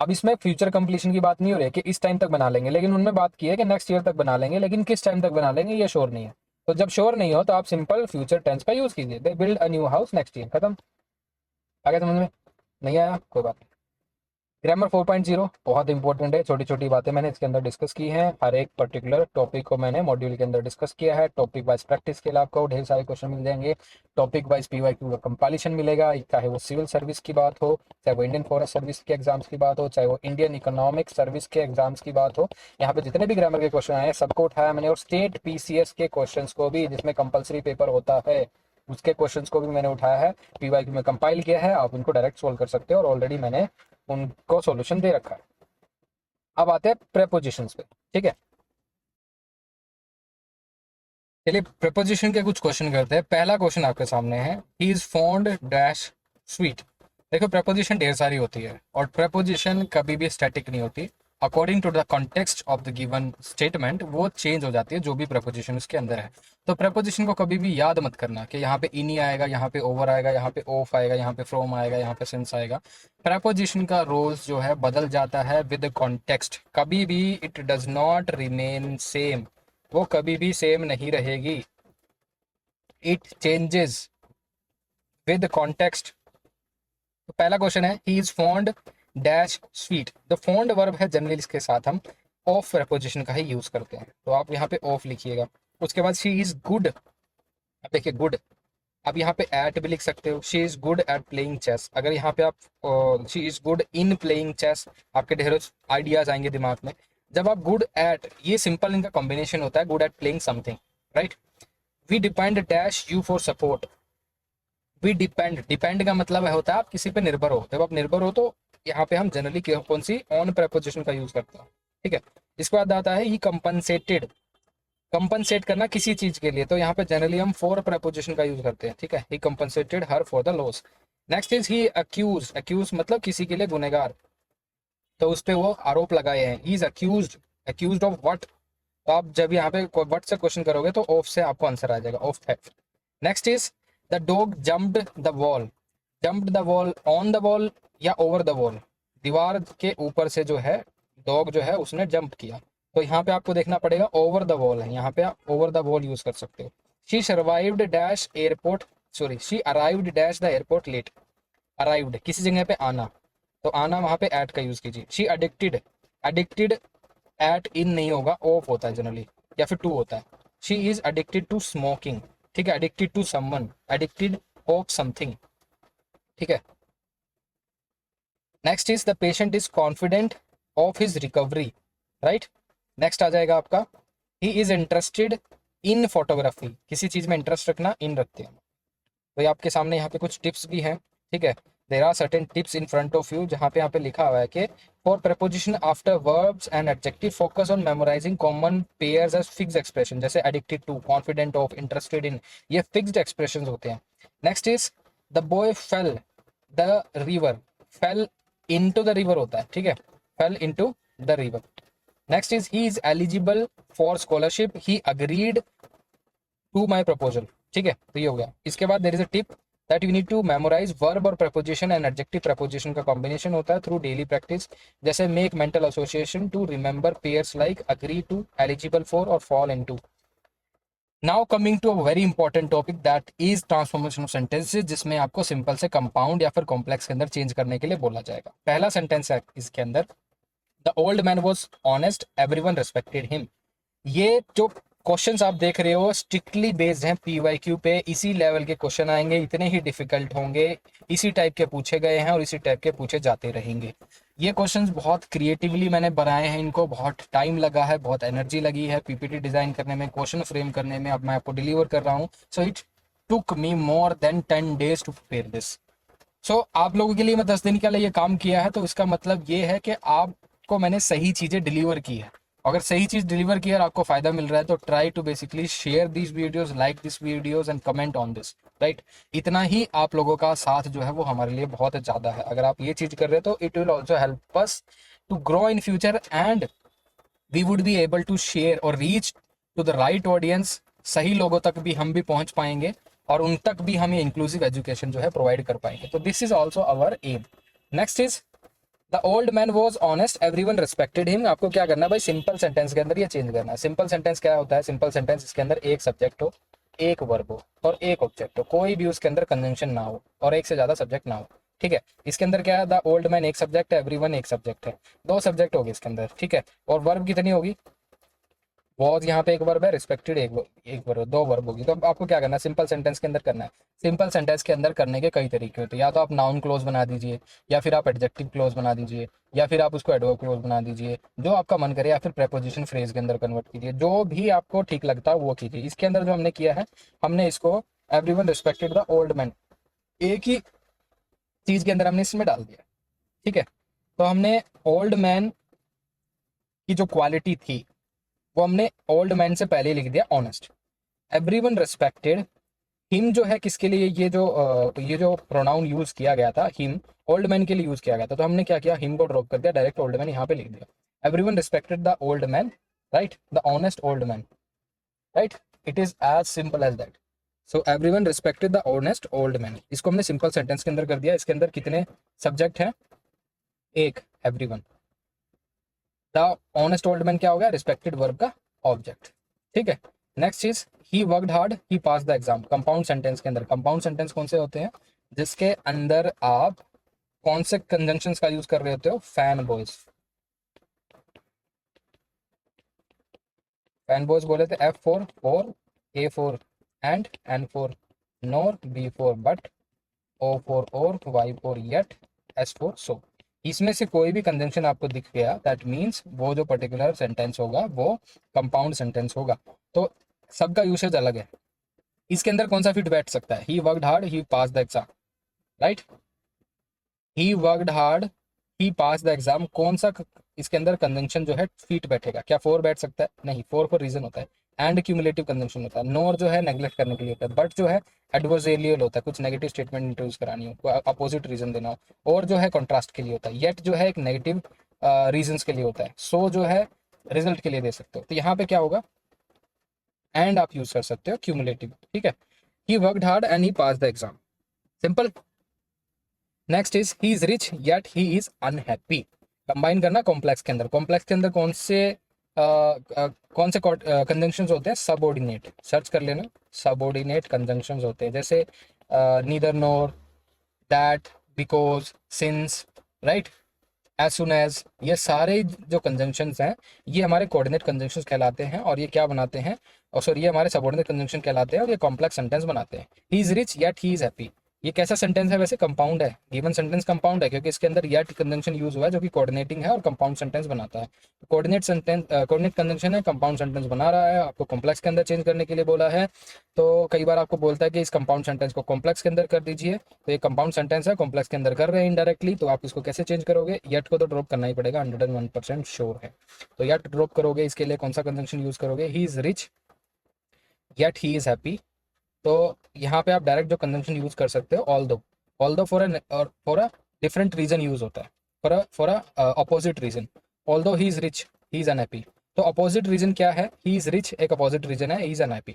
अब इसमें फ्यूचर कंप्लीशन की बात नहीं हो रही है कि इस टाइम तक बना लेंगे, लेकिन उनमें बात की है कि नेक्स्ट ईयर तक बना लेंगे, लेकिन किस टाइम तक बना लेंगे ये श्योर नहीं है। तो जब श्योर नहीं हो तो आप सिंपल फ्यूचर टेंस का यूज कीजिए, they build a new house next year, खत्म। आगे समझ में नहीं आया? कोई बात नहीं। ग्रामर 4.0 बहुत इंपॉर्टेंट है, छोटी छोटी बातें मैंने इसके अंदर डिस्कस की हैं। हर एक पर्टिकुलर टॉपिक को मैंने मॉड्यूल के अंदर डिस्कस किया है। टॉपिक वाइज प्रैक्टिस के लिए आपको ढेर सारे क्वेश्चन मिल जाएंगे। टॉपिक वाइज PYQ का कंपाइलेशन मिलेगा, चाहे वो सिविल सर्विस की बात हो, चाहे वो इंडियन फॉरेस्ट सर्विस के एग्जाम्स की बात हो, चाहे वो इंडियन इकोनॉमिक सर्विस के एग्जाम्स की बात हो। यहाँ पे जितने भी ग्रामर के क्वेश्चन आए हैं सबको उठाया मैंने, और स्टेट PCS के क्वेश्चन को भी, जिसमें कंपल्सरी पेपर होता है, उसके क्वेश्चंस को भी मैंने उठाया है, PYQ में कंपाइल किया है। आप उनको डायरेक्ट सोल्व कर सकते हो और ऑलरेडी मैंने उनको सॉल्यूशन दे रखा है। अब आते हैं प्रेपोजिशंस पे। ठीक है, चलिए प्रेपोजिशन के कुछ क्वेश्चन करते हैं। पहला क्वेश्चन आपके सामने है, he is fond dash sweet. देखो प्रेपोजिशन ढेर सारी होती है और प्रेपोजिशन कभी भी स्टैटिक नहीं होती। According to the context of the given statement वो चेंज हो जाती है, जो भी प्रेपोजिशन उसके अंदर है। तो प्रेपोजिशन को कभी भी याद मत करना कि यहाँ पे इनी आएगा, यहाँ पे ओवर आएगा, यहाँ पे ऑफ आएगा, यहाँ पे फ्रॉम आएगा, यहाँ पे सिंस आएगा। प्रेपोजिशन का रोल्स जो है बदल जाता है विद कॉन्टेक्स्ट। कभी भी it does not remain same, वो कभी भी सेम नहीं रहेगी। It changes with context. तो पहला क्वेश्चन है, he is fond dash sweet. The fond verb है, जनरली इसके साथ हम ऑफ प्रेपोजिशन का ही यूज करते हैं, तो आप यहाँ पे ऑफ लिखिएगा। उसके बाद शी इज गुड, अब देखिए गुड, अब यहाँ पे एट भी लिख सकते हो। She is good at playing chess, अगर यहाँ पे आप she is good in playing chess, आपके ढेरों आइडियाज आएंगे दिमाग में। जब आप गुड एट, ये सिंपल इनका कॉम्बिनेशन होता है, good at playing something, right. We depend dash you for support. We depend, depend का मतलब है होता है आप किसी पे निर्भर हो। जब आप निर्भर हो तो यहाँ पे हम जनरली कौन सी ऑन प्रेपोजिशन का यूज करते हैं, ठीक है। इसके बाद आता है ही कंपनसेटेड। कंपनसेट करना किसी चीज के लिए, तो यहाँ पे जनरली हम फॉर प्रेपोजिशन का यूज करते हैं, ठीक है। He compensated her for the loss. Next is he accuse. Accuse मतलब किसी के लिए गुनहगार, तो उस पे वो आरोप लगाए हैं। He is accuse, accuse of what. तो आप जब यहाँ पे व्हाट से क्वेश्चन करोगे तो ऑफ से आपको आंसर आ जाएगा, of theft. Next is the dog jumped the wall. Jumped the wall, on the wall या ओवर द वॉल, दीवार के ऊपर से जो है डॉग जो है उसने जंप किया। तो यहाँ पे आपको देखना पड़ेगा ओवर द वॉल है, यहाँ पे आप ओवर द वॉल यूज कर सकते हो। She survived dash airport, sorry she arrived dash the airport late. Arrived किसी जगह पे आना, तो आना वहां पे एट का यूज कीजिए। शी अडिक्टेड, अडिक्टेड एट इन नहीं होगा, ऑफ होता है जनरली, या फिर टू होता है। She is addicted to smoking, ठीक है। Addicted to someone, addicted of something, ठीक है। Next is the patient is confident of his recovery, right. Next आ जाएगा आपका he is interested in photography. किसी चीज में इंटरेस्ट रखना, इन रखते हैं। तो ये आपके सामने यहाँ पे कुछ टिप्स भी हैं, ठीक है। There are certain tips in front of you, जहाँ पे यहाँ पे लिखा हुआ है कि for preposition after verbs and adjective focus on memorising common pairs as fixed expression, जैसे addicted to, confident of, interested in, ये फिक्स्ड एक्सप्रेशन होते हैं। Next is the boy fell the river. Fell into the river होता है, ठीक है, fell into the river. Next is he is eligible for scholarship, he agreed to my proposal, ठीक है। तो ये हो गया। इसके बाद there is a tip that you need to memorise verb और प्रपोजिशन एंड एडजेक्टिव प्रपोजिशन का कॉम्बिनेशन होता है थ्रू डेली प्रैक्टिस, जैसे make mental association to remember pairs like agree to, eligible for और fall into. Now coming to a very important topic that is transformation of sentences, जिसमें आपको simple से compound या फिर complex के अंदर change करने के लिए बोला जाएगा। पहला सेंटेंस है इसके अंदर, the old man was honest everyone respected him. ये जो क्वेश्चंस आप देख रहे हो स्ट्रिक्टली बेस्ड हैं पीवाईक्यू पे, इसी लेवल के क्वेश्चन आएंगे, इतने ही डिफिकल्ट होंगे, इसी टाइप के पूछे गए हैं और इसी टाइप के पूछे जाते रहेंगे। ये क्वेश्चंस बहुत क्रिएटिवली मैंने बनाए हैं, इनको बहुत टाइम लगा है, बहुत एनर्जी लगी है पीपीटी डिजाइन करने में, क्वेश्चन फ्रेम करने में। अब मैं आपको डिलीवर कर रहा हूँ, so it took me more than 10 days to prepare this. So आप लोगों के लिए मैं 10 दिन के लिए ये काम किया है, तो इसका मतलब ये है कि आपको मैंने सही चीज़ें डिलीवर की है। अगर सही चीज़ डिलीवर की है और आपको फायदा मिल रहा है, तो try to basically share this videos, like this videos and comment on this, right. इतना ही आप लोगों का साथ जो है वो हमारे लिए बहुत ज़्यादा है। अगर आप ये चीज़ कर रहे हो तो it will also help us to grow in future and we would be able to share और reach to the right audience. सही लोगों तक भी हम भी पहुंच पाएंगे और उन तक भी हम ये इंक्लूसिव एजुकेशन जो है प्रोवाइड कर पाएंगे। तो this is also our aim. Next is the old man was honest everyone respected him. आपको क्या करना है भाई, सिंपल सेंटेंस के अंदर ये चेंज करना है। सिंपल सेंटेंस क्या होता है, सिंपल सेंटेंस इसके अंदर एक सब्जेक्ट हो, एक वर्ब हो और एक ऑब्जेक्ट हो, कोई भी उसके अंदर कंजंक्शन ना हो और एक से ज्यादा सब्जेक्ट ना हो, ठीक है। इसके अंदर क्या है, द ओल्ड मैन एक सब्जेक्ट है, एवरीवन एक सब्जेक्ट है, दो सब्जेक्ट होगी इसके अंदर, ठीक है। और वर्ब कितनी होगी, वॉज यहाँ पे एक वर्ब है, रिस्पेक्टेड एक वर्ब, दो वर्ब होगी। तो अब आपको क्या करना है, सिंपल सेंटेंस के अंदर करना है। सिंपल सेंटेंस के अंदर करने के कई तरीके होते हैं, या तो आप नाउन क्लोज बना दीजिए, या फिर आप एडजेक्टिव क्लोज बना दीजिए, या फिर आप उसको एडवर्ब क्लोज बना दीजिए, जो आपका मन करे, या फिर प्रेपोजिशन फ्रेज के अंदर कन्वर्ट कीजिए, जो भी आपको ठीक लगता है वो कीजिए। इसके अंदर जो हमने किया है, हमने इसको everyone respected the old man एक ही चीज के अंदर हमने इसमें डाल दिया, ठीक है। तो हमने ओल्ड मैन की जो क्वालिटी थी वो हमने ओल्ड मैन से पहले लिख दिया ऑनेस्ट। एवरीवन रिस्पेक्टेड हिम जो है किसके लिए, ये जो प्रोनाउन यूज किया गया था हिम, ओल्ड मैन के लिए यूज किया गया था। तो हमने क्या किया, हिम को ड्रॉप कर दिया, डायरेक्ट ओल्ड मैन यहाँ पे लिख दिया। Everyone respected the old man, right, the honest old man, right. It is as simple as that. So everyone respected the honest old man, इसको हमने सिंपल सेंटेंस के अंदर कर दिया। इसके अंदर कितने सब्जेक्ट हैं, एक, everyone. The honest old man क्या हो गया, रिस्पेक्टेड वर्ब का ऑब्जेक्ट, ठीक है। नेक्स्ट चीज, ही worked hard, he pass the exam. Compound sentence के अंदर, कंपाउंड सेंटेंस कौन से होते हैं, जिसके अंदर आप कौन से कंजंक्शंस का यूज कर रहे होते हो, फैन बॉयज। फैन बॉयज बोले थे F for, A for and, N for nor, B for but, O for or, Y for yet, S for so. इसमें से कोई भी कंजंक्शन आपको दिख गया, दैट मीन्स वो जो पर्टिकुलर सेंटेंस होगा वो कंपाउंड सेंटेंस होगा। तो सबका यूसेज अलग है। इसके अंदर कौन सा फिट बैठ सकता है? ही worked hard, he pass the exam, right. He worked hard, he pass the exam, कौन सा इसके अंदर कंजंक्शन जो है फीट बैठेगा? क्या फोर बैठ सकता है? नहीं, फोर को रीजन होता है। एंड क्यूमुलेटिव कंजंक्शन होता है। नोर जो है नेग्लेक्ट करने के लिए होता है। बट जो है एडवर्सेरियल होता है, कुछ नेगेटिव स्टेटमेंट इंट्रोड्यूस करानी हो, अपोजिट रीजन देना हो। और जो है कॉन्ट्रास्ट के लिए होता है। येट जो है एक नेगेटिव रीजन के लिए होता है। सो जो है रिजल्ट के लिए दे सकते हो। तो यहाँ पे क्या होगा? एंड आप यूज कर सकते हो क्यूमुलेटिव, ठीक है। ही worked hard and he pass the exam, simple. Next is he is rich yet he is unhappy. Combine करना कॉम्प्लेक्स के अंदर। कॉम्प्लेक्स के अंदर कौन से कंजंक्शंस होते हैं? सबऑर्डिनेट, सर्च कर लेना। सबऑर्डिनेट कंजंक्शंस होते हैं, जैसे neither, nor, that, because, since, right, as soon as. ये सारे जो कंजंक्शंस हैं ये हमारे कोऑर्डिनेट कंजंक्शंस कहलाते हैं। और ये क्या बनाते हैं? और सॉरी, ये हमारे सबऑर्डिनेट कंजंक्शन कहलाते हैं और ये कॉम्प्लेक्स सेंटेंस बनाते हैं। He is rich yet he is happy. ये कैसा सेंटेंस है? वैसे कंपाउंड है। गिवन सेंटेंस कंपाउंड है क्योंकि इसके अंदर येट कंजंक्शन यूज हुआ है जो कि कोऑर्डिनेटिंग है और कंपाउंड सेंटेंस बनाता है। कोऑर्डिनेट सेंटेंस, कोऑर्डिनेट कंजंक्शन है, कंपाउंड सेंटेंस बना रहा है, आपको कॉम्प्लेक्स के अंदर चेंज करने के लिए बोला है। तो कई बार आपको बोलता है कि इस कंपाउंड सेंटेंस को कॉम्प्लेक्स के अंदर कर दीजिए। तो ये कंपाउंड सेंटेंस है, कॉम्प्लेक्स के अंदर कर रहे हैं इनडायरेक्टली। तो आप इसको कैसे चेंज करोगे? येट को तो ड्रॉप करना ही पड़ेगा, 101% श्योर है। तो येट ड्रॉप करोगे, इसके लिए कौन सा कंजंक्शन यूज करोगे? ही is rich yet he is happy. तो यहाँ पे आप डायरेक्ट जो कंजंक्शन यूज कर सकते हो although. Although for a different reason use होता है, for a opposite reason. Although he is rich he is unhappy. तो अपोजिट रीजन क्या है? ही इज रिच एक अपोजिट रीजन है, ही इज अनहैप्पी,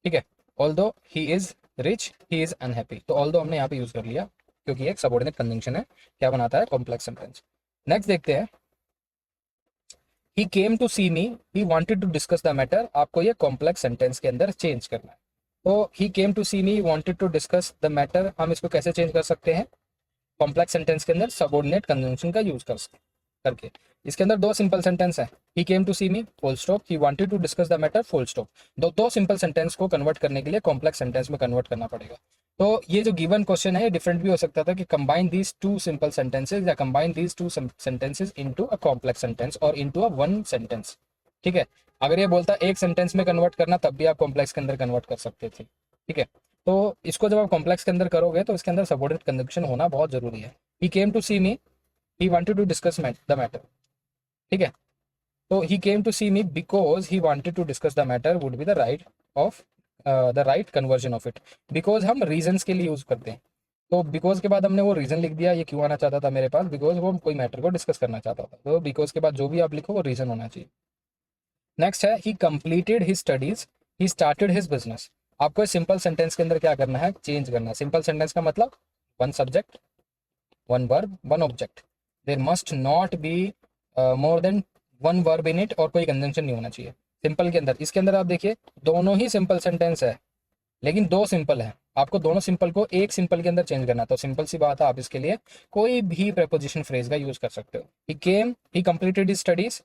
ठीक है। Although he is rich he is unhappy. तो ऑल्दो हमने यहाँ पे यूज कर लिया क्योंकि एक सबऑर्डिनेट कंजंक्शन है। क्या बनाता है? Complex sentence. नेक्स्ट देखते हैं। He came to see me, he wanted to discuss the matter. आपको ये कॉम्प्लेक्स सेंटेंस के अंदर चेंज करना है। तो he came to see me wanted to discuss the matter, हम इसको कैसे चेंज कर सकते हैं? कॉम्प्लेक्स सेंटेंस के अंदर सबऑर्डिनेट कंजंक्शन का यूज करके। इसके अंदर दो सिंपल सेंटेंस है। He came to see me full stop, he wanted to discuss the matter full stop. दो सिंपल सेंटेंस को कन्वर्ट करने के लिए कॉम्प्लेक्स सेंटेंस में कन्वर्ट करना पड़ेगा। तो ये जो गिवन क्वेश्चन है ये डिफरेंट भी हो सकता था कि combine these two simple sentences या combine these two sentences into a complex sentence और इनटू अ वन सेंटेंस, ठीक है। अगर ये बोलता एक सेंटेंस में कन्वर्ट करना तब भी आप कॉम्प्लेक्स के अंदर कन्वर्ट कर सकते थे, ठीक है। तो इसको जब आप कॉम्प्लेक्स के अंदर करोगे तो इसके अंदर सबऑर्डिनेट कंजंक्शन होना बहुत जरूरी है। He came to see me, he wanted to discuss the matter, ठीक है। तो he came to see me because he wanted to discuss the matter would be the right of the right conversion of it. Because हम reasons के लिए use करते हैं। तो because के बाद हमने वो रीजन लिख दिया, ये क्यों आना चाहता था मेरे पास? बिकॉज वो कोई मैटर को डिस्कस करना चाहता था। तो बिकॉज के बाद जो भी आप लिखो वो रीजन होना चाहिए। नेक्स्ट है ही completed his studies, he started his business. आपको इस सिंपल सेंटेंस के अंदर क्या करना है? चेंज करना है। सिंपल सेंटेंस का मतलब one subject, one verb, one object. There must not be more than one verb in it और कोई कंजंक्शन नहीं होना चाहिए सिंपल के अंदर। इसके अंदर आप देखिए दोनों ही सिंपल सेंटेंस है लेकिन दो सिंपल है। आपको दोनों सिंपल को एक सिंपल के अंदर चेंज करना है। तो सिंपल सी बात है, आप इसके लिए कोई भी प्रेपोजिशन फ्रेज का यूज कर सकते हो। He came, he completed his studies,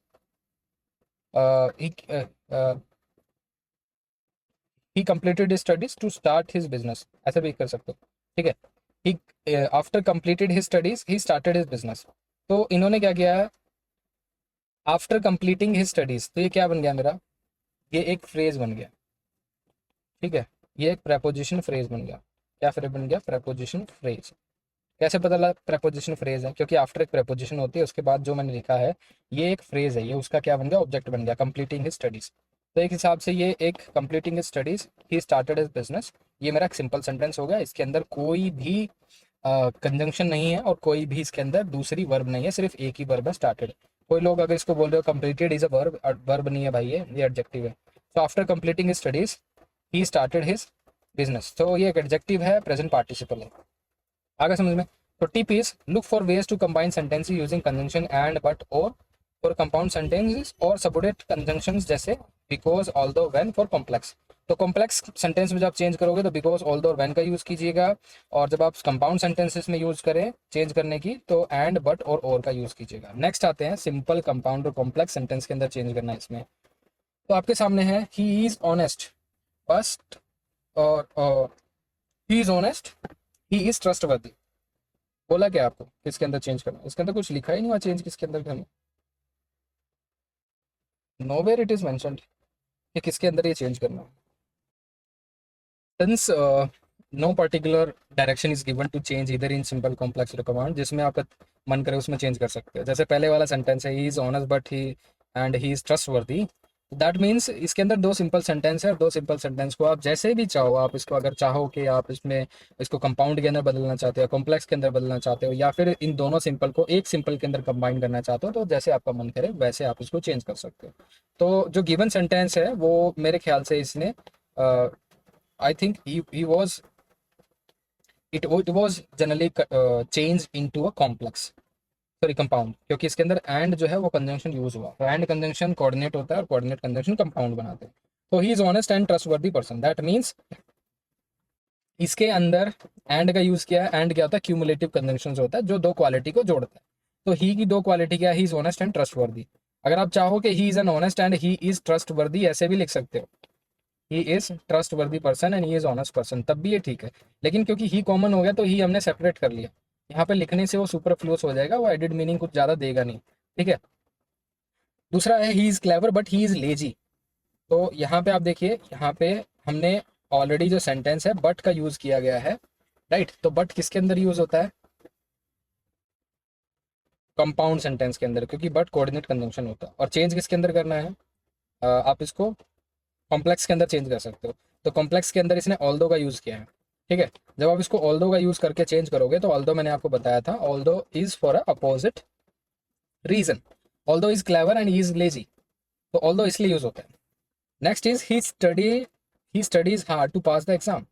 he completed his studies to start his business, ऐसा भी कर सकते हो, ठीक है। He after completed his studies he started his business. तो इन्होंने क्या किया है? आफ्टर कंप्लीटिंग हिज स्टडीज, तो ये क्या बन गया मेरा? ये एक फ्रेज बन गया, ठीक है। ये एक प्रेपोजिशन फ्रेज बन गया। क्या फ्रेज बन गया? Preposition phrase. कैसे पता लगा प्रेपोजिशन फ्रेज है? क्योंकि आफ्टर एक प्रेपोजिशन होती है, उसके बाद जो मैंने लिखा है ये एक फ्रेज है, ये उसका क्या बन गया? ऑब्जेक्ट बन गया, कंप्लीटिंग हिज स्टडीज। तो एक हिसाब से ये एक completing his studies he started his business, ये मेरा एक सिंपल सेंटेंस हो गया। इसके अंदर कोई भी कंजंक्शन नहीं है और कोई भी इसके अंदर दूसरी वर्ब नहीं है, सिर्फ एक ही वर्ब है, स्टार्टेड। कोई लोग अगर इसको बोल रहे हो completed is a verb, verb नहीं है भाई, ये एडजेक्टिव है। तो after completing his studies he started his business, तो ये एक एडजेक्टिव है, प्रेजेंट पार्टिसिपल है। आगे समझ में? तो tip is look for ways to combine sentences using conjunction and but और फॉर कंपाउंड सेंटेंसेस और सबऑर्डिनेट कंजंक्शंस जैसे because although when for complex. तो कॉम्प्लेक्स सेंटेंस में जब आप चेंज करोगे तो बिकॉज ऑल्दो और व्हेन का यूज कीजिएगा। और जब आप कंपाउंड सेंटेंसेस में यूज करें चेंज करने की तो एंड बट और का यूज कीजिएगा। नेक्स्ट आते हैं सिंपल, कंपाउंड और कॉम्प्लेक्स सेंटेंस के अंदर चेंज करना है इसमें। तो आपके सामने है ही इज ऑनेस्ट फर्स्ट, और ही is honest, he is trustworthy. बोला क्या आपको किसके अंदर चेंज करना, इसके अंदर कुछ लिखा ही नहीं हुआ चेंज किसके अंदर करना। नोवेयर इट इज मेंशन्ड कि किसके अंदर ये चेंज करना है। Since no particular direction is given to change इधर इन सिंपल कॉम्प्लेक्स कमांड, जिसमें आपका मन करे उसमें चेंज कर सकते हो। जैसे पहले वाला सेंटेंस है, he is honest but he and he is trustworthy. That means इसके अंदर दो सिंपल सेंटेंस है, दो सिंपल सेंटेंस को आप जैसे भी चाहो, आप इसको अगर चाहो कि आप इसमें इसको कंपाउंड के अंदर बदलना चाहते हो, कॉम्प्लेक्स के अंदर बदलना चाहते हो, या फिर इन दोनों सिंपल को एक सिंपल के अंदर कंबाइन करना चाहते हो, तो जैसे आपका मन करे वैसे आप इसको चेंज कर सकते हो। तो जो गिवन सेंटेंस है वो मेरे ख्याल से इसने I think he was it was generally changed into a complex, sorry compound, क्योंकि इसके अंदर एंड जो है वो कंजंक्शन यूज हुआ। तो एंड कंजंक्शन कोऑर्डिनेट होता है और कोऑर्डिनेट कंजंक्शन कंपाउंड बनाते हैं। तो he is honest and trustworthy person, that means इसके अंदर एंड का यूज किया है। एंड क्या होता है, क्यूमुलेटिव कंजंक्शन होता है जो दो क्वालिटी को जोड़ता है। तो ही की दो क्वालिटी क्या है, he is honest and trustworthy. अगर आप चाहो कि he is an honest and he is trustworthy, ऐसे भी लिख सकते हो, he is trustworthy person and he is honest person, तब भी ये ठीक है। लेकिन क्योंकि ही कॉमन हो गया तो ही हमने सेपरेट कर लिया। यहाँ पे लिखने से वो सुपरफ्लुअस हो जाएगा, वो एडिड मीनिंग कुछ ज़्यादा देगा नहीं। ठीक है। दूसरा है he is clever but he is lazy. तो यहाँ पे आप देखिए, यहाँ पे हमने ऑलरेडी जो सेंटेंस है बट का यूज़ किया गया है, राइट। तो बट किसके अंदर यूज़ होता है, कंपाउंड सेंटेंस के अंदर, क्योंकि बट कोऑर्डिनेट कंजंक्शन होता है। और चेंज किसके अंदर करना है, आप इसको कॉम्प्लेक्स के अंदर चेंज कर सकते हो। तो कॉम्प्लेक्स के अंदर इसने ऑल्दो का यूज़ किया है। ठीक है। जब आप इसको ऑल्दो का यूज़ करके चेंज करोगे, तो ऑल्दो मैंने आपको बताया था, although is for a opposite reason. Although is clever and he is lazy, तो ऑल्दो इसलिए यूज होता है। Next is he studies hard to pass the exam.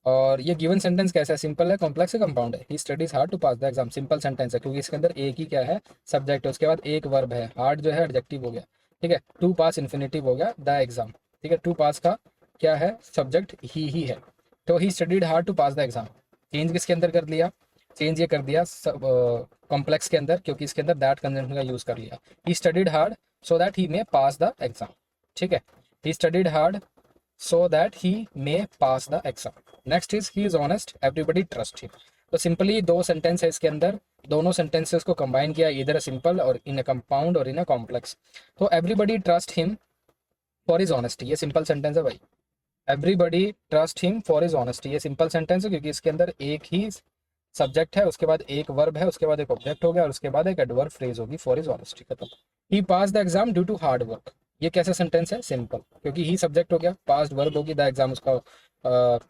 और ये गिवन सेंटेंस कैसा है, सिंपल है, कॉम्प्लेक्स है, कंपाउंड है। He studies hard to pass the exam simple sentence है, क्योंकि इसके अंदर एक ही क्या है, सब्जेक्ट है, उसके बाद एक वर्ब है, हार्ड जो है एडजेक्टिव हो गया। ठीक है। टू पास इन्फिनेटिव हो गया, द एग्जाम। ठीक है। टू पास का क्या है, सब्जेक्ट ही है। तो he studied hard to pass the exam, change किसके अंदर कर दिया, चेंज ये कर दिया कॉम्प्लेक्स के अंदर, क्योंकि इसके अंदर दैट कंजंक्शन का यूज कर लिया। ही studied hard so that he may pass the exam. ठीक है। ही studied hard so that he may pass the exam. Next is he is honest everybody trust him. तो सिंपली दो सेंटेंस है इसके अंदर, दोनों सेंटेंसेस को कंबाइन किया, इधर सिंपल और इन अ कंपाउंड और इन अ कॉम्प्लेक्स। तो everybody trust him for is honesty, ये सिंपल सेंटेंस है भाई। Everybody trust him for is honesty, ये सिंपल सेंटेंस है, क्योंकि इसके अंदर एक ही सब्जेक्ट है, उसके बाद एक वर्ब है, उसके बाद एक ऑब्जेक्ट हो गया, और उसके बाद एक एडवर्ब फ्रेज होगी, फॉर इज ऑनेस्टी, खत्म। He pass the exam due to hard work, ये कैसा सेंटेंस है, सिंपल, क्योंकि ही सब्जेक्ट हो गया, पास्ट वर्ब होगी, द एग्जाम उसका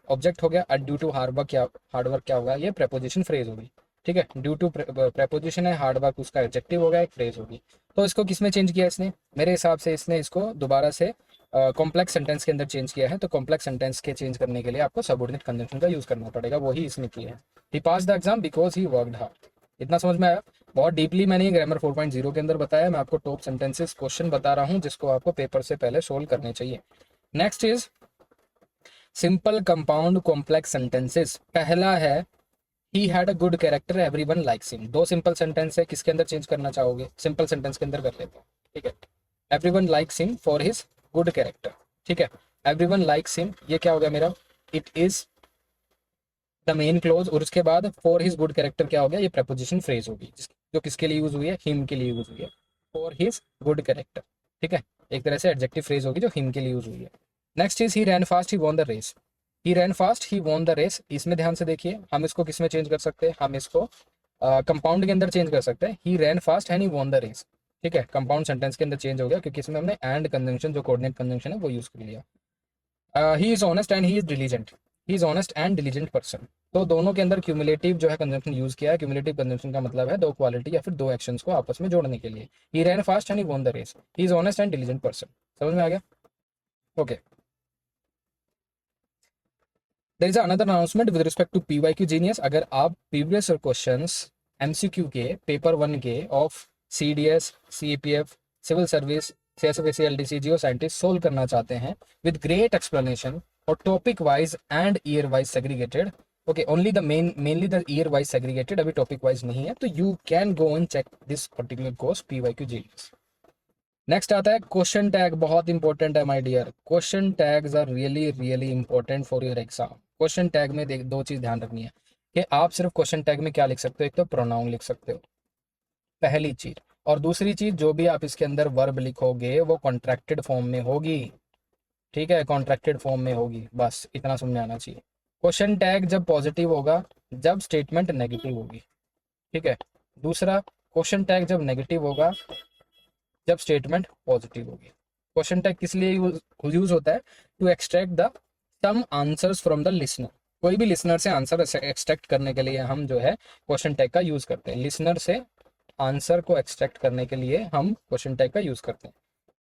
ऑब्जेक्ट हो गया, और ड्यू टू हार्ड वर्क क्या होगा, ये प्रेपोजिशन फ्रेज होगी। ठीक है। ड्यू टू प्रेपोजिशन है, हार्ड वर्क उसका एडजेक्टिव होगा, एक फ्रेज होगी। तो इसको किसमें चेंज किया इसने, मेरे हिसाब से इसने इसको दोबारा से कॉम्प्लेक्स सेंटेंस के अंदर चेंज किया है। तो कॉम्प्लेक्स सेंटेंस के चेंज करने के लिए आपको सबऑर्डिनेट कंजंक्शन का यूज करना पड़ेगा, वही इसने किया है। He pass the exam because he worked hard. इतना समझ में आया। बहुत डीपली मैंने ग्रामर 4.0 के अंदर बताया, मैं आपको टॉप सेंटेंसेस क्वेश्चन बता रहा हूँ, जिसको आपको पेपर से पहले सोल्व करने चाहिए। Next is simple compound complex sentences. पहला है he had a good character everyone likes him. दो सिंपल सेंटेंस है, किसके अंदर चेंज करना चाहोगे, सिंपल सेंटेंस के अंदर कर लेते हैं। ठीक है। Everyone likes him for his good character. ठीक है। एवरीवन लाइक्स हिम, ये क्या हो गया मेरा, it is the main close, और उसके बाद फॉर हिज गुड कैरेक्टर क्या हो गया, ये प्रपोजिशन फ्रेज होगी, जो किसके लिए यूज हुई है, हिम के लिए यूज हुई है, फॉर हिज गुड कैरेक्टर। ठीक है। एक तरह से एडजेक्टिव फ्रेज होगी जो हिम के लिए यूज हुई है। Next is he ran fast he won the race. He ran fast he won the race, इसमें ध्यान से देखिए, हम इसको किस में चेंज कर सकते हैं, हम इसको कंपाउंड के अंदर चेंज कर सकते हैं। He ran fast and he won the race. ठीक है। कंपाउंड सेंटेंस के अंदर चेंज हो गया, क्योंकि इसमें हमने एंड कंजंक्शन जो कोऑर्डिनेट कंजंक्शन है वो यूज कर लिया। ही is honest and he is diligent, he is honest and diligent person. तो दोनों के अंदर क्यूमुलेटिव जो है कंजंक्शन यूज किया है। क्यूमुलेटिव कंजंक्शन का मतलब है दो क्वालिटी या फिर दो एक्शंस को आपस में जोड़ने के लिए। He ran fast and he won the race, he is honest and diligent person. समझ में आ गया। Okay. There is another announcement with respect to PYQ genius. अगर आप प्रीवियस क्वेश्चंस एमसीक्यू के पेपर 1 के of CDS, CPF, civil service, CSF, LDC, geo scientist solve करना चाहते हैं विद ग्रेट एक्सप्लेनेशन और topic wise and year wise segregated, okay, only the mainly the year wise segregated, अभी topic wise नहीं है, तो you can go and check this particular course PYQ genius. Next आता है क्वेश्चन टैग, बहुत important है my dear. Question tags are really really important for your exam. Question tag में दो चीज ध्यान रखनी है। कि आप सिर्फ क्वेश्चन टैग में क्या लिख सकते हो, एक तो प्रोनाउन लिख सकते हो, पहली चीज। और दूसरी चीज, जो भी आप इसके अंदर वर्ब लिखोगे वो कॉन्ट्रैक्टेड फॉर्म में होगी, ठीक है, कॉन्ट्रैक्टेड फॉर्म में होगी, बस इतना समझ में आना चाहिए। क्वेश्चन टैग जब पॉजिटिव होगा जब स्टेटमेंट नेगेटिव होगी, ठीक है। दूसरा, क्वेश्चन टैग जब नेगेटिव होगा जब स्टेटमेंट पॉजिटिव होगी। क्वेश्चन टैग किस लिए यूज होता है? To extract the some answers from the listener. कोई भी लिसनर से आंसर एक्सट्रैक्ट करने के लिए हम जो है क्वेश्चन टैग का यूज करते हैं। लिसनर से आंसर को एक्सट्रैक्ट करने के लिए हम क्वेश्चन टैग का यूज करते हैं।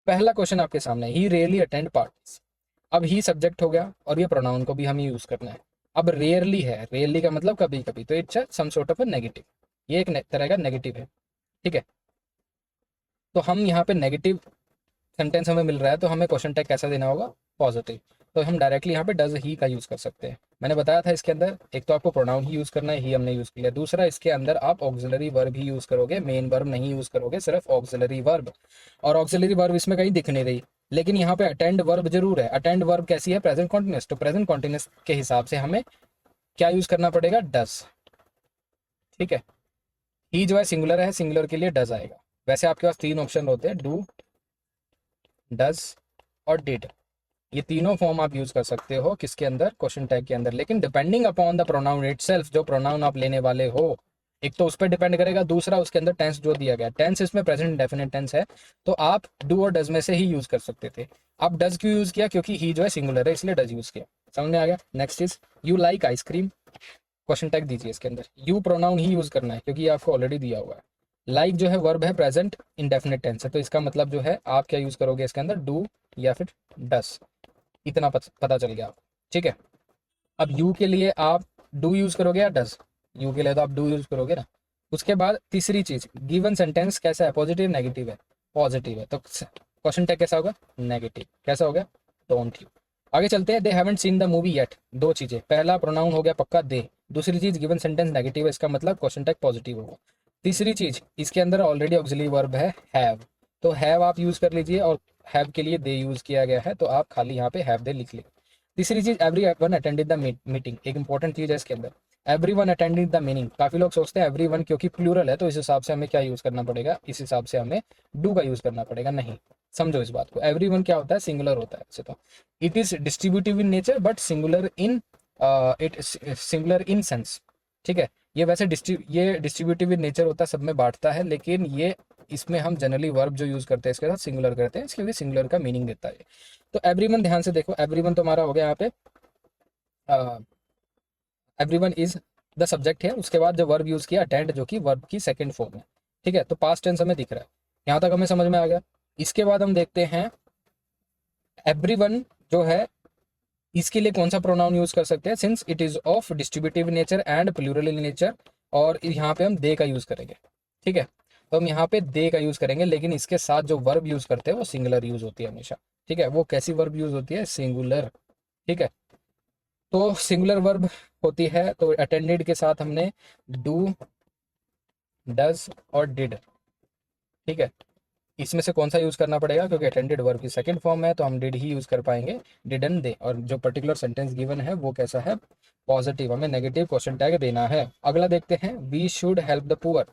पहला क्वेश्चन आपके सामने, ही रियरली अटेंड पार्टीज। अब ही सब्जेक्ट हो गया और ये प्रोनाउन को भी हमें यूज करना है। अब रेयरली है, रेयरली का मतलब कभी कभी, तो it's some sort of a negative, ये एक तरह का नेगेटिव है, ठीक है। तो हम यहाँ पे नेगेटिव सेंटेंस हमें मिल रहा है तो हमें क्वेश्चन टैग कैसा देना होगा? पॉजिटिव। तो हम डायरेक्टली यहाँ पे डज ही का यूज कर सकते हैं। मैंने बताया था इसके अंदर एक तो आपको प्रोनाउन ही यूज करना है, ही हमने यूज किया। दूसरा, इसके अंदर आप ऑक्सिलरी वर्ब ही यूज करोगे, मेन वर्ब नहीं यूज करोगे, सिर्फ ऑक्सिलरी वर्ब। और ऑक्सिलरी वर्ब इसमें कहीं दिख नहीं रही, लेकिन यहाँ पे अटेंड वर्ब जरूर है। अटेंड वर्ब कैसी है? Present continuous. तो प्रेजेंट कॉन्टिन्यूस के हिसाब से हमें क्या यूज करना पड़ेगा? डज, ठीक है। ही जो है सिंगुलर है, सिंगुलर के लिए डज आएगा। वैसे आपके पास तीन ऑप्शन होते हैं, डू, डज और डिड। ये तीनों फॉर्म आप यूज कर सकते हो किसके अंदर? क्वेश्चन टैग के अंदर। लेकिन depending upon the pronoun itself, जो प्रोनाउन आप लेने वाले हो, एक तो उस पर डिपेंड करेगा, दूसरा उसके अंदर टेंस जो दिया गया। टेंस इसमें प्रेजेंट इंडेफिनिट टेंस है, तो आप डू और डज में से ही यूज कर सकते थे। आप डज क्यों यूज किया? क्योंकि ही जो है सिंगुलर है, इसलिए डज यूज किया। समझ में आ गया? Next is you like ice cream. Question tag दीजिए इसके अंदर, यू प्रोनाउन ही यूज करना है क्योंकि ये आपको ऑलरेडी दिया हुआ है। लाइक जो है वर्ब है, प्रेजेंट इंडेफिनिट टेंस है, तो इसका मतलब जो है आप क्या यूज करोगे इसके अंदर? डू या फिर डस। इतना पता चल गया आपको, ठीक है। अब यू के लिए आप डू यूज करोगे या डज? यू के लिए तो आप डू यूज करोगे ना। उसके बाद तीसरी चीज, गिवन सेंटेंस कैसा है? पॉजिटिव नेगेटिव है? पॉजिटिव है, तो क्वेश्चन टैग कैसा होगा? नेगेटिव। कैसा हो गया? Don't you. आगे चलते हैं, they haven't seen the movie yet. दो चीजें, पहला प्रोनाउन हो गया पक्का दे, दूसरी चीज गिवन सेंटेंस नेगेटिव है, इसका मतलब क्वेश्चन टैग पॉजिटिव होगा। तीसरी चीज, इसके अंदर ऑलरेडी ऑक्सिलरी वर्ब है हैव, तो हैव आप यूज कर लीजिए, और हैव के लिए दे यूज किया गया है, तो आप खाली यहाँ पे हैव दे लिख लीजिए। तीसरी चीज, every one attended the meeting. एक इंपॉर्टेंट चीज है इसके अंदर, every one attended the meaning. काफी लोग सोचते हैं एवरी वन क्योंकि प्लूरल है तो इस हिसाब से हमें क्या यूज करना पड़ेगा? इस हिसाब से हमें डू का यूज करना पड़ेगा। नहीं, समझो इस बात को, एवरी वन क्या होता है? सिंगुलर होता है वैसे तो। It is distributive in nature but singular in it singular in sense, ठीक है। ये वैसे ये डिस्ट्रीब्यूटिव इन नेचर होता है, सब में बांटता है, लेकिन ये इसमें हम जनरली वर्ब जो यूज करते हैं इसके साथ सिंगुलर करते हैं, इसके लिए सिंगुलर का मीनिंग देता है। तो एवरीवन, ध्यान से देखो, एवरीवन तो हमारा हो गया यहाँ पे, एवरीवन इज द सब्जेक्ट है। उसके बाद जो वर्ब यूज किया अटेंड, जो कि वर्ब की सेकंड फॉर्म है, ठीक है। तो पास्ट टेंस हमें दिख रहा है, यहाँ तक हमें समझ में आ गया। इसके बाद हम देखते हैं एवरीवन जो है, इसके लिए कौन सा प्रोनाउन यूज कर सकते हैं? Since it is of distributive nature and plural in nature, और यहाँ पे हम दे का यूज करेंगे, ठीक है। तो हम यहाँ पे दे का यूज करेंगे, लेकिन इसके साथ जो वर्ब यूज करते हैं वो सिंगुलर यूज होती है हमेशा, ठीक है। वो कैसी वर्ब यूज होती है? सिंगुलर, ठीक है। तो सिंगुलर वर्ब होती है, तो अटेंडेड के साथ हमने डू, डज और डिड, ठीक है। इसमें से कौन सा यूज करना पड़ेगा? क्योंकि अटेंडेड वर्ब की सेकंड फॉर्म है तो हम डिड ही यूज कर पाएंगे, डिड एंड दे। और जो पर्टिकुलर सेंटेंस गिवन है वो कैसा है? पॉजिटिव। हमें नेगेटिव क्वेश्चन टैग देना है। अगला देखते हैं, we should help the poor.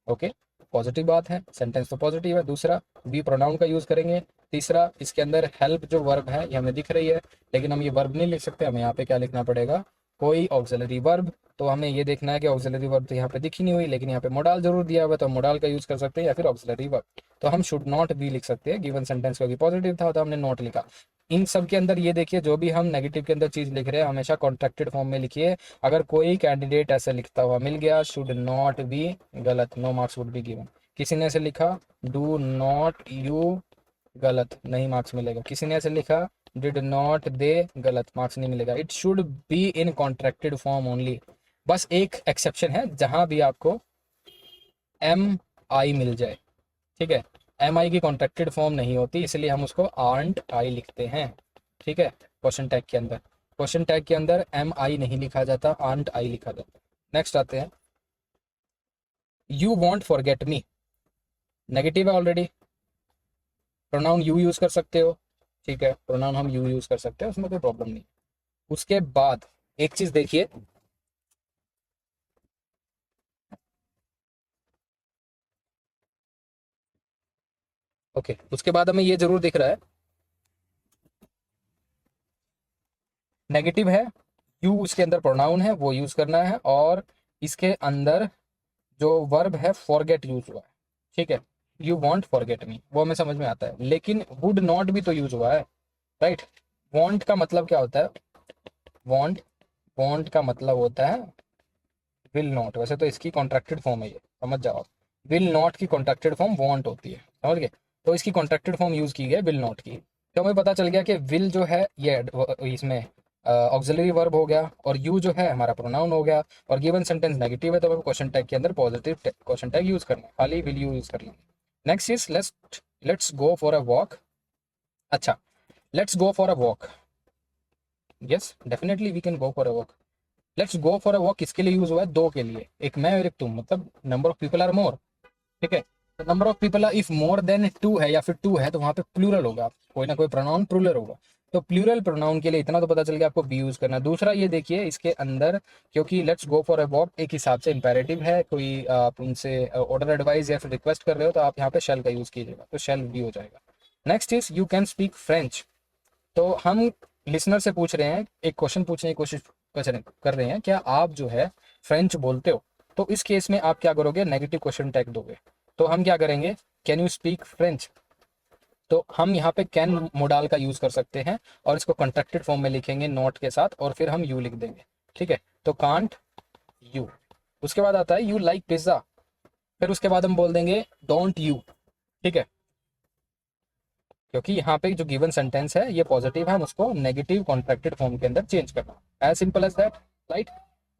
Okay, positive बात है, सेंटेंस तो पॉजिटिव है। दूसरा, वी प्रोनाउन का यूज करेंगे। तीसरा, इसके अंदर हेल्प जो वर्ब है ये हमें दिख रही है, लेकिन हम ये वर्ब नहीं लिख सकते, हमें यहाँ पे क्या लिखना पड़ेगा? कोई ऑक्सिलरी वर्ब। तो हमें ये देखना है कि ऑक्सिलरी वर्ब तो यहाँ पे दिखी नहीं हुई, लेकिन यहाँ पे मोडाल जरूर दिया हुआ है, तो मोडाल का यूज कर सकते हैं या फिर ऑक्सिलरी वर्ब। तो हम शुड नॉट भी लिख सकते हैं, गिवन सेंटेंस क्योंकि पॉजिटिव था तो हमने नॉट लिखा। इन सब के अंदर ये देखिए, जो भी हम नेगेटिव के अंदर चीज लिख रहे हैं हमेशा कॉन्ट्रैक्टेड फॉर्म में लिखिए। अगर कोई कैंडिडेट ऐसे लिखता हुआ मिल गया, शुड नॉट बी, गलत, no marks would be given. किसी ने ऐसे लिखा डू नॉट यू, गलत, नहीं मार्क्स मिलेगा। किसी ने ऐसे लिखा डिड नॉट दे, गलत, मार्क्स नहीं मिलेगा। It should be in contracted form only. बस एक एक्सेप्शन है, जहां भी आपको एम आई मिल जाए, ठीक है। एम आई की कॉन्ट्रैक्टेड फॉर्म नहीं होती, इसलिए हम उसको आर्ट आई लिखते हैं, ठीक है। क्वेश्चन टैग के अंदर, क्वेश्चन टैग के अंदर एम आई नहीं लिखा जाता, आर्ट आई लिखा जाता। नेक्स्ट आते हैं, you want forget me. Negative है ऑलरेडी, प्रोनाउन यू यूज कर सकते हो, ठीक है, प्रोनाउन हम यू यूज कर सकते हैं, उसमें कोई प्रॉब्लम नहीं। उसके बाद एक चीज देखिए, ओके, उसके बाद हमें ये जरूर दिख रहा है नेगेटिव है, यू उसके अंदर प्रोनाउन है वो यूज करना है, और इसके अंदर जो वर्ब है फॉरगेट यूज हुआ है, ठीक है। यू वॉन्ट फॉरगेट मी, वो हमें समझ में आता है, लेकिन वुड नॉट भी तो यूज हुआ है, राइट। वॉन्ट का मतलब क्या होता है, वॉन्ट, वॉन्ट का मतलब होता है विल नॉट, वैसे तो इसकी कॉन्ट्रैक्टेड फॉर्म है ये, समझ जाओ आप। विल नॉट की कॉन्ट्रैक्टेड फॉर्म वॉन्ट होती है, समझ गए। तो इसकी कॉन्ट्रैक्टेड फॉर्म यूज की गई विल नॉट की। तो हमें पता चल गया कि विल जो है ये इसमें ऑक्सिलरी वर्ब हो गया, और यू जो है हमारा प्रोनाउन हो गया, और गिवन सेंटेंस नेगेटिव है तो हमें क्वेश्चन टैग के अंदर पॉजिटिव क्वेश्चन टैग यूज करना है, खाली विल यू यूज कर लेंगे। Next is let's go for a walk. अच्छा, let's go for a walk, yes definitely we can go for a walk. Let's go for a walk किसके लिए use हुआ है, दो के लिए, एक मैं और एक तुम, मतलब number of people are more, ठीक है। तो number of people if more then two है या फिर टू है तो वहां पे प्लूरल होगा, कोई ना कोई प्रोनाउन प्लूरल होगा। तो प्लूरल प्रोनाउन के लिए इतना तो पता चल गया आपको बी यूज करना है। दूसरा ये देखिए इसके अंदर, क्योंकि let's go for a walk एक हिसाब से इंपेरेटिव है, कोई आप उनसे ऑर्डर एडवाइस या फिर रिक्वेस्ट कर रहे हो तो आप यहाँ पे शेल का यूज कीजिएगा, तो शेल भी हो जाएगा। Next is you can speak French. तो हम लिसनर से पूछ रहे हैं, एक क्वेश्चन पूछने की कोशिश कर रहे हैं, क्या आप जो है फ्रेंच बोलते हो। तो इस केस में आप क्या करोगे, नेगेटिव क्वेश्चन टैग दोगे। तो हम क्या करेंगे, कैन यू स्पीक फ्रेंच, तो हम यहाँ पे कैन मोडाल का यूज कर सकते हैं, और इसको कॉन्ट्रैक्टेड फॉर्म में लिखेंगे नॉट के साथ, और फिर हम यू लिख देंगे, ठीक है। तो कांट यू, उसके बाद आता है यू लाइक पिज्जा, फिर उसके बाद हम बोल देंगे डोंट यू, ठीक है, क्योंकि यहाँ पे जो गिवन सेंटेंस है ये पॉजिटिव है, हम उसको नेगेटिव कॉन्ट्रैक्टेड फॉर्म के अंदर चेंज करना, as simple as that, right.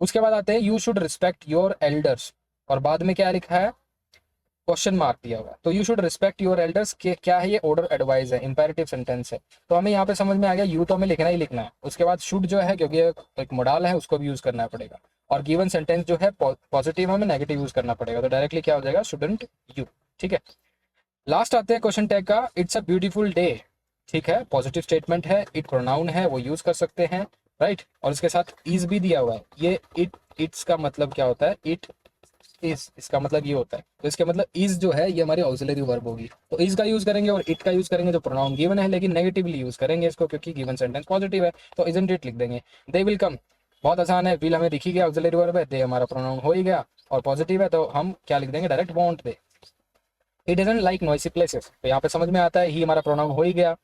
उसके बाद आते हैं you should respect your elders, और बाद में क्या लिखा है, क्वेश्चन मार्क दिया हुआ है। तो you should respect your elders के क्या है, ये ऑर्डर एडवाइस है, इंपेरेटिव सेंटेंस है। तो हमें यहाँ पे समझ में आ गया यू तो हमें लिखना ही लिखना है, उसके बाद शुड जो है क्योंकि एक मोडाल है उसको भी यूज करना पड़ेगा, और गिवन सेंटेंस जो है पॉजिटिव हमें नेगेटिव यूज करना पड़ेगा, तो डायरेक्टली क्या हो जाएगा शुडंट यू, ठीक है। लास्ट आते हैं क्वेश्चन टैग का, इट्स अ ब्यूटीफुल डे, ठीक है, पॉजिटिव स्टेटमेंट है, इट प्रोनाउन है वो यूज कर सकते हैं, राइट। और इसके साथ इज भी दिया हुआ है, ये इट्स का मतलब क्या होता है, इट इज, इसका मतलब ये होता है, तो इसके मतलब इज जो है ये हमारी ऑक्सिलरी वर्ब होगी, तो इज का यूज करेंगे और इट का यूज करेंगे जो प्रोनाउन गिवन है, लेकिन नेगेटिवली यूज करेंगे इसको क्योंकि गिवन सेंटेंस पॉजिटिव है, तो इजंट इट लिख देंगे। दे विल कम, बहुत आसान है, विल हमें दिख ही गया ऑक्सिलरी वर्ब है, दे हमारा प्रोनाउन हो ही गया और पॉजिटिव है, तो हम क्या लिख देंगे, direct want they. He doesn't like noisy places, तो यहाँ पे समझ में आता है ही हमारा प्रोनाउन हो ही गया,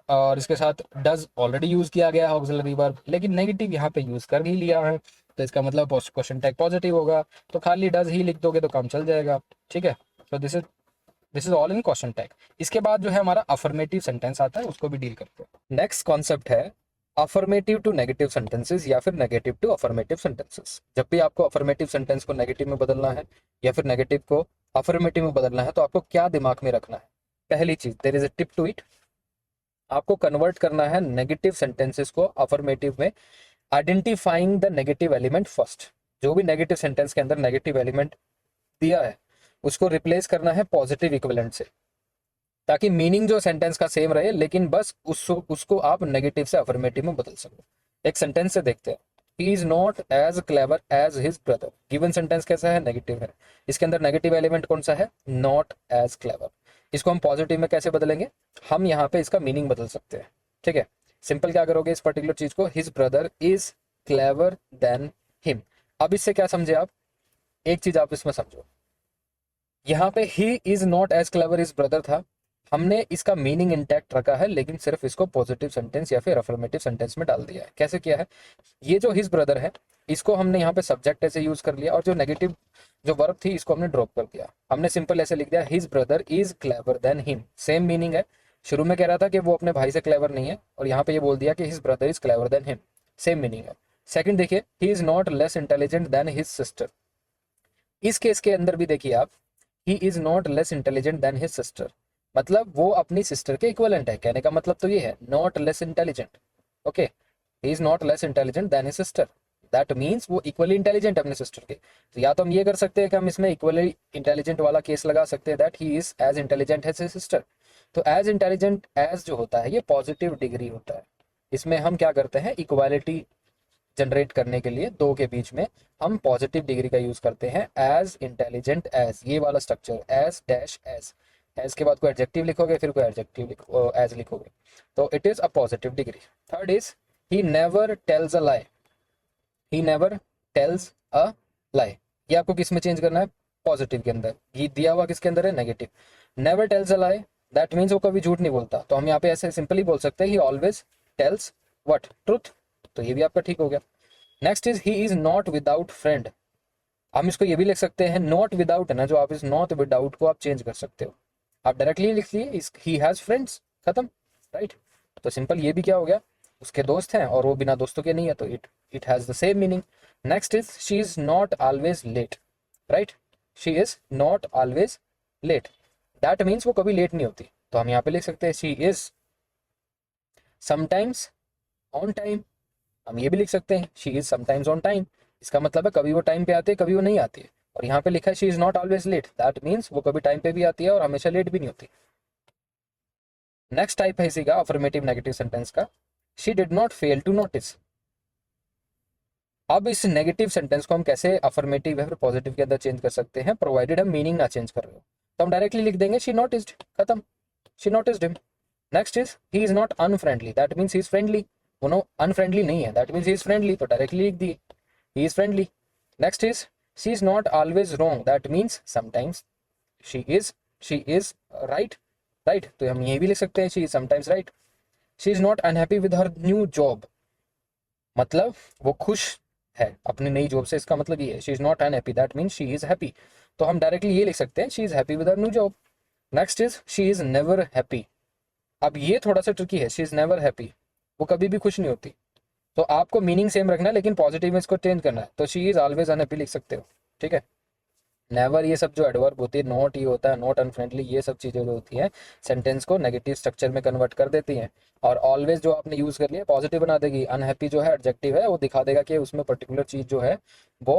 और इसके साथ डज ऑलरेडी यूज किया गया है ऑक्सिलरी वर्ब, लेकिन नेगेटिव यहाँ पे यूज कर ही लिया है, तो इसका मतलब क्वेश्चन टैग पॉजिटिव होगा, तो खाली डज ही लिख दोगे तो काम चल जाएगा, ठीक है। तो this is all in question tag. इसके बाद जो है हमारा अफर्मेटिव सेंटेंस आता है, उसको भी डील करते हैं। नेक्स्ट कॉन्सेप्ट है अफर्मेटिव टू नेगेटिव सेंटेंसेस या फिर नेगेटिव टू अफर्मेटिव सेंटेंसेस। जब भी आपको अफर्मेटिव सेंटेंस को नेगेटिव में बदलना है या फिर नेगेटिव को अफर्मेटिव में बदलना है, तो आपको क्या दिमाग में रखना है, पहली चीज there is a tip to it, आपको कन्वर्ट करना है नेगेटिव सेंटेंसेस को अफर्मेटिव में, identifying the negative element first. जो भी नेगेटिव सेंटेंस के अंदर नेगेटिव एलिमेंट दिया है उसको रिप्लेस करना है पॉजिटिव इक्विवेलेंट से, ताकि मीनिंग जो सेंटेंस का सेम रहे, लेकिन बस उसको आप नेगेटिव से अफर्मेटिव में बदल सको। एक सेंटेंस से देखते हैं, he is not as clever as his brother, given sentence कैसा है, नेगेटिव है, इसके अंदर नेगेटिव एलिमेंट कौन सा है, नॉट एज क्लेवर। इसको हम पॉजिटिव में कैसे बदलेंगे, हम यहाँ पे इसका मीनिंग बदल सकते हैं, ठीक है। सिंपल क्या करोगे इस पर्टिकुलर चीज को, his brother is clever than him. अब इससे क्या समझे आप, एक चीज आप इसमें समझो, यहाँ पे he is not as clever his brother था, हमने इसका मीनिंग इंटैक्ट रखा है, लेकिन सिर्फ इसको पॉजिटिव सेंटेंस या फिर अफर्मेटिव सेंटेंस में डाल दिया है। कैसे किया है, ये जो हिज ब्रदर है इसको हमने यहाँ पे सब्जेक्ट ऐसे यूज कर लिया, और जो नेगेटिव जो वर्ब थी इसको हमने ड्रॉप कर दिया, हमने सिंपल ऐसे लिख दिया his brother is clever than him, same meaning है। शुरू में कह रहा था कि वो अपने भाई से क्लेवर नहीं है, और यहाँ पे ये बोल दिया कि his brother is clever than him, same meaning है। सेकंड देखिए, he is not less intelligent then his sister, इस केस के अंदर भी देखिए आप, ही is not less intelligent then his sister, मतलब वो अपनी सिस्टर के इक्वलेंट है, कहने का मतलब तो ये है not less intelligent, okay. He is not less intelligent then his sister, that means वो इक्वली इंटेलिजेंट है अपने सिस्टर के। तो या तो हम ये कर सकते हैं कि हम इसमें इक्वली इंटेलिजेंट वाला केस लगा सकते हैं, that he is as intelligent as his sister. तो एज इंटेलिजेंट एज जो होता है ये पॉजिटिव डिग्री होता है, इसमें हम क्या करते हैं, इक्वालिटी जनरेट करने के लिए दो के बीच में हम पॉजिटिव डिग्री का यूज करते हैं, एज इंटेलिजेंट एज, ये वाला structure, as dash as, as के बाद कोई एडजेक्टिव लिखोगे, फिर कोई एडजेक्टिव एज लिखोगे, तो it is a positive degree. Third is he never tells a lie, he never tells a lie, ये आपको किस में चेंज करना है, पॉजिटिव के अंदर, ये दिया हुआ किसके अंदर है, negative. Never tells a lie, that means वो कभी झूठ नहीं बोलता, तो हम यहाँ पे ऐसे सिंपली बोल सकते हैं ही ऑलवेज टेल्स व्हाट, ट्रुथ, तो ये भी आपका ठीक हो गया। Next is he is not without friend, हम इसको ये भी लिख सकते हैं, नॉट विदाउट है ना, जो आप इस नॉट विदाउट को आप चेंज कर सकते हो, आप डायरेक्टली लिख लिए ही हैज फ्रेंड्स, खत्म, राइट। तो सिंपल ये भी क्या हो गया, उसके दोस्त हैं और वो बिना दोस्तों के नहीं है, तो it has the same meaning. Next is she is not always late, right, she is not always late, that means वो कभी लेट नहीं होती, तो हम यहाँ पे लिख सकते हैं she is sometimes on time, हम ये भी लिख सकते हैं she is sometimes on time, इसका मतलब है कभी वो टाइम पे आती है, कभी वो नहीं आती है। और यहाँ पे लिखा है she is not always late, that means वो कभी टाइम पे भी आती है और हमेशा लेट भी नहीं होती। नेक्स्ट टाइप है इसी का अफर्मेटिव नेगेटिव सेंटेंस का, she did not fail to notice. अब इस नेगेटिव सेंटेंस को हम कैसे अफर्मेटिव या फिर पॉजिटिव के अंदर चेंज कर सकते हैं, प्रोवाइडेड हम मीनिंग ना चेंज कर रहे हो, तो हम डायरेक्टली लिख देंगे शी नोटिस्ड, खत्म, she noticed him. Next is he is not unfriendly, that means he is friendly, वो नो अनफ्रेंडली नहीं है, that means he is friendly, तो डायरेक्टली लिख दिए he is friendly. Next is she is not always wrong, that means sometimes she is right, right, तो हम ये भी लिख सकते हैं she is sometimes right. She is not unhappy with her new job, मतलब वो खुश है अपनी नई जॉब से, इसका मतलब ये है she is not unhappy, that means she is happy, तो हम डायरेक्टली ये लिख सकते हैं she is happy with her new job. Next is she is never happy, अब ये थोड़ा सा ट्रिकी है, शी इज नेवर हैप्पी, वो कभी भी खुश नहीं होती, तो आपको मीनिंग सेम रखना है लेकिन पॉजिटिव में इसको चेंज करना है, तो शी इज ऑलवेज अनहैप्पी लिख सकते हो, ठीक है। नेवर ये सब जो एडवर्ब होती है, नॉट ये होता है, नॉट अनफ्रेंडली, ये सब चीज़ें जो होती हैं सेंटेंस को नेगेटिव स्ट्रक्चर में कन्वर्ट कर देती हैं। और ऑलवेज जो आपने यूज़ कर लिया पॉजिटिव बना देगी, अनहैप्पी जो है एडजेक्टिव है वो दिखा देगा कि उसमें पर्टिकुलर चीज़ जो है वो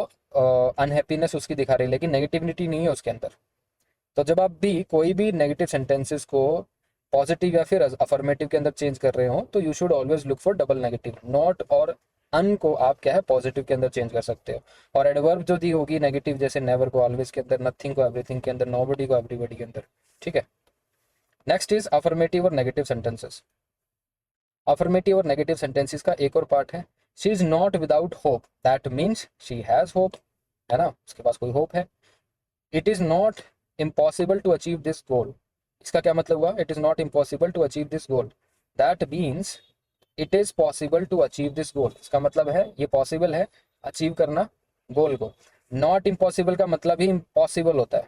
अनहैप्पीनेस उसकी दिखा रही है, लेकिन नेगेटिविटी नहीं है उसके अंदर। तो जब आप भी कोई भी नेगेटिव सेंटेंसेस को पॉजिटिव या फिर अफर्मेटिव के अंदर चेंज कर रहे हो, तो you should always look for double negative, not और अन को आप क्या है पॉजिटिव के अंदर चेंज कर सकते हो, और एडवर्ब जो दी होगी नेगेटिव, जैसे नेवर को ऑलवेज के अंदर, नथिंग को एवरीथिंग के अंदर, नोबडी को एवरीबॉडी के अंदर, ठीक है। नेक्स्ट इज अफर्मेटिव और नेगेटिव सेंटेंसेस। अफर्मेटिव और नेगेटिव सेंटेंसेस का एक और पार्ट है, she is not without hope, that means she has hope, है ना, उसके पास कोई होप है। It is not impossible to achieve this goal, इसका क्या मतलब हुआ, it is not impossible to achieve this goal, that means it is possible to achieve this goal, इसका मतलब है ये पॉसिबल है अचीव करना गोल को। नॉट इम्पॉसिबल का मतलब ही इम्पॉसिबल होता है,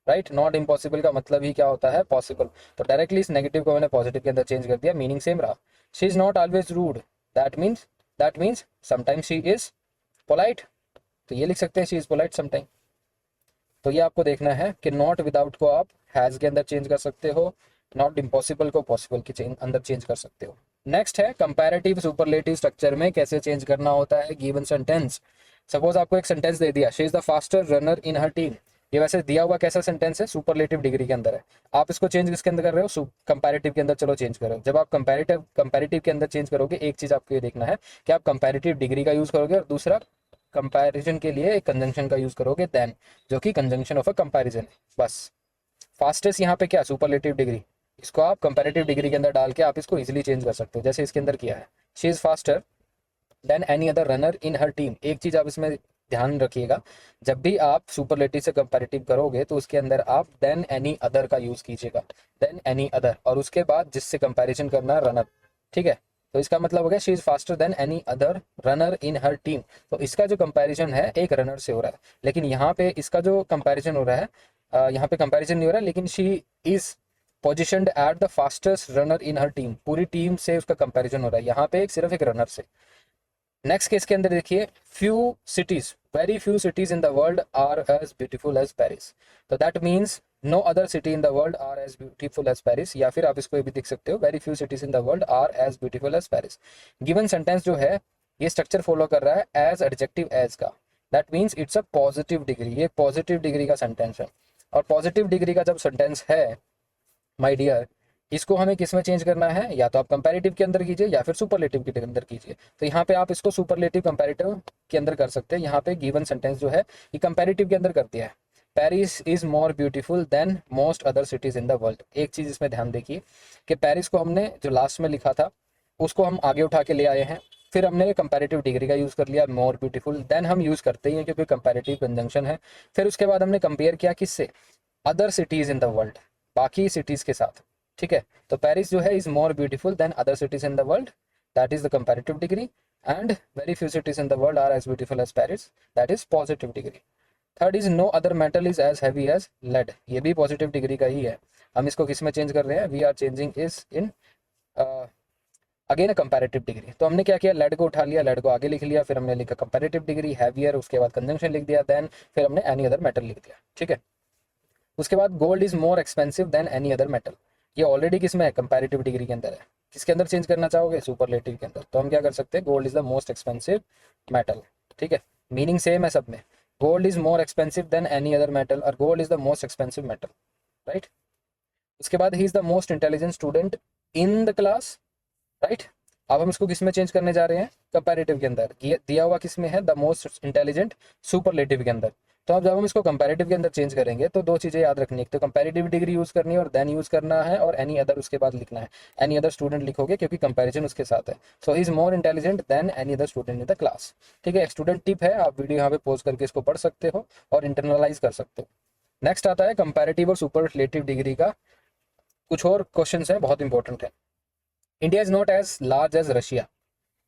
राइट, नॉट इम्पॉसिबल का मतलब ही क्या होता है, पॉसिबल, तो डायरेक्टली इस नेगेटिव को मैंने पॉजिटिव के अंदर चेंज कर दिया, मीनिंग सेम रहा। She is not always rude, that means sometimes she is polite, तो ये लिख सकते हैं शी इज पोलाइट समटाइम। तो ये आपको देखना है कि नॉट विदाउट को आप हैज के अंदर चेंज कर सकते हो, नॉट इम्पॉसिबल को पॉसिबल के अंदर चेंज कर सकते हो। नेक्स्ट है कंपैरेटिव सुपरलेटिव स्ट्रक्चर में कैसे चेंज करना होता है गिवन सेंटेंस। सपोज आपको एक सेंटेंस दे दिया, she is the faster runner in her team, ये वैसे दिया हुआ कैसा सेंटेंस है, सुपरलेटिव डिग्री के अंदर है, आप इसको चेंज किसके अंदर कर रहे हो, कंपैरेटिव के अंदर, चलो चेंज करो। जब आप कंपैरेटिव के अंदर चेंज करोगे, एक चीज आपको ये देखना है कि आप कंपैरेटिव डिग्री का यूज करोगे, और दूसरा कंपैरिजन के लिए एक कंजंक्शन का यूज करोगे देन, जो कि कंजंक्शन ऑफ अ कंपैरिजन है, बस। फास्टेस्ट यहाँ पे क्या, सुपरलेटिव डिग्री, इसको आप कंपैरेटिव डिग्री के अंदर डाल के आप इसको इजीली चेंज कर सकते हो, जैसे इसके अंदर किया है, she is faster than any other runner in her team. एक चीज आप इसमें ध्यान रखिएगा, जब भी आप सुपरलेटिव से कंपैरेटिव करोगे तो उसके अंदर आप देन एनी अदर का यूज कीजिएगा, देन एनी अदर, और उसके बाद जिससे कंपैरिजन करना रनर, ठीक है। तो इसका मतलब हो गया she is faster than any other runner in her team, तो इसका जो कंपैरिजन है एक रनर से हो रहा है, लेकिन यहाँ पे इसका जो कंपैरिजन हो रहा है, यहाँ पे कंपैरिजन नहीं हो रहा है, लेकिन she is positioned at the fastest runner in her team, पूरी टीम से उसका कंपैरिजन हो रहा है, यहाँ पे सिर्फ एक रनर से। नेक्स्ट केस के अंदर देखिए, few cities, very few cities in the world are as beautiful as Paris, तो that means no other city in the world are as beautiful as Paris, या फिर आप इसको भी देख सकते हो, very few cities in the world are as beautiful as Paris. Given sentence जो है ये स्ट्रक्चर फॉलो कर रहा है एज एडजेक्टिव एज का, that means it's a positive degree, ये पॉजिटिव डिग्री का सेंटेंस है, और पॉजिटिव डिग्री का जब सेंटेंस है माय डियर, इसको हमें किस में चेंज करना है, या तो आप कंपैरेटिव के अंदर कीजिए या फिर सुपरलेटिव के अंदर कीजिए, तो यहाँ पे आप इसको सुपरलेटिव कंपैरेटिव के अंदर कर सकते हैं। यहाँ पे गिवन सेंटेंस जो है ये कंपैरेटिव के अंदर कर दिया है, Paris is more beautiful then most other cities in the world. एक चीज इसमें ध्यान देखिए कि पेरिस को हमने जो लास्ट में लिखा था उसको हम आगे उठा के ले आए हैं, फिर हमने कंपैरेटिव डिग्री का यूज कर लिया, मोर ब्यूटीफुल, देन हम यूज करते ही हैं क्योंकि कंपैरेटिव कंजंक्शन है। फिर उसके बाद हमने कंपेयर किया किससे, other cities in the world, बाकी सिटीज के साथ, ठीक है। तो पेरिस जो है is more beautiful than other cities in the world, that is the comparative degree, and very few cities in the world are as beautiful as Paris, that is positive degree. Third is no other metal is as heavy as lead, ये भी positive degree का ही है। हम इसको किस में change कर रहे हैं, we are changing is in again comparative degree. तो हमने क्या किया, लेड को उठा लिया, लेड को आगे लिख लिया, फिर हमने लिखा कंपैरेटिव डिग्री हैवियर, उसके बाद कंजंक्शन लिख दिया, देन फिर हमने एनी अदर मेटल लिख दिया, ठीक है। उसके बाद gold is more expensive than any other metal, ये ऑलरेडी किस में है, कंपैरेटिव डिग्री के अंदर है। किसके अंदर चेंज करना चाहोगे, सुपरलेटिव के अंदर। तो हम क्या कर सकते हैं, gold is the most expensive metal, ठीक है। मीनिंग सेम है सब में, gold is more expensive than any other metal और gold is the most expensive metal, right. उसके बाद he is the most intelligent student in the class, right. अब हम इसको किस में चेंज करने जा रहे हैं, कंपैरेटिव के अंदर। दिया हुआ किस में है, द मोस्ट इंटेलिजेंट सुपरलेटिव के अंदर। तो अब जब हम इसको कंपैरेटिव के अंदर चेंज करेंगे तो दो चीजें याद रखनी है, तो कंपैरेटिव डिग्री यूज करनी है और देन यूज करना है, और एनी अदर उसके बाद लिखना है। एनी अदर स्टूडेंट लिखोगे क्योंकि कंपैरिजन उसके साथ है। So he is more intelligent than any other student in the class, ठीक है। स्टूडेंट टिप है, आप वीडियो यहाँ पे पोज करके इसको पढ़ सकते हो और इंटरनलाइज कर सकते हो। नेक्स्ट आता है कंपैरेटिव और सुपरलेटिव डिग्री का कुछ और क्वेश्चन है, बहुत इंपॉर्टेंट है। India is not as large as Russia,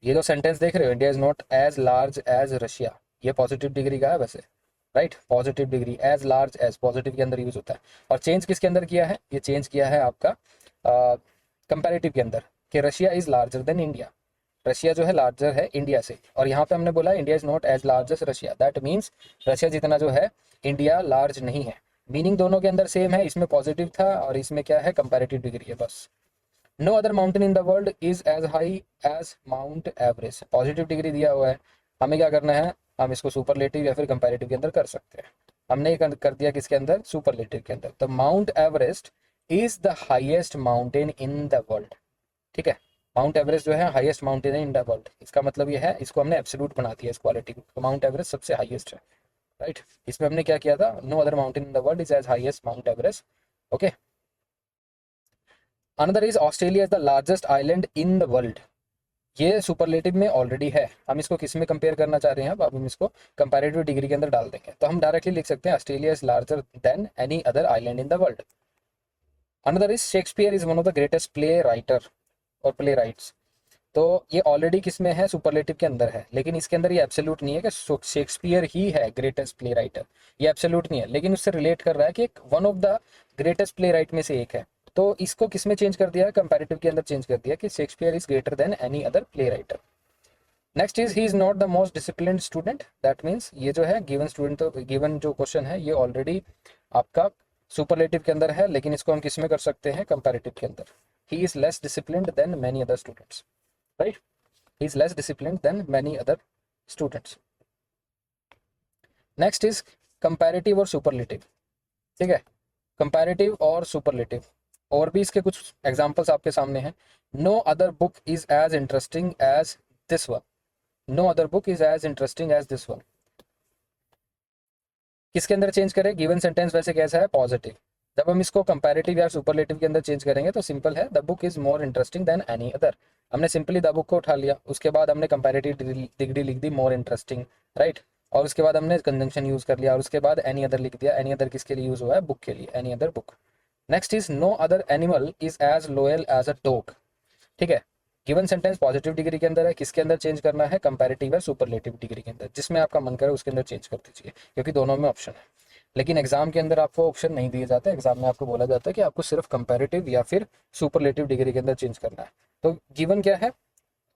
ये जो सेंटेंस देख रहे हो, India is not as large as Russia, ये पॉजिटिव डिग्री का है वैसे, right. Positive degree, as large as positive के अंदर यूज होता है। और चेंज किसके अंदर किया है, ये चेंज किया है आपका कंपैरेटिव के अंदर कि Russia is larger than India, Russia जो है लार्जर है इंडिया से। और यहाँ पे हमने बोला India is not as large as Russia, that means Russia जितना जो है इंडिया लार्ज नहीं है। मीनिंग दोनों के अंदर सेम है, इसमें पॉजिटिव था और इसमें क्या है, कंपैरेटिव डिग्री है बस। No other mountain in the world is as high as Mount Everest, positive degree दिया हुआ है। हमें क्या करना है, हम इसको सुपरलेटिव या फिर कंपैरेटिव के अंदर कर सकते हैं। हमने ये कर दिया किसके अंदर, सुपरलेटिव के अंदर। तो Mount Everest is the highest mountain in the world, ठीक है। माउंट एवरेस्ट जो है हाईएस्ट माउंटेन है इन द वर्ल्ड, इसका मतलब ये है, इसको हमने एब्सोल्यूट बना दिया इस क्वालिटी को, तो माउंट एवरेस्ट सबसे हाईएस्ट है, राइट। इसमें हमने क्या किया था, no other mountain in the world is as highest Mount Everest, okay. Another is Australia is the largest island in the world, ये सुपरलेटिव में ऑलरेडी है। हम इसको किस में कंपेयर करना चाह रहे हैं, अब हम इसको कंपैरेटिव डिग्री के अंदर डाल देंगे। तो हम डायरेक्टली लिख सकते हैं Australia is larger than any other island in the world. Another is Shakespeare is one of the greatest play writer और प्ले राइट्स, तो ये ऑलरेडी किस में है, सुपरलेटिव के अंदर है। लेकिन इसके अंदर ये एब्सोल्यूट नहीं है कि शेक्सपियर ही है ग्रेटेस्ट प्ले राइटर, ये एब्सोल्यूट नहीं है, लेकिन उससे रिलेट कर रहा है कि one of the greatest play right में से एक है। तो इसको किस में चेंज कर दिया है, कंपैरेटिव के अंदर चेंज कर दिया कि Shakespeare is greater than any other play writer. Next is he is not the most disciplined student, that means ये जो है गिवन स्टूडेंट, तो गिवन जो क्वेश्चन है ये ऑलरेडी आपका सुपरलेटिव के अंदर है, लेकिन इसको हम किस में कर सकते हैं, कंपैरेटिव के अंदर। He is less disciplined than many other students, right. He is less disciplined than many other students. Next is comparative और सुपरलेटिव, ठीक है। कंपैरेटिव और सुपरलेटिव, और भी इसके कुछ एग्जांपल्स आपके सामने हैं। No other book is as interesting as this one, no other book is as interesting as this one, किसके अंदर चेंज करें, गिवन सेंटेंस वैसे कैसा है, पॉजिटिव। जब हम इसको कंपैरेटिव या सुपरलेटिव के अंदर चेंज करेंगे तो सिंपल है, the book is more interesting than any other. हमने सिंपली द बुक को उठा लिया, उसके बाद हमने कंपैरेटिव डिग्री लिख दी, मोर इंटरेस्टिंग, राइट। और उसके बाद हमने कंजंक्शन यूज कर लिया, और उसके बाद एनी अदर लिख दिया। एनी अदर किसके लिए यूज हुआ है, बुक के लिए, any other book. Next is no other animal is as loyal as a dog, ठीक है। गिवन सेंटेंस पॉजिटिव डिग्री के अंदर है, किसके अंदर चेंज करना है, कंपैरेटिव या सुपरलेटिव डिग्री के अंदर, जिसमें आपका मन करे उसके अंदर चेंज कर दीजिए, क्योंकि दोनों में ऑप्शन है। लेकिन एग्जाम के अंदर आपको ऑप्शन नहीं दिए जाते, एग्जाम में आपको बोला जाता है कि आपको सिर्फ कंपैरेटिव या फिर सुपरलेटिव डिग्री के अंदर चेंज करना है। तो गिवन क्या है,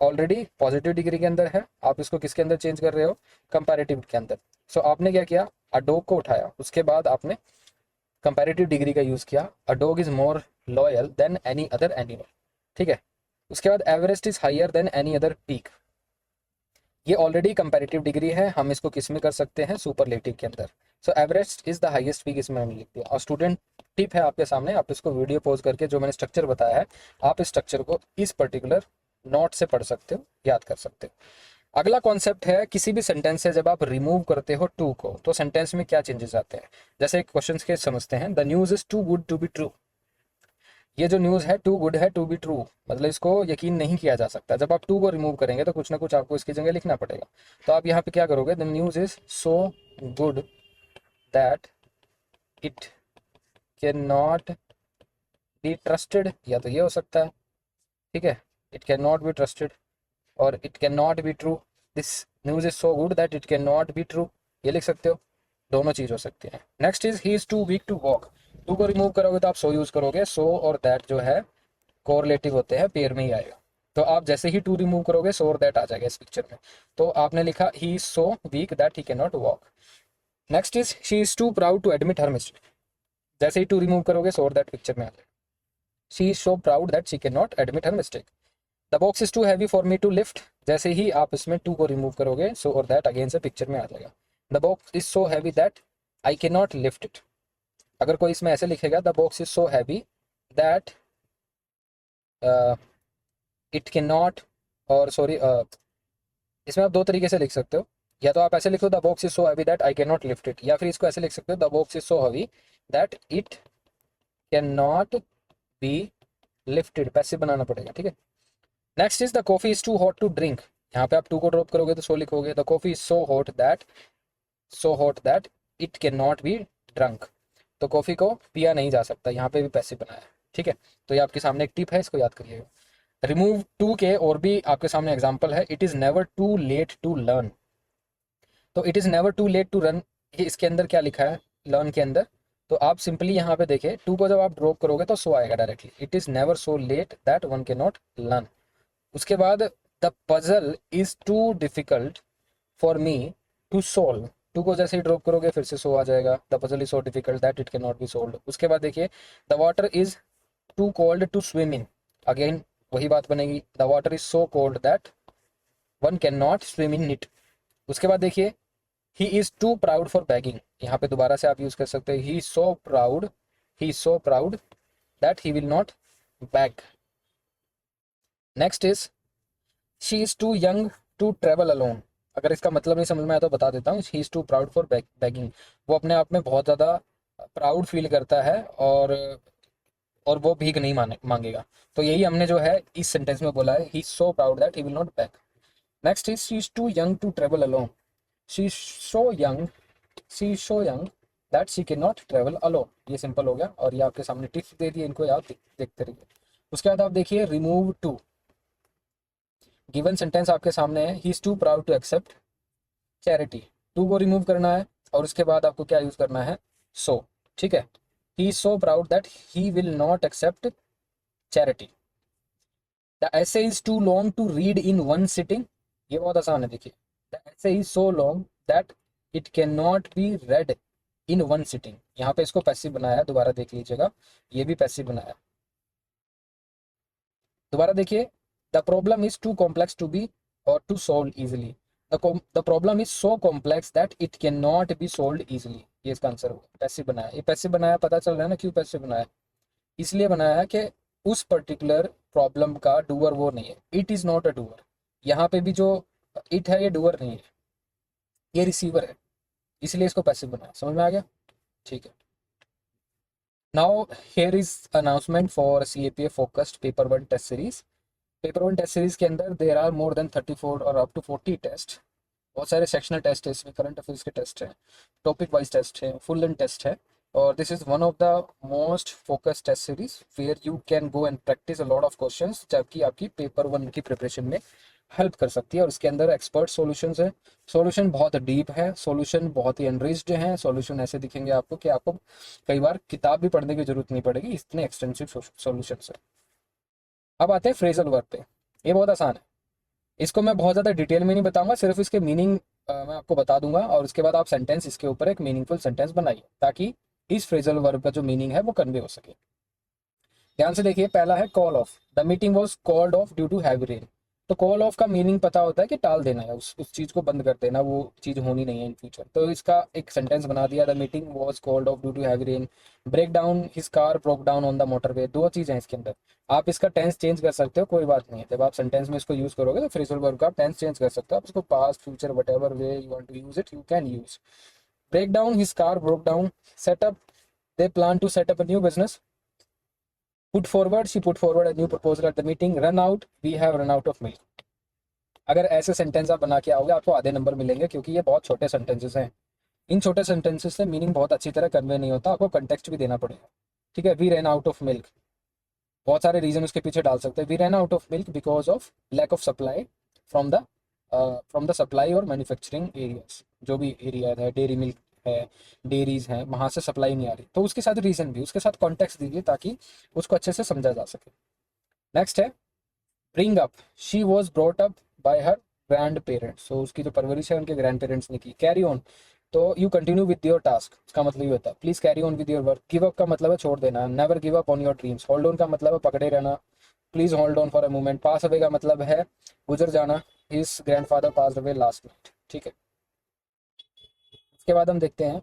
ऑलरेडी पॉजिटिव डिग्री के अंदर है, आप इसको किसके अंदर चेंज कर रहे हो, कंपैरेटिव के अंदर। सो आपने क्या किया, अ डॉग को उठाया, उसके बाद आपने कंपैरेटिव डिग्री का यूज किया, a dog is more loyal than any other animal, ठीक है। उसके बाद Everest is higher than any other peak, ये ऑलरेडी कंपैरेटिव डिग्री है, हम इसको किस में कर सकते हैं, सुपरलेटिव के अंदर। So Everest is the highest peak, इसमें हमने लिख दिया। और स्टूडेंट टिप है आपके सामने, आप इसको वीडियो पॉज करके जो मैंने स्ट्रक्चर बताया है, आप इस स्ट्रक्चर को इस पर्टिकुलर नोट से पढ़ सकते हो, याद कर सकते हो। अगला कॉन्सेप्ट है किसी भी सेंटेंस से जब आप रिमूव करते हो टू को तो सेंटेंस में क्या चेंजेस आते हैं। जैसे क्वेश्चन के समझते हैं, the news is too good to be true. ये जो न्यूज़ है टू गुड है टू बी ट्रू, मतलब इसको यकीन नहीं किया जा सकता। जब आप टू को रिमूव करेंगे तो कुछ ना कुछ आपको इसकी जगह लिखना पड़ेगा। तो आप यहाँ पे क्या करोगे, the news is so good that it can not be trusted, या तो ये हो सकता है, ठीक है, it can not be trusted, और it can not be true. This news is so good that it can not be true, ये लिख सकते हो, दोनों चीज़ हो सकती है। Next is he is too weak to walk. Too को रिमूव करोगे तो आप सो यूज़ करोगे, सो और दैट जो है कोरिलेटिव होते हैं, पेयर में ही आएगा। तो आप जैसे ही टू रिमूव करोगे सो और दैट आ जाएगा इस पिक्चर में। तो आपने लिखा he is so weak that he can not walk. Next is she is too proud to admit her mistake. जैसे ही टू रिमूव करोगे सो और दैट पिक्चर में आ जाएगा। She is so proud that she can not admit her mistake. The box is too heavy for me to lift. जैसे ही आप इसमें टू को रिमूव करोगे सो और दैट अगेन से पिक्चर में आ जाएगा। The box is so heavy that I can not lift it. अगर कोई इसमें ऐसे लिखेगा the box is so heavy that it can not, और सॉरी इसमें आप दो तरीके से लिख सकते हो, या तो आप ऐसे लिखो the box is so heavy that I can not lift it, या फिर इसको ऐसे लिख सकते हो the box is so heavy that it can not be lifted. Passive बनाना पड़ेगा, ठीक है। Next is the coffee is too hot to drink. यहाँ पे आप टू को ड्रॉप करोगे तो सो लिखोगे the coffee is so hot that it can not B drunk. तो कॉफी को पिया नहीं जा सकता, यहाँ पे भी पैसिव बनाया है, ठीक है। तो ये आपके सामने एक टिप है, इसको याद करिएगा। रिमूव टू के और भी आपके सामने एग्जाम्पल है। It is never too late to learn. तो it is never too late to run, ये इसके अंदर क्या लिखा है लर्न के अंदर। तो आप सिंपली यहाँ पे देखिए टू को जब आप ड्रॉप करोगे तो सो आएगा directly. It is never so late that one can not learn. उसके बाद the puzzle is too difficult for me to solve. Too को जैसे ही ड्रॉप करोगे फिर से सो आ जाएगा। The puzzle is so difficult that it can not be solve. उसके बाद देखिए the water is too cold to swim in. Again वही बात बनेगी, the water is so cold that one can not swim in it. उसके बाद देखिए he is too proud for begging. यहाँ पे दोबारा से आप यूज कर सकते हैं he is so proud that he will not beg. Next is she is too young to travel alone. अगर इसका मतलब नहीं समझ में आया तो बता देता हूँ। He is too proud for begging, वो अपने आप में बहुत ज़्यादा प्राउड फील करता है और वो भीख नहीं मांगेगा। तो यही हमने जो है इस सेंटेंस में बोला है, he is so proud that he will not beg. Next is she is too young to travel alone. She is so young that she can not travel alone. ये सिंपल हो गया और ये आपके सामने टिप्स दे दिए, इनको याद देखते रहिए। उसके बाद आप देखिए रिमूव टू। गिवन सेंटेंस आपके सामने है, he is too proud to accept charity. Too को रिमूव करना है और उसके बाद आपको क्या यूज करना है सो, ठीक है। He is so proud that he will not accept charity. The essay is too long to read in one sitting. ये बहुत आसान है, देखिए the essay is so long that it can not be read in one sitting. यहाँ पे इसको passive बनाया, दोबारा देख लीजिएगा, ये भी पैसिव बनाया। दोबारा देखिए the problem is too complex to be और to solve easily. The problem is so complex that it can not be solve easily. ये इसका आंसर होगा, पैसिव बनाया। ये पैसिव बनाया, पता चल रहा है ना क्यों पैसिव बनाया। इसलिए बनाया है कि उस पर्टिकुलर प्रॉब्लम का डूअर वो नहीं है, it is not a doer. यहाँ पे भी जो इट है ये डूअर नहीं है, ये रिसीवर है, इसलिए इसको पैसिव बनाया। समझ में आ गया, ठीक है। Now here is announcement for CAPA focused paper 1 test series. Paper 1 test series के अंदर देर आर मोर देन 34 और अप टू 40 टेस्ट। बहुत सारे सेक्शनल टेस्ट है इसमें, करंट अफेयर्स के टेस्ट है, टॉपिक वाइज टेस्ट है, फुल लेंथ टेस्ट है। और this is one of the most focused test series where you can go and practice a lot of questions, जबकि आपकी पेपर 1 की प्रिपरेशन में हेल्प कर सकती है। और इसके अंदर एक्सपर्ट सॉल्यूशंस है, सॉल्यूशन बहुत डीप है, सॉल्यूशन बहुत ही एनरिच्ड हैं। सॉल्यूशन ऐसे दिखेंगे आपको कि आपको कई बार किताब भी पढ़ने की जरूरत नहीं पड़ेगी, इतने एक्सटेंसिव सॉल्यूशंस है। अब आते हैं फ्रेजल वर्ब पे। ये बहुत आसान है, इसको मैं बहुत ज़्यादा डिटेल में नहीं बताऊंगा, सिर्फ इसके मीनिंग मैं आपको बता दूंगा और उसके बाद आप सेंटेंस इसके ऊपर एक मीनिंगफुल सेंटेंस बनाइए ताकि इस फ्रेजल वर्ब का जो मीनिंग है वो कन्वे हो सके। ध्यान से देखिए, पहला है call off. The meeting was called off due to heavy rain. तो कॉल ऑफ का मीनिंग पता होता है कि टाल देना है, उस चीज़ को बंद कर देना, वो चीज़ होनी नहीं है इन फ्यूचर। तो इसका एक सेंटेंस बना दिया, the meeting was called off due to heavy rain, break down his car broke down on the motorway. दो चीज़ें हैं इसके अंदर। आप इसका टेंस चेंज कर सकते हो, कोई बात नहीं है। जब आप सेंटेंस में इसको यूज़ करोगे तो फ्रेजल वर्ब का आप टेंस चेंज कर सकते हो, आप इसको past future whatever way you want to use it you can use. Break down his car broke down, set up they plan to set up a new business, put forward she put forward a new proposal at the meeting, run out we have run out of milk। अगर ऐसे sentence आप बना के आओगे आपको आधे number मिलेंगे, क्योंकि ये बहुत छोटे सेंटेंसेस हैं। इन छोटे सेंटेंसेस से मीनिंग बहुत अच्छी तरह कन्वे नहीं होता, आपको कंटेक्स्ट भी देना पड़ेगा। ठीक है, we ran out of milk, बहुत सारे रीजन उसके पीछे डाल सकते हैं। We ran out of milk because of lack of supply from the supply और मैन्युफैक्चरिंग एरियाज, जो भी एरिया है, डेयरी मिल्क है, डेयरीज हैं, वहाँ से सप्लाई नहीं आ रही। तो उसके साथ रीजन भी, उसके साथ कॉन्टेक्स्ट दीजिए ताकि उसको अच्छे से समझा जा सके। नेक्स्ट है bring up, she was brought up by her grand parents, तो उसकी जो परवरिश है उनके ग्रैंड पेरेंट्स ने की। कैरी ऑन, तो you continue with your task, इसका मतलब ये होता है please carry on with your work. Give up का मतलब है छोड़ देना, never give up on your dreams. Hold on का मतलब है पकड़े रहना, please hold on for a moment. Pass away का मतलब है गुजर जाना, his grandfather passed away last night. ठीक है, इसके बाद हम देखते हैं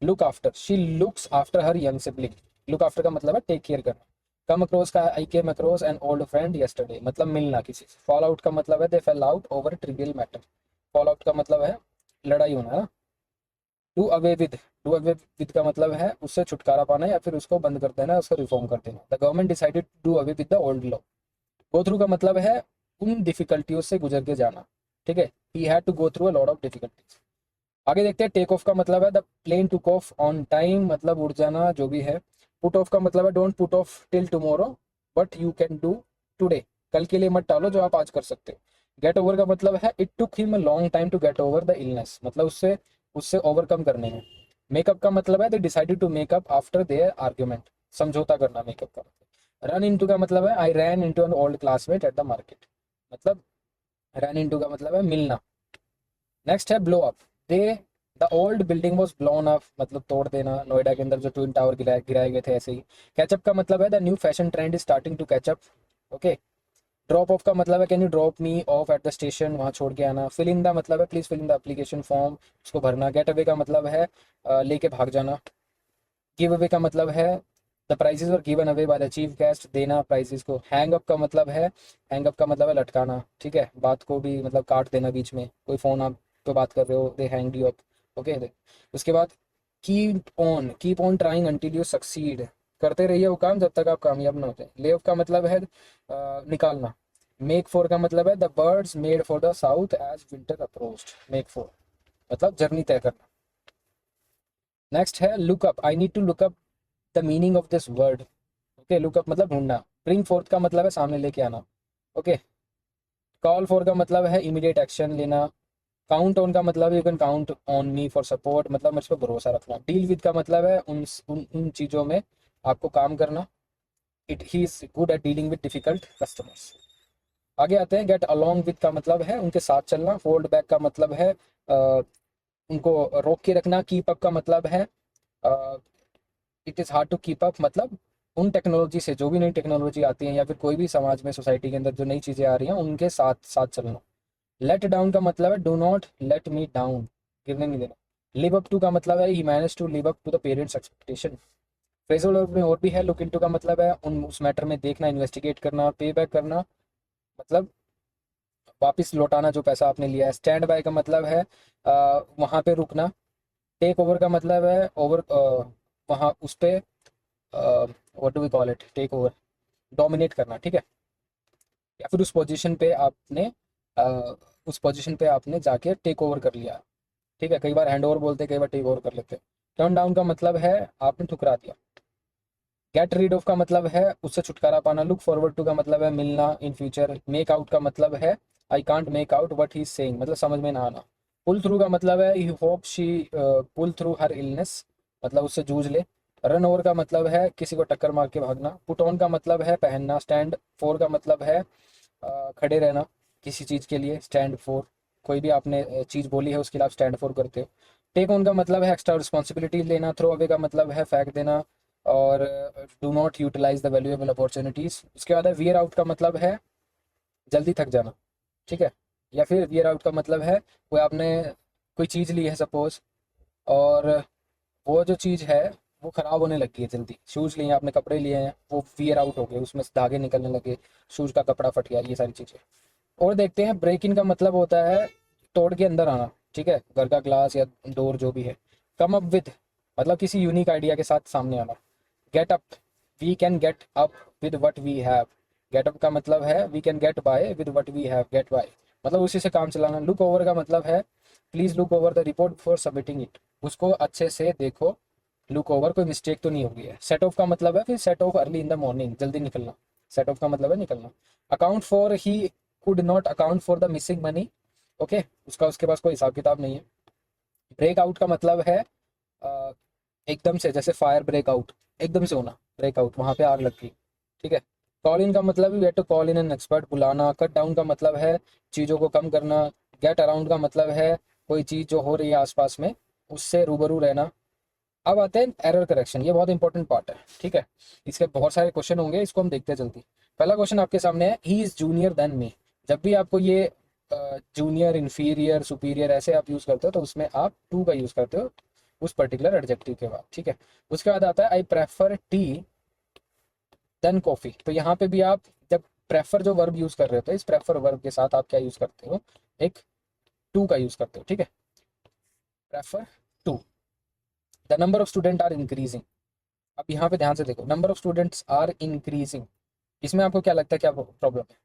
look after, she looks after her young sibling. Look after का मतलब है टेक केयर करना। कम अक्रॉस का I came across an old friend yesterday, मतलब मिलना किसी से। फॉल आउट का मतलब है they fell out over trivial matter. Fall out का मतलब है लड़ाई होना, है ना। Do away with, do away with का मतलब है उससे छुटकारा पाना या फिर उसको बंद कर देना, उसको रिफॉर्म कर देना। The government decided to do away with the old law. Go through का मतलब है उन डिफिकल्टियों से गुजर के जाना। ठीक है, he had to go through a lot of difficulties. आगे देखते हैं टेक ऑफ का मतलब है the plane took off on time, मतलब उड़ जाना जो भी है। पुट ऑफ का मतलब है don't put off till tomorrow but you can do today, कल के लिए मत टालो जो आप आज कर सकते हो। गेट ओवर का मतलब है it took him a long time to get over the illness, मतलब उससे उससे ओवरकम करने में। मेकअप का मतलब है they decided to make up after their argument, समझौता करना मेकअप का मतलब। रन इनटू का मतलब है I ran into an old classmate at the market, मतलब रन इनटू का मतलब है मिलना। नेक्स्ट है blow up, they the old building was blown up, मतलब तोड़ देना। नोएडा के अंदर जो ट्विन टावर गिराए गए थे ऐसे ही। कैचअप का मतलब है the new fashion trend is starting to catch up. Okay, drop off का मतलब है can you drop me off at the station, वहाँ छोड़ के आना। फिल इन द मतलब है please fill in the application form, उसको भरना। गेट अवे का मतलब है लेके भाग जाना। गिव अवे का मतलब है the prizes were given away by the chief guest, देना प्राइजेस को। हैंग अप का मतलब है, हैंग अप का मतलब है लटकाना। ठीक है, बात को भी मतलब काट देना बीच में, कोई फोन आप तो बात कर रहे हो, दे हैंग यू अप। ओके, उसके बाद keep on trying until you succeed, करते रहिए वो काम जब तक आप कामयाब ना होते। ले ऑफ का मतलब है निकालना। मेक फॉर का मतलब है the birds made for the south as winter approached, make for मतलब जर्नी तय करना। नेक्स्ट है look up, I need to look up the meaning of this word. Okay, look up मतलब ढूंढना। ब्रिंग फोर्थ का मतलब है सामने लेके आना। ओके, कॉल फॉर का मतलब है इमीडिएट एक्शन लेना। काउंट ऑन का मतलब you can count on me for support, मतलब मुझ पर भरोसा रखना। डील विद का मतलब है उन चीज़ों में आपको काम करना। It he is good eight dealing with difficult customers. आगे आते हैं गेट अलॉन्ग विद का मतलब है उनके साथ चलना। होल्ड बैक का मतलब है उनको रोक के रखना। कीप अप का मतलब है it is hard to keep up, मतलब उन टेक्नोलॉजी से, जो भी नई टेक्नोलॉजी आती है या फिर कोई भी समाज में सोसाइटी के अंदर जो नई चीज़ें आ रही हैं उनके साथ साथ चलना। लेट डाउन का मतलब है do not let me down, गिरने नहीं देना। लिव अप टू का मतलब है he manage to live up to the parents expectation. Phrasal verb में और भी है। लुक इनटू का मतलब है उस मैटर में देखना, इन्वेस्टिगेट करना। पे बैक करना मतलब वापस लौटाना जो पैसा आपने लिया है। स्टैंड बाय का मतलब है वहाँ पे रुकना। टेक ओवर का मतलब है ओवर वहाँ उस पे what do we call it, take over, dominate करना। ठीक है, या फिर उस पोजीशन पे आपने जाके टेक ओवर कर लिया। ठीक है, कई बार हैंड ओवर बोलते हैं, कई बार टेक ओवर कर लेते हैं। टर्न डाउन का मतलब है आपने ठुकरा दिया। गेट रीड ऑफ का मतलब है उससे छुटकारा पाना। लुक फॉरवर्ड टू का मतलब है मिलना इन फ्यूचर। मेक आउट का मतलब है I can't make out what he is saying, मतलब समझ में ना आना। पुल थ्रू का मतलब है he hope she pull through her illness, मतलब उससे जूझ ले। रन ओवर का मतलब है किसी को टक्कर मार के भागना। पुट ऑन का मतलब है पहनना। स्टैंड फॉर का मतलब है खड़े रहना किसी चीज़ के लिए। स्टैंड फॉर, कोई भी आपने चीज़ बोली है उसके लिए आप स्टैंड फॉर करते हो। टेक ऑन का मतलब है एक्स्ट्रा रिस्पॉन्सिबिलिटी लेना। थ्रो अवे का मतलब है फेंक देना। और do not utilize the valuable opportunities. उसके बाद है वियर आउट का मतलब है जल्दी थक जाना। ठीक है। या फिर वियर आउट का मतलब है कोई आपने कोई चीज़ ली है सपोज, और वो जो चीज़ है वो ख़राब होने लगी है जल्दी। शूज़ लिए हैं आपने, कपड़े लिए हैं, वो वियर आउट हो गए, उसमें से धागे निकलने लगे, शूज़ का कपड़ा फट गया, ये सारी चीज़ें। और देखते हैं ब्रेक इन का मतलब होता है तोड़ के अंदर आना, ठीक है, घर का ग्लास या डोर जो भी है। कम अप विद मतलब किसी यूनिक आइडिया के साथ सामने आना। Get up, we can get up with what we have. Get up का मतलब है we can get by with what we have, get by मतलब उसी से काम चलाना। लुक ओवर का मतलब है please look over the report before submitting it, उसको अच्छे से देखो, लुक ओवर, कोई मिस्टेक तो नहीं हो गई है। सेट ऑफ का मतलब है फिर set of early in the morning, जल्दी निकलना। सेट ऑफ का मतलब है निकलना। Account for, he could not account for the missing money, okay, उसका उसके पास कोई हिसाब किताब नहीं है। ब्रेक आउट का मतलब है अ, एकदम से, जैसे फायर ब्रेक आउट, एकदम से होना, ब्रेक आउट, वहां पे आग लग गई, ठीक है। कॉल इन का मतलब we have to call in an expert, बुलाना। कट डाउन का मतलब है चीज़ों को कम करना। गेट अराउंड का मतलब है कोई चीज़ जो हो रही है आसपास में उससे रूबरू रहना। अब आते हैं एरर करेक्शन, ये बहुत इंपॉर्टेंट पार्ट है, ठीक है। इसके बहुत सारे क्वेश्चन होंगे, इसको हम देखते हैं जल्दी। पहला क्वेश्चन आपके सामने है, he is junior than me. जब भी आपको ये जूनियर, इन्फीरियर, सुपीरियर ऐसे आप यूज़ करते हो तो उसमें आप टू का यूज़ करते हो उस पर्टिकुलर एडजेक्टिव के बाद, ठीक है। उसके बाद आता है I prefer tea than coffee. तो यहाँ पे भी आप जब प्रेफर जो वर्ब यूज़ कर रहे होते हैं, इस प्रेफर वर्ब के साथ आप क्या यूज़ करते हो, एक टू का यूज़ करते हो, ठीक है। Prefer to. The number of student are increasing. अब यहाँ पे ध्यान से देखो, number of students are increasing, इसमें आपको क्या लगता है क्या प्रॉब्लम है?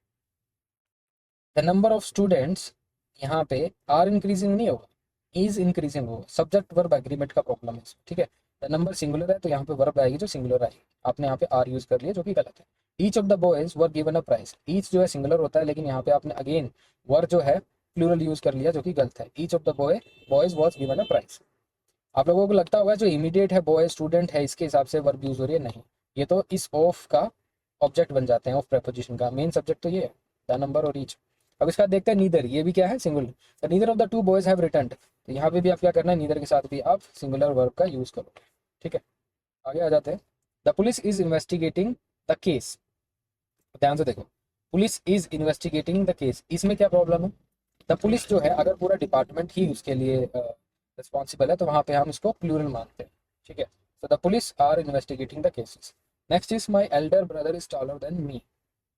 द नंबर ऑफ स्टूडेंट्स यहाँ पे आर इंक्रीजिंग नहीं होगा, इज इंक्रीजिंग होगा। सब्जेक्ट वर्ब एग्रीमेंट का प्रॉब्लम है इसमें, ठीक है। द नंबर सिंगुलर है तो यहाँ पे वर्ब आएगी जो सिंगुलर आएगी, आपने यहाँ पे आर यूज कर लिया जो कि गलत है। Each of the boys were given a prize, each जो है सिंगुलर होता है लेकिन यहाँ पे आपने अगेन वर जो है प्लूरल यूज कर लिया जो कि गलत है। Each of the boys was given a prize. आप लोगों को लगता होगा जो इमीडिएट है बॉय स्टूडेंट है इसके हिसाब से वर्ब यूज हो रही है, नहीं, ये तो इस ऑफ का ऑब्जेक्ट बन जाते हैं, ऑफ प्रेपोजिशन का मेन सब्जेक्ट तो ये है, द नंबर और ईच। अब इसका देखते हैं नीदर, ये भी क्या है, singular. Neither of the two boys have returned, तो यहाँ पे भी आप क्या करना है, नीदर के साथ भी आप सिंगुलर वर्ब का यूज करो, ठीक है। आगे आ जाते हैं। The police is investigating the case. ध्यान से देखो, police is investigating the case, इसमें क्या प्रॉब्लम है? द पुलिस जो है अगर पूरा डिपार्टमेंट ही उसके लिए रिस्पॉन्सिबल है तो वहाँ पे हम इसको प्लूरल मानते हैं, ठीक है। तो the police are investigating the cases. Next is my elder brother is taller than me.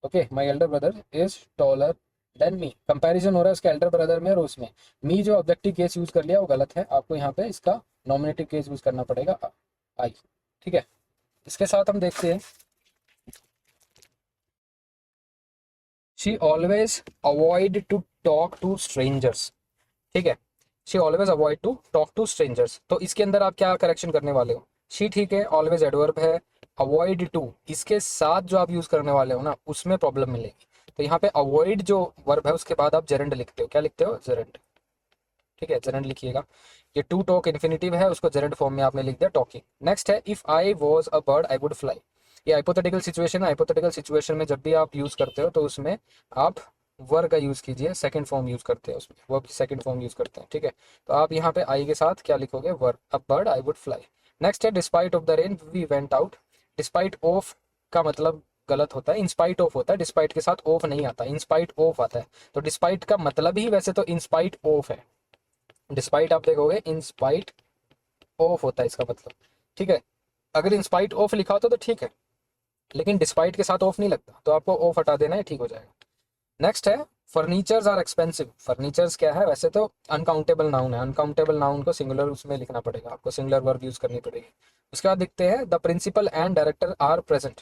Okay, my elder brother is taller than me, comparison हो रहा है उसके एल्डर ब्रदर में और उसमें। मी जो ऑब्जेक्टिव केस यूज कर लिया वो गलत है, आपको यहाँ पे इसका नॉमिनेटिव केस यूज करना पड़ेगा, आई, ठीक है। इसके साथ हम देखते हैं, she always avoid to talk to strangers, ठीक है। She always avoid to talk to strangers, तो इसके अंदर आप क्या करेक्शन करने वाले हो? शी ठीक है, ऑलवेज एडवर्ब है, अवॉइड टू इसके साथ जो आप यूज करने वाले हो ना उसमें प्रॉब्लम मिलेगी। तो यहाँ पे अवॉइड जो वर्ब है उसके बाद आप जेरेंड लिखते हो, क्या लिखते हो, जेरेंड, ठीक है, जेरेंड लिखिएगा। ये टू टॉक इन्फिनिटिव है, उसको जेरेंड फॉर्म में आपने लिख दिया टॉकिंग। नेक्स्ट है, if I was a bird I would fly. ये हाइपोथेटिकल सिचुएशन है, हाइपोथेटिकल सिचुएशन में जब भी आप यूज करते हो तो उसमें आप वर का यूज कीजिए, सेकंड फॉर्म यूज करते हैं उसमें, वर्ब की सेकंड फॉर्म यूज करते हैं, ठीक है। तो आप यहाँ पे आई के साथ क्या लिखोगे, were, a bird I would fly. Next है, despite of the rain we went out. Despite of का मतलब गलत होता है, इंस्पाइट ऑफ होता है, डिस्पाइट के साथ ऑफ नहीं आता, इंस्पाइट ऑफ आता है। तो डिस्पाइट का मतलब ही वैसे तो इंस्पाइट ऑफ है, डिस्पाइट आप देखोगे इंस्पाइट ऑफ होता है इसका मतलब, ठीक है। अगर इंस्पाइट ऑफ लिखा होता तो ठीक है, लेकिन डिस्पाइट के साथ ऑफ नहीं लगता तो आपको ऑफ हटा देना है, ठीक हो जाएगा। नेक्स्ट है, फर्नीचर्स आर एक्सपेंसिव। फर्नीचर्स क्या है, वैसे तो अनकाउंटेबल नाउन है, अनकाउंटेबल नाउन को सिंगुलर उसमें लिखना पड़ेगा, आपको सिंगुलर वर्ब यूज करनी पड़ेगी। उसके बाद देखते हैं, the principal and director are present,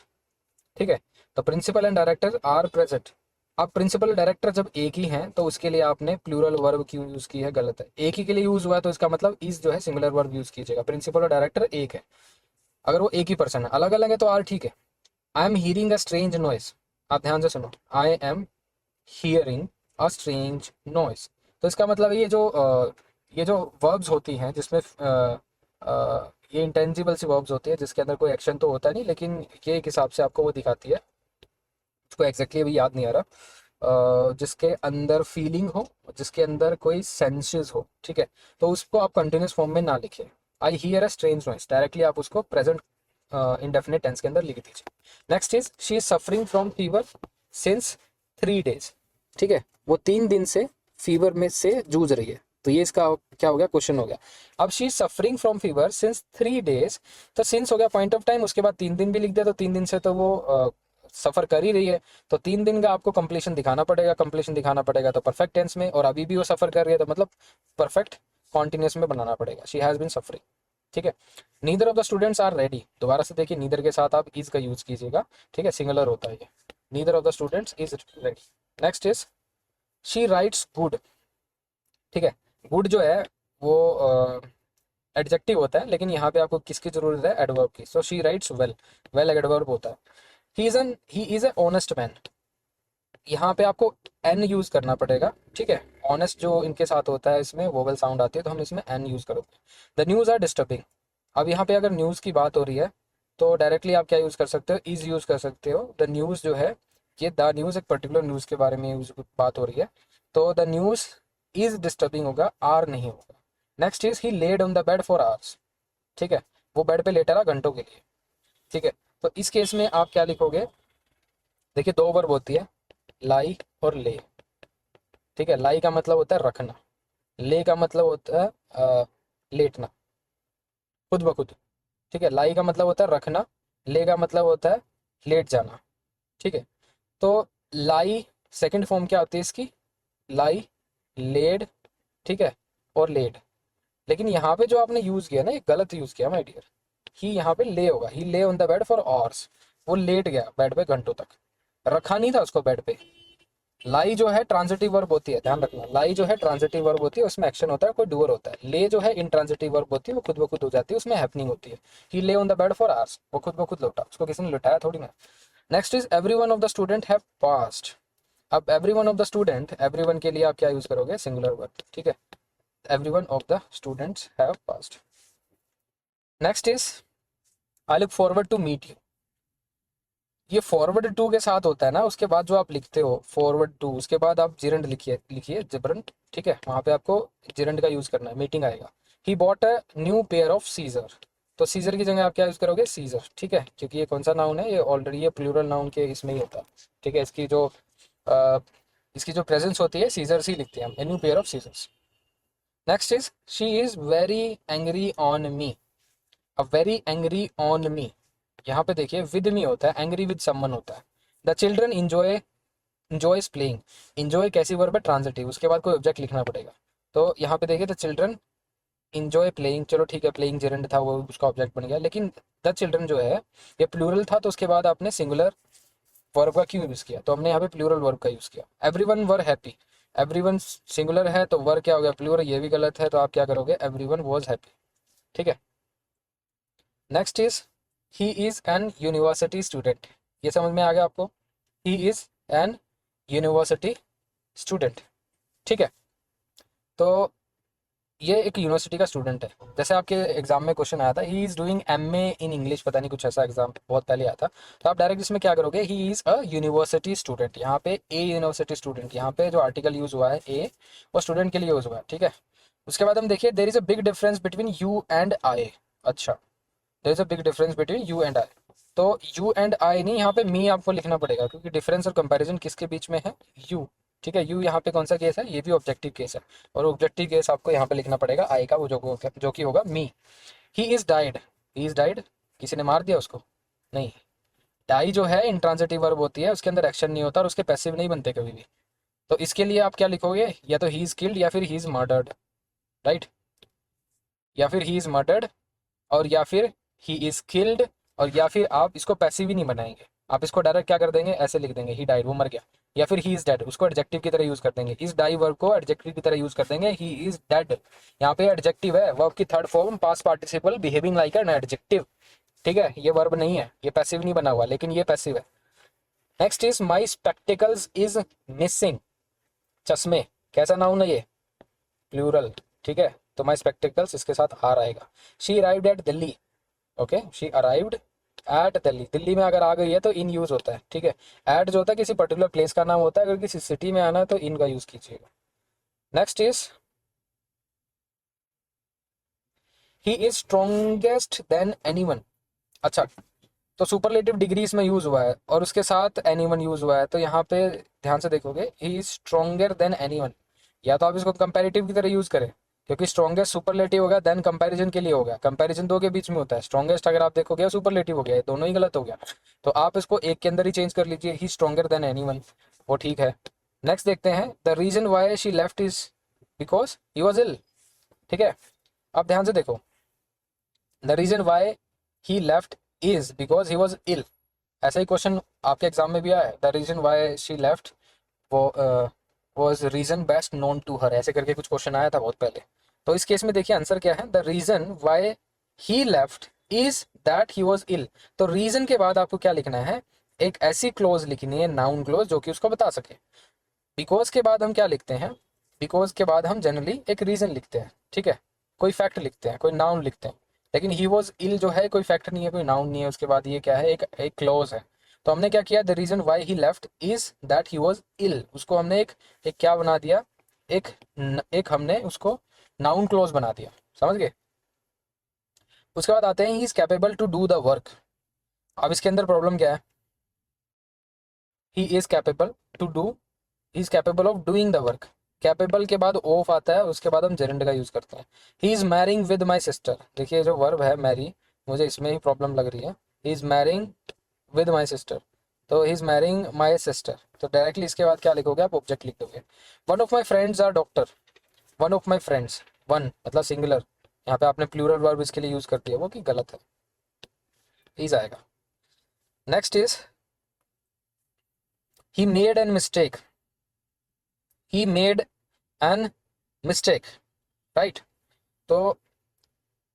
ठीक है। तो principal and director are present. अब प्रिंसिपल डायरेक्टर जब एक ही हैं तो उसके लिए आपने प्लूरल वर्ब क्यों यूज की है, गलत है। एक ही के लिए यूज हुआ है तो इसका मतलब इस जो है सिंगुलर वर्ब यूज कीजिएगा। प्रिंसिपल और डायरेक्टर एक है, अगर वो एक ही पर्सन है, अलग अलग है तो आर ठीक है। I am hearing a strange noise, आप ध्यान से सुनो, I am hearing a strange noise. तो इसका मतलब ये जो वर्ब्स होती हैं जिसमें ये इंटेंजिबल सी वर्ब्स होती है जिसके अंदर कोई एक्शन तो होता नहीं, लेकिन ये एक हिसाब से आपको वो दिखाती है, उसको एग्जैक्टली अभी याद नहीं आ रहा, जिसके अंदर फीलिंग हो, जिसके अंदर कोई सेंसेस हो, ठीक है। तो उसको आप कंटिन्यूस फॉर्म में ना लिखिए, I hear a strange noise, directly आप उसको प्रेजेंट इंडेफिनिट टेंस के अंदर लिख दीजिए। Next is, she is suffering from fever since 3 days। ठीक है, वो 3 दिन से फीवर में से जूझ रही है, तो ये इसका क्या हो गया, क्वेश्चन हो गया। अब she is suffering from fever since 3 days, तो सिंस हो गया पॉइंट ऑफ टाइम, उसके बाद 3 दिन भी लिख दिया, तो 3 दिन से तो वो सफर कर ही रही है, तो 3 दिन का आपको कंप्लीशन दिखाना पड़ेगा, कंप्लीशन दिखाना पड़ेगा तो परफेक्ट टेंस में, और अभी भी वो सफर कर रही है तो मतलब परफेक्ट कॉन्टिन्यूस में बनाना पड़ेगा, शी हैज बीन सफरिंग। ठीक है, neither of the students are ready, दोबारा से देखिए नीदर के साथ आप इज का यूज कीजिएगा, ठीक है, सिंगुलर होता है ये, neither of the students is ready. Next is she writes good, ठीक है, गुड जो है वो एडजेक्टिव होता है, लेकिन यहाँ पे आपको किसकी जरूरत है, एडवर्ब की, so she writes well, well adverb होता है। He is a honest man, यहाँ पे आपको एन यूज करना पड़ेगा, ठीक है, ऑनेस्ट जो इनके साथ होता है इसमें वोवेल साउंड आती है, तो हम इसमें एन यूज करोगे। द न्यूज आर डिस्टर्बिंग, अब यहाँ पे अगर न्यूज़ की बात हो रही है तो डायरेक्टली आप क्या यूज़ कर सकते हो, इज यूज़ कर सकते हो। द न्यूज़ जो है, ये द न्यूज़ एक पर्टिकुलर न्यूज़ के बारे में बात हो रही है, तो द न्यूज़ इज डिस्टर्बिंग होगा, आर नहीं होगा। Next is he laid on the bed for hours, ठीक है, वो बेड पे लेटा रहा घंटों के लिए, ठीक है, तो इस केस में आप क्या लिखोगे, देखिए 2 वर्ब होती है, लाई और ले, ठीक है, लाई का मतलब होता है रखना, ले का मतलब होता है लेटना, खुद ब खुद, ठीक है, लाई का मतलब होता है रखना, ले का मतलब होता है लेट जाना, ठीक है, तो लाई सेकंड फॉर्म क्या होती है इसकी, लाई, लेड, ठीक है, और लेड, लेकिन यहाँ पे जो आपने यूज किया ना ये गलत यूज किया माय डियर, ही यहाँ पे ले होगा, ही ले on the bed for hours, वो लेट गया बेड पे घंटों तक, रखा नहीं था उसको बेड पे। लाई जो है ट्रांजिटिव वर्ब होती है, ध्यान रखना, लाई जो है ट्रांजिटिव वर्ब होती है, उसमें एक्शन होता है, कोई डूअर होता है। ले जो है इंट्रांजिटिव वर्ब होती है, वो खुद ब खुद हो जाती है, उसमें हैपनिंग होती है। ही ले on the bed for hours, वो खुद ब खुद लौटा, उसको किसी ने लुटाया थोड़ी ना। Next is every one of the student have passed, अब every one of the student, every one के लिए आप क्या यूज करोगे, सिंगुलर वर्ब, ठीक है, every one of the students have passed. Next is I look forward to meet you, ये forward to के साथ होता है ना, उसके बाद जो आप लिखते हो फॉरवर्ड टू, उसके बाद आप जिरंड लिखिए, लिखिए जिब्रंट, ठीक है, वहां पे आपको जिरंड का यूज करना है, मीटिंग आएगा। He bought a new pair of scissor, तो सीजर की जगह आप क्या यूज करोगे, सीजर, ठीक है, क्योंकि ये कौन सा नाउन है, ये ऑलरेडी ये प्लूरल नाउन के इसमें ही होता है, ठीक है, अ, इसकी जो प्रेजेंस होती है सीजर्स ही लिखते हैं हम, a new pair of scissors. Next is she is very angry on me, अब वेरी एंग्री ऑन मी, यहाँ पे देखिए विद मी होता है, एंग्री विद समवन होता है। The children enjoys playing, enjoy कैसी वर्ब है, ट्रांजिटिव, उसके बाद कोई ऑब्जेक्ट लिखना पड़ेगा, तो यहाँ पे देखिए द चिल्ड्रन इंजॉय प्लेइंग, चलो ठीक है, प्लेइंग जेरेंड था वो उसका ऑब्जेक्ट बन गया, लेकिन द चिल्ड्रन जो है ये प्लूरल था, तो उसके बाद आपने सिंगुलर वर्ब का क्यों यूज किया, तो हमने यहाँ पे प्लूरल वर्ब का यूज किया। Everyone were happy, everyone singular है तो वर क्या हो गया, प्लूरल, ये भी गलत है, तो आप क्या करोगे, एवरीवन वाज हैप्पी, ठीक है। Next is he is an university student, ये समझ में आ गया आपको, he is an university student, ठीक है, तो ये एक यूनिवर्सिटी का स्टूडेंट है, जैसे आपके एग्जाम में क्वेश्चन आया था, he is doing MA in English, पता नहीं कुछ ऐसा एग्जाम बहुत पहले आया था, तो आप डायरेक्ट इसमें क्या करोगे, he is a university student, यहाँ पे ए यूनिवर्सिटी स्टूडेंट, यहाँ पे जो आर्टिकल यूज हुआ है ए, वो स्टूडेंट के लिए यूज हुआ है, ठीक है। उसके बाद हम देखिए there is a big difference between you and I, अच्छा, there is a big difference between you and I, तो यू एंड आई नहीं, यहाँ पे मी आपको लिखना पड़ेगा, क्योंकि डिफरेंस और कंपैरिजन किसके बीच में है, यू, ठीक है, यू यहाँ पे कौन सा केस है, ये भी ऑब्जेक्टिव केस है, और ऑब्जेक्टिव केस आपको यहाँ पे लिखना पड़ेगा आई का, वो जो कि होगा me. He is died, he is died, किसी ने मार दिया उसको, नहीं, डाई जो है इंट्रांजिटिव वर्ब होती है, उसके अंदर एक्शन नहीं होता और उसके पैसिव नहीं बनते कभी भी, तो इसके लिए आप क्या लिखोगे, या तो ही इज किल्ड या फिर ही इज मर्डर्ड, राइट, या फिर ही इज मर्डर्ड, और या फिर ही इज किल्ड, और या फिर आप इसको पैसिव ही नहीं बनाएंगे, आप इसको डायरेक्ट क्या कर देंगे, ऐसे लिख देंगे, ही डाइड, वो मर गया, या फिर ही इज डेड, उसको एडजेक्टिव की तरह यूज कर देंगे, इस डाई वर्ब को एडजेक्टिव की तरह यूज कर देंगे, ही इज डेड, यहाँ पे एडजेक्टिव है, वर्ब की third form past participle behaving like an adjective, ठीक है, ये वर्ब नहीं है, ये पैसिव नहीं बना हुआ, लेकिन ये पैसिव है। Next is my spectacles is missing, चश्मे, कैसा नाउन है ये, प्लूरल, ठीक है, तो माई स्पेक्टिकल्स इसके साथ आर आएगा। She arrived at Delhi, okay, she arrived at Delhi, Delhi में अगर आ गई है तो इन यूज होता है, ठीक है, एट जो होता है किसी पर्टिकुलर प्लेस का नाम होता है, अगर किसी सिटी में आना है तो इन का यूज कीजिएगा। Next is he is strongest than anyone, अच्छा, तो सुपरलेटिव डिग्री इसमें यूज हुआ है और उसके साथ एनीवन यूज हुआ है, तो यहाँ पे ध्यान से देखोगे he is stronger than anyone, या तो आप इसको कंपैरेटिव की तरह यूज करें, क्योंकि स्ट्रॉन्गेस्ट सुपरलेटिव होगा देन कंपैरिजन के लिए होगा, कंपैरिजन दो के बीच में होता है, स्ट्रॉन्गेस्ट अगर आप देखोगे सुपरलेटिव हो गया, दोनों ही गलत हो गया, तो आप इसको एक के अंदर ही चेंज कर लीजिए, ही स्ट्रॉन्गर देन एनीवन, वो ठीक है। नेक्स्ट देखते हैं, the reason why she left is because he was ill. ठीक है, अब ध्यान से देखो, the reason why he left is because he was ill, ऐसा ही क्वेश्चन आपके एग्जाम में भी आया है, the reason why she left वो was reason best known to her, ऐसे करके कुछ क्वेश्चन आया था बहुत पहले। तो इस केस में देखिए आंसर क्या है, the reason why he left is that he was ill. तो रीजन के बाद आपको क्या लिखना है, एक ऐसी क्लोज लिखनी है, नाउन क्लोज, जो कि उसको बता सके। बिकॉज के बाद हम क्या लिखते हैं, बिकॉज के बाद हम जनरली एक रीजन लिखते हैं, ठीक है, कोई फैक्ट लिखते हैं, कोई नाउन लिखते हैं, लेकिन ही वॉज इल जो है कोई फैक्ट नहीं है, कोई नाउन नहीं है, उसके बाद ये क्या है, एक क्लोज है। तो हमने क्या किया, the reason why he left is that he was ill, उसको हमने एक क्या बना दिया, एक हमने उसको नाउन क्लोज बना दिया, समझ गए। उसके बाद आते हैं, he is capable to do the work. अब इसके अंदर प्रॉब्लम क्या है, he is capable to do, he is capable of doing the work, capable के बाद ऑफ आता है, उसके बाद हम जेरेंड का यूज करते हैं। He is marrying with my sister, देखिए जो वर्ब है मैरी, मुझे इसमें ही प्रॉब्लम लग रही है, he is marrying with my sister, तो he is marrying my sister, तो डायरेक्टली इसके बाद क्या लिखोगे आप, ऑब्जेक्ट लिख दोगे। One of my friends are doctor, one of my friends, one मतलब सिंगुलर, यहाँ पे आपने प्लूरल वर्ब इसके लिए यूज कर दिया, वो कि गलत है, इज आएगा। Next is he made an mistake, he made an mistake, right. तो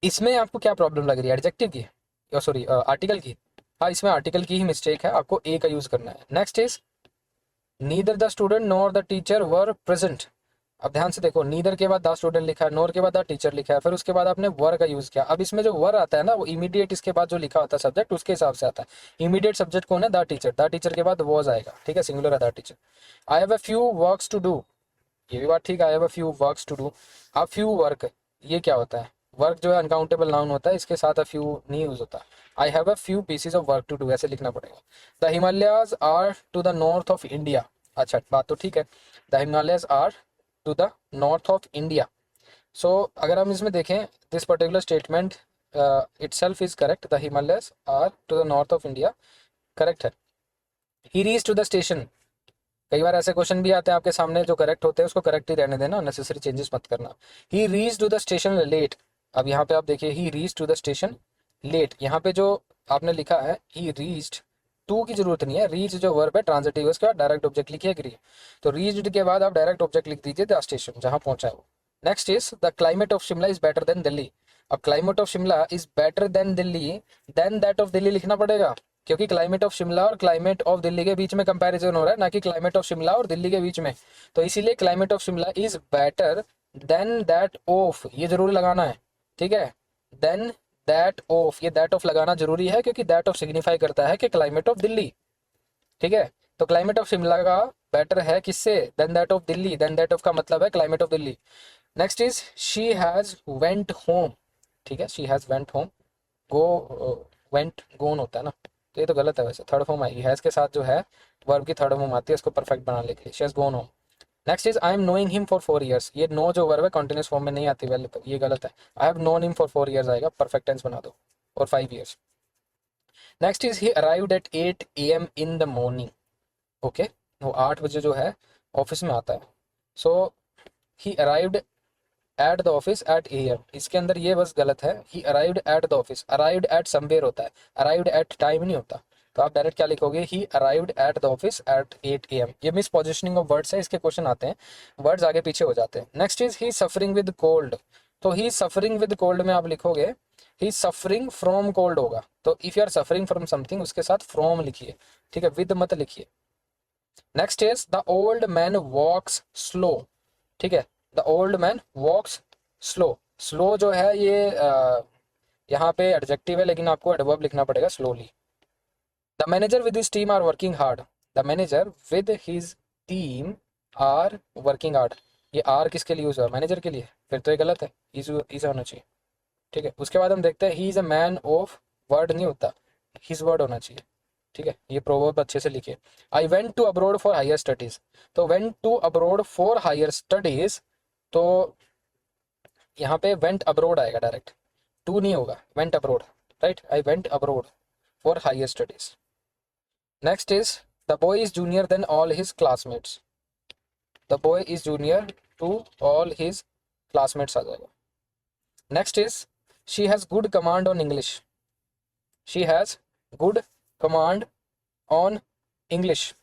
इसमें आपको क्या प्रॉब्लम लग रही है, एडजेक्टिव की, सॉरी आर्टिकल की, हाँ इसमें आर्टिकल की ही मिस्टेक है, आपको ए का यूज करना है। Next is neither the student nor the teacher were present. अब ध्यान से देखो, नीदर के बाद द स्टूडेंट लिखा है, नॉर के बाद द टीचर लिखा है, फिर उसके बाद आपने वर का यूज किया। अब इसमें जो वर आता है ना, वो इमीडिएट इसके बाद जो लिखा होता है सब्जेक्ट, उसके हिसाब से आता है। इमीडिएट सब्जेक्ट कौन है, द टीचर के बाद वॉज आएगा, ठीक है, सिंगुलर है the teacher. I have a few works to do, ये भी बात ठीक है, I have a few works to do. अब फ्यू वर्क, ये क्या होता है, वर्क जो है अनकाउंटेबल नाउन होता है, इसके साथ अ फ्यू नहीं यूज होता। I have a few pieces of work to do, ऐसे लिखना पड़ेगा। The Himalayas are to the north of India, अच्छा बात तो ठीक है, the Himalayas are to the north of India. So अगर हम इसमें देखें, this particular statement itself is correct, the Himalayas are to the north of India, correct है। he reached to the station, कई बार ऐसे क्वेश्चन भी आते हैं आपके सामने जो करेक्ट होते हैं, उसको करेक्ट ही रहने देना, नेसेसरी चेंजेस मत करना। He reach to the station late, अब यहाँ पे आप देखिए, he reach to the station late, यहाँ पे जो आपने लिखा है ही रीच्ड, टू की जरूरत नहीं है, रीच जो वर्ब है ट्रांजिटिव है, उसके बाद डायरेक्ट ऑब्जेक्ट लिखिए, एग्री। तो रीच्ड के बाद आप डायरेक्ट ऑब्जेक्ट लिख दीजिए, द स्टेशन जहाँ पहुंचा है वो। Next is the climate of Shimla is better than Delhi. अब climate of Shimla is better than Delhi, than that of Delhi लिखना पड़ेगा, क्योंकि क्लाइमेट ऑफ शिमला और क्लाइमेट ऑफ दिल्ली के बीच में कंपैरिजन हो रहा है, ना कि क्लाइमेट ऑफ शिमला और दिल्ली के बीच में। तो इसीलिए climate of Shimla is better then that of, ये जरूर लगाना है, ठीक है, देन दैट ऑफ, ये दैट ऑफ लगाना जरूरी है, क्योंकि दैट ऑफ सिग्निफाई करता है कि क्लाइमेट ऑफ दिल्ली, ठीक है। तो क्लाइमेट ऑफ शिमला का बेटर है किससे, than that of Delhi, than that of का मतलब है climate of Delhi. Next is she has went home, ठीक है, she has went home, go went gone होता है ना, तो ये तो गलत है, वैसे थर्ड फॉर्म आएगी, हैज के साथ जो है वर्ब की थर्ड फॉर्म आती है, इसको परफेक्ट बनाने के लिए, she has gone home. Next is I am knowing him for 4 years, ये नो जो वर्ब है कंटिन्यूस फॉर्म में नहीं आती, वेल ये गलत है, I have known him for 4 years आएगा, परफेक्ट टेंस बना दो, और 5 years। Next is he arrived at 8 AM in the morning, okay, वो 8 बजे जो है ऑफिस में आता है। So he arrived at the office at AM, इसके अंदर ये बस गलत है, ही arrived at the office, arrived at somewhere होता है, अराइव्ड एट टाइम नहीं होता, तो आप डायरेक्ट क्या लिखोगे, ही arrived at the office at 8 AM। ये मिस पोजिशनिंग ऑफ वर्ड्स है, इसके क्वेश्चन आते हैं, वर्ड्स आगे पीछे हो जाते हैं। Next is he suffering with cold, तो ही सफरिंग विद कोल्ड में आप लिखोगे ही सफरिंग फ्रॉम कोल्ड होगा, तो if you are suffering from something उसके साथ फ्रॉम लिखिए, ठीक है, विद मत लिखिए। Next is the old man walks slow, ठीक है, the old man walks slow, slow जो है ये यहाँ पे एडजेक्टिव है, लेकिन आपको एडवर्ब लिखना पड़ेगा, slowly. The manager with his team are working hard, the manager with his team are working hard, ये आर किसके लिए यूज हुआ, मैनेजर के लिए, फिर तो ये गलत है, इज होना चाहिए, ठीक है। उसके बाद हम देखते हैं he is a man of word नहीं होता, हिज वर्ड होना चाहिए, ठीक है। ये प्रोवर्ब अच्छे से लिखिए। I went to abroad for higher studies, तो went to abroad for higher studies, तो यहाँ पे वेंट अब्रोड आएगा डायरेक्ट, टू नहीं होगा, went abroad, right. I went abroad for higher studies. Next is the boy is junior than all his classmates, the boy is junior to all his classmates आ जाएगा। Next is she has good command on English, she has good command on English.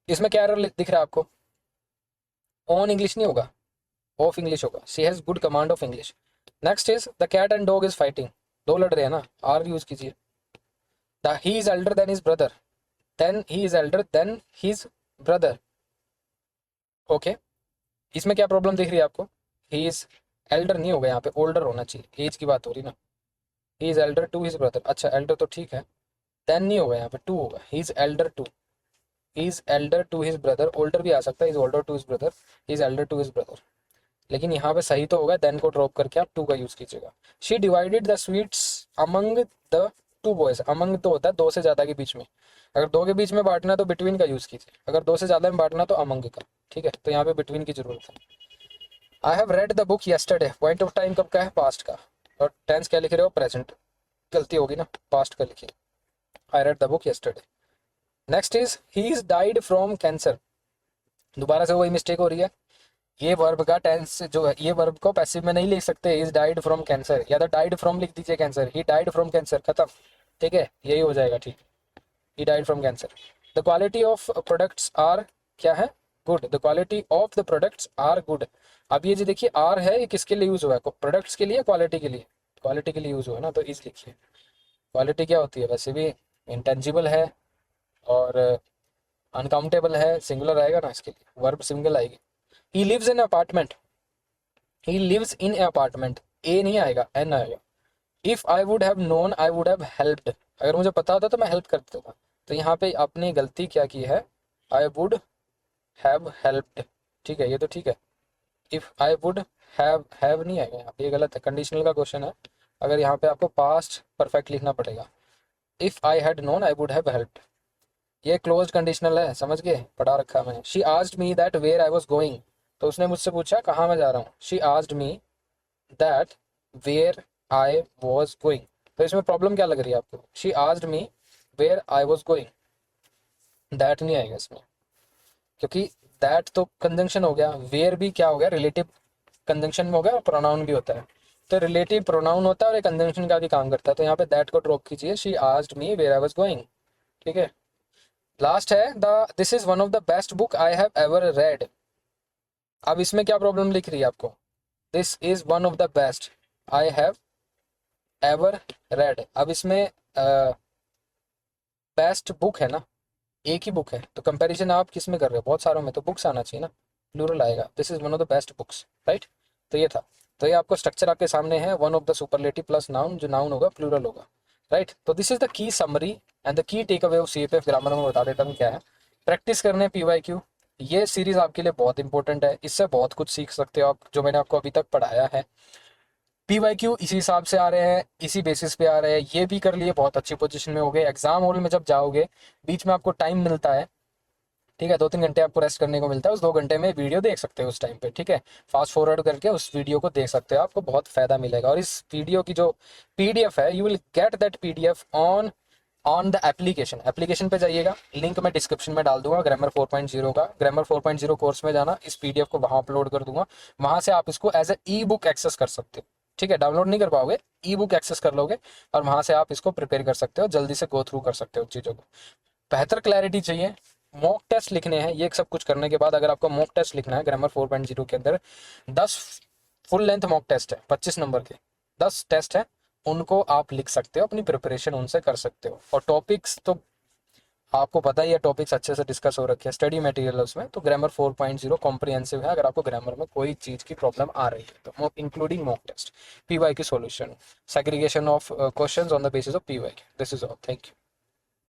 इसमें क्या error दिख रहा है आपको? On English नहीं होगा, ऑफ इंग्लिश होगा। She has good command of English. Next is the cat and dog is fighting, दो लड़ रहे हैं ना, आर यूज कीजिए। The he is elder than his brother, then he is elder than his brother, okay. इसमें क्या problem दिख रही है आपको? ही इज एल्डर नहीं होगा, यहाँ पे ओल्डर होना चाहिए, एज की बात हो रही ना। He is elder to his brother, अच्छा एल्डर तो ठीक है, देन नहीं होगा, यहाँ पे टू होगा। He is elder to, he is elder to his brother, older भी आ सकता है, is older to his brother, he is elder to his brother. लेकिन यहाँ पे सही तो होगा, देन को ड्रॉप करके आप टू का यूज कीजिएगा। She divided the sweets among the two boys, among तो होता है दो से ज्यादा के बीच में, अगर दो के बीच में बांटना तो बिटवीन का यूज कीजिए, अगर दो से ज्यादा में बांटना तो अमंग का, ठीक है। तो यहाँ पे बिटवीन की जरूरत है। I have read the book yesterday, point of time कब का है? पास्ट का। और टेंस क्या लिख रहे हो? प्रेजेंट, गलती होगी ना, पास्ट का लिखिए। I read the book yesterday. Next is he is died from cancer, दोबारा से वही मिस्टेक हो रही है। ये वर्ब का टेंस जो है, ये वर्ब को पैसिव में नहीं लिख सकते, इज डाइड फ्रॉम कैंसर, या तो डाइड फ्रॉम लिख दीजिए cancer, he died from cancer, खत्म, ठीक है, यही हो जाएगा, ठीक। He died from cancer. The quality of products are क्या है? Good, the quality of the products are good. अब ये जो देखिए आर है, ये किसके लिए यूज हुआ है? प्रोडक्ट्स के लिए, क्वालिटी के लिए? क्वालिटी के लिए यूज हुआ है ना, तो इस लिखिए। क्वालिटी क्या होती है? वैसे भी इंटेंजिबल है और अनकाउंटेबल है, सिंगुलर आएगा ना इसके लिए, वर्ब सिंगल आएगी। He lives in apartment, he lives in apartment, A नहीं आएगा, एन आएगा। If I would have known I would have helped, अगर मुझे पता होता तो मैं हेल्प कर देता था। तो यहाँ पे आपने गलती क्या की है? आई वुड हैव हेल्प्ड, ठीक है, ये तो ठीक है। इफ आई वुड हैव नहीं आएगा यहाँ पे, ये गलत है, कंडीशनल का क्वेश्चन है, अगर यहाँ पे आपको पास्ट परफेक्ट लिखना पड़ेगा। If I had known I would have helped, ये क्लोज कंडीशनल है, समझ गए, पढ़ा रखा है मैंने। She asked me that where I was going, तो उसने मुझसे पूछा कहाँ मैं जा रहा हूँ। She asked me that where I was going, तो इसमें प्रॉब्लम क्या लग रही है आपको? She asked me where I was going, that नहीं आएगा इसमें, क्योंकि दैट तो कंजंक्शन हो गया, वेयर भी क्या हो गया? रिलेटिव कंजंक्शन में हो गया, और प्रोनाउन भी होता है, तो रिलेटिव प्रोनाउन होता है और कंजंक्शन का भी काम करता है, तो यहाँ पे दैट को ड्रॉप कीजिए। She asked me where I was going, ठीक है। लास्ट है the this is one of the best book I have ever read. अब इसमें क्या प्रॉब्लम लिख रही है आपको? This is one of the best I have ever read, अब इसमें बेस्ट बुक है ना, एक ही बुक है, तो कंपैरिजन आप किस में कर रहे हो? बहुत सारों में, तो बुक्स आना चाहिए ना, प्लूरल आएगा। This is one of the best books, right. तो ये था, तो ये आपको स्ट्रक्चर आपके सामने है, one of the superlative plus noun, जो नाउन होगा प्लूरल होगा, राइट। तो this is the key summary and the key takeaway of CAPF grammar में बता देता हूँ क्या है। प्रैक्टिस करने पीवाईक्यू, ये सीरीज आपके लिए बहुत इंपॉर्टेंट है, इससे बहुत कुछ सीख सकते हो आप, जो मैंने आपको अभी तक पढ़ाया है। पीवाईक्यू इसी हिसाब से आ रहे हैं, इसी बेसिस पे आ रहे हैं, ये भी कर लिए, बहुत अच्छी पोजीशन में हो गए। एग्जाम हॉल में जब जाओगे, बीच में आपको टाइम मिलता है, ठीक है, 2-3 घंटे आपको रेस्ट करने को मिलता है, उस 2 घंटे में वीडियो देख सकते हो उस टाइम पे, ठीक है। फास्ट फॉरवर्ड करके उस वीडियो को देख सकते हो, आपको बहुत फायदा मिलेगा। और इस वीडियो की जो पीडीएफ है, you will get that PDF on the application पे जाइएगा, लिंक मैं डिस्क्रिप्शन में डाल दूंगा, ग्रामर 4.0 का, ग्रामर 4.0 कोर्स में जाना, इस पीडीएफ को वहां अपलोड कर दूंगा, वहां से आप इसको as a ebook access कर सकते हो, ठीक है। डाउनलोड नहीं कर पाओगे, ई बुक एक्सेस कर लोगे, और वहां से आप इसको प्रिपेयर कर सकते हो, जल्दी से गो थ्रू कर सकते हो चीज़ों को। बेहतर क्लैरिटी चाहिए, मॉक टेस्ट लिखने हैं, ये सब कुछ करने के बाद अगर आपको मॉक टेस्ट लिखना है ग्रामर 4.0 के अंदर, 10 फुल लेंथ मॉक टेस्ट है, 25 नंबर के 10 टेस्ट है, उनको आप लिख सकते हो, अपनी प्रिपरेशन उनसे कर सकते हो। और टॉपिक्स तो आपको पता ही है, टॉपिक्स अच्छे से डिस्कस हो रखे हैं, स्टडी मटेरियल है उसमें, तो ग्रामर 4.0 कॉम्प्रिहेंसिव है, अगर आपको ग्रामर में कोई चीज़ की प्रॉब्लम आ रही है तो, इंक्लूडिंग मॉक टेस्ट, पीवाई की solution, segregation of questions on the basis of PY. This is all, thank you.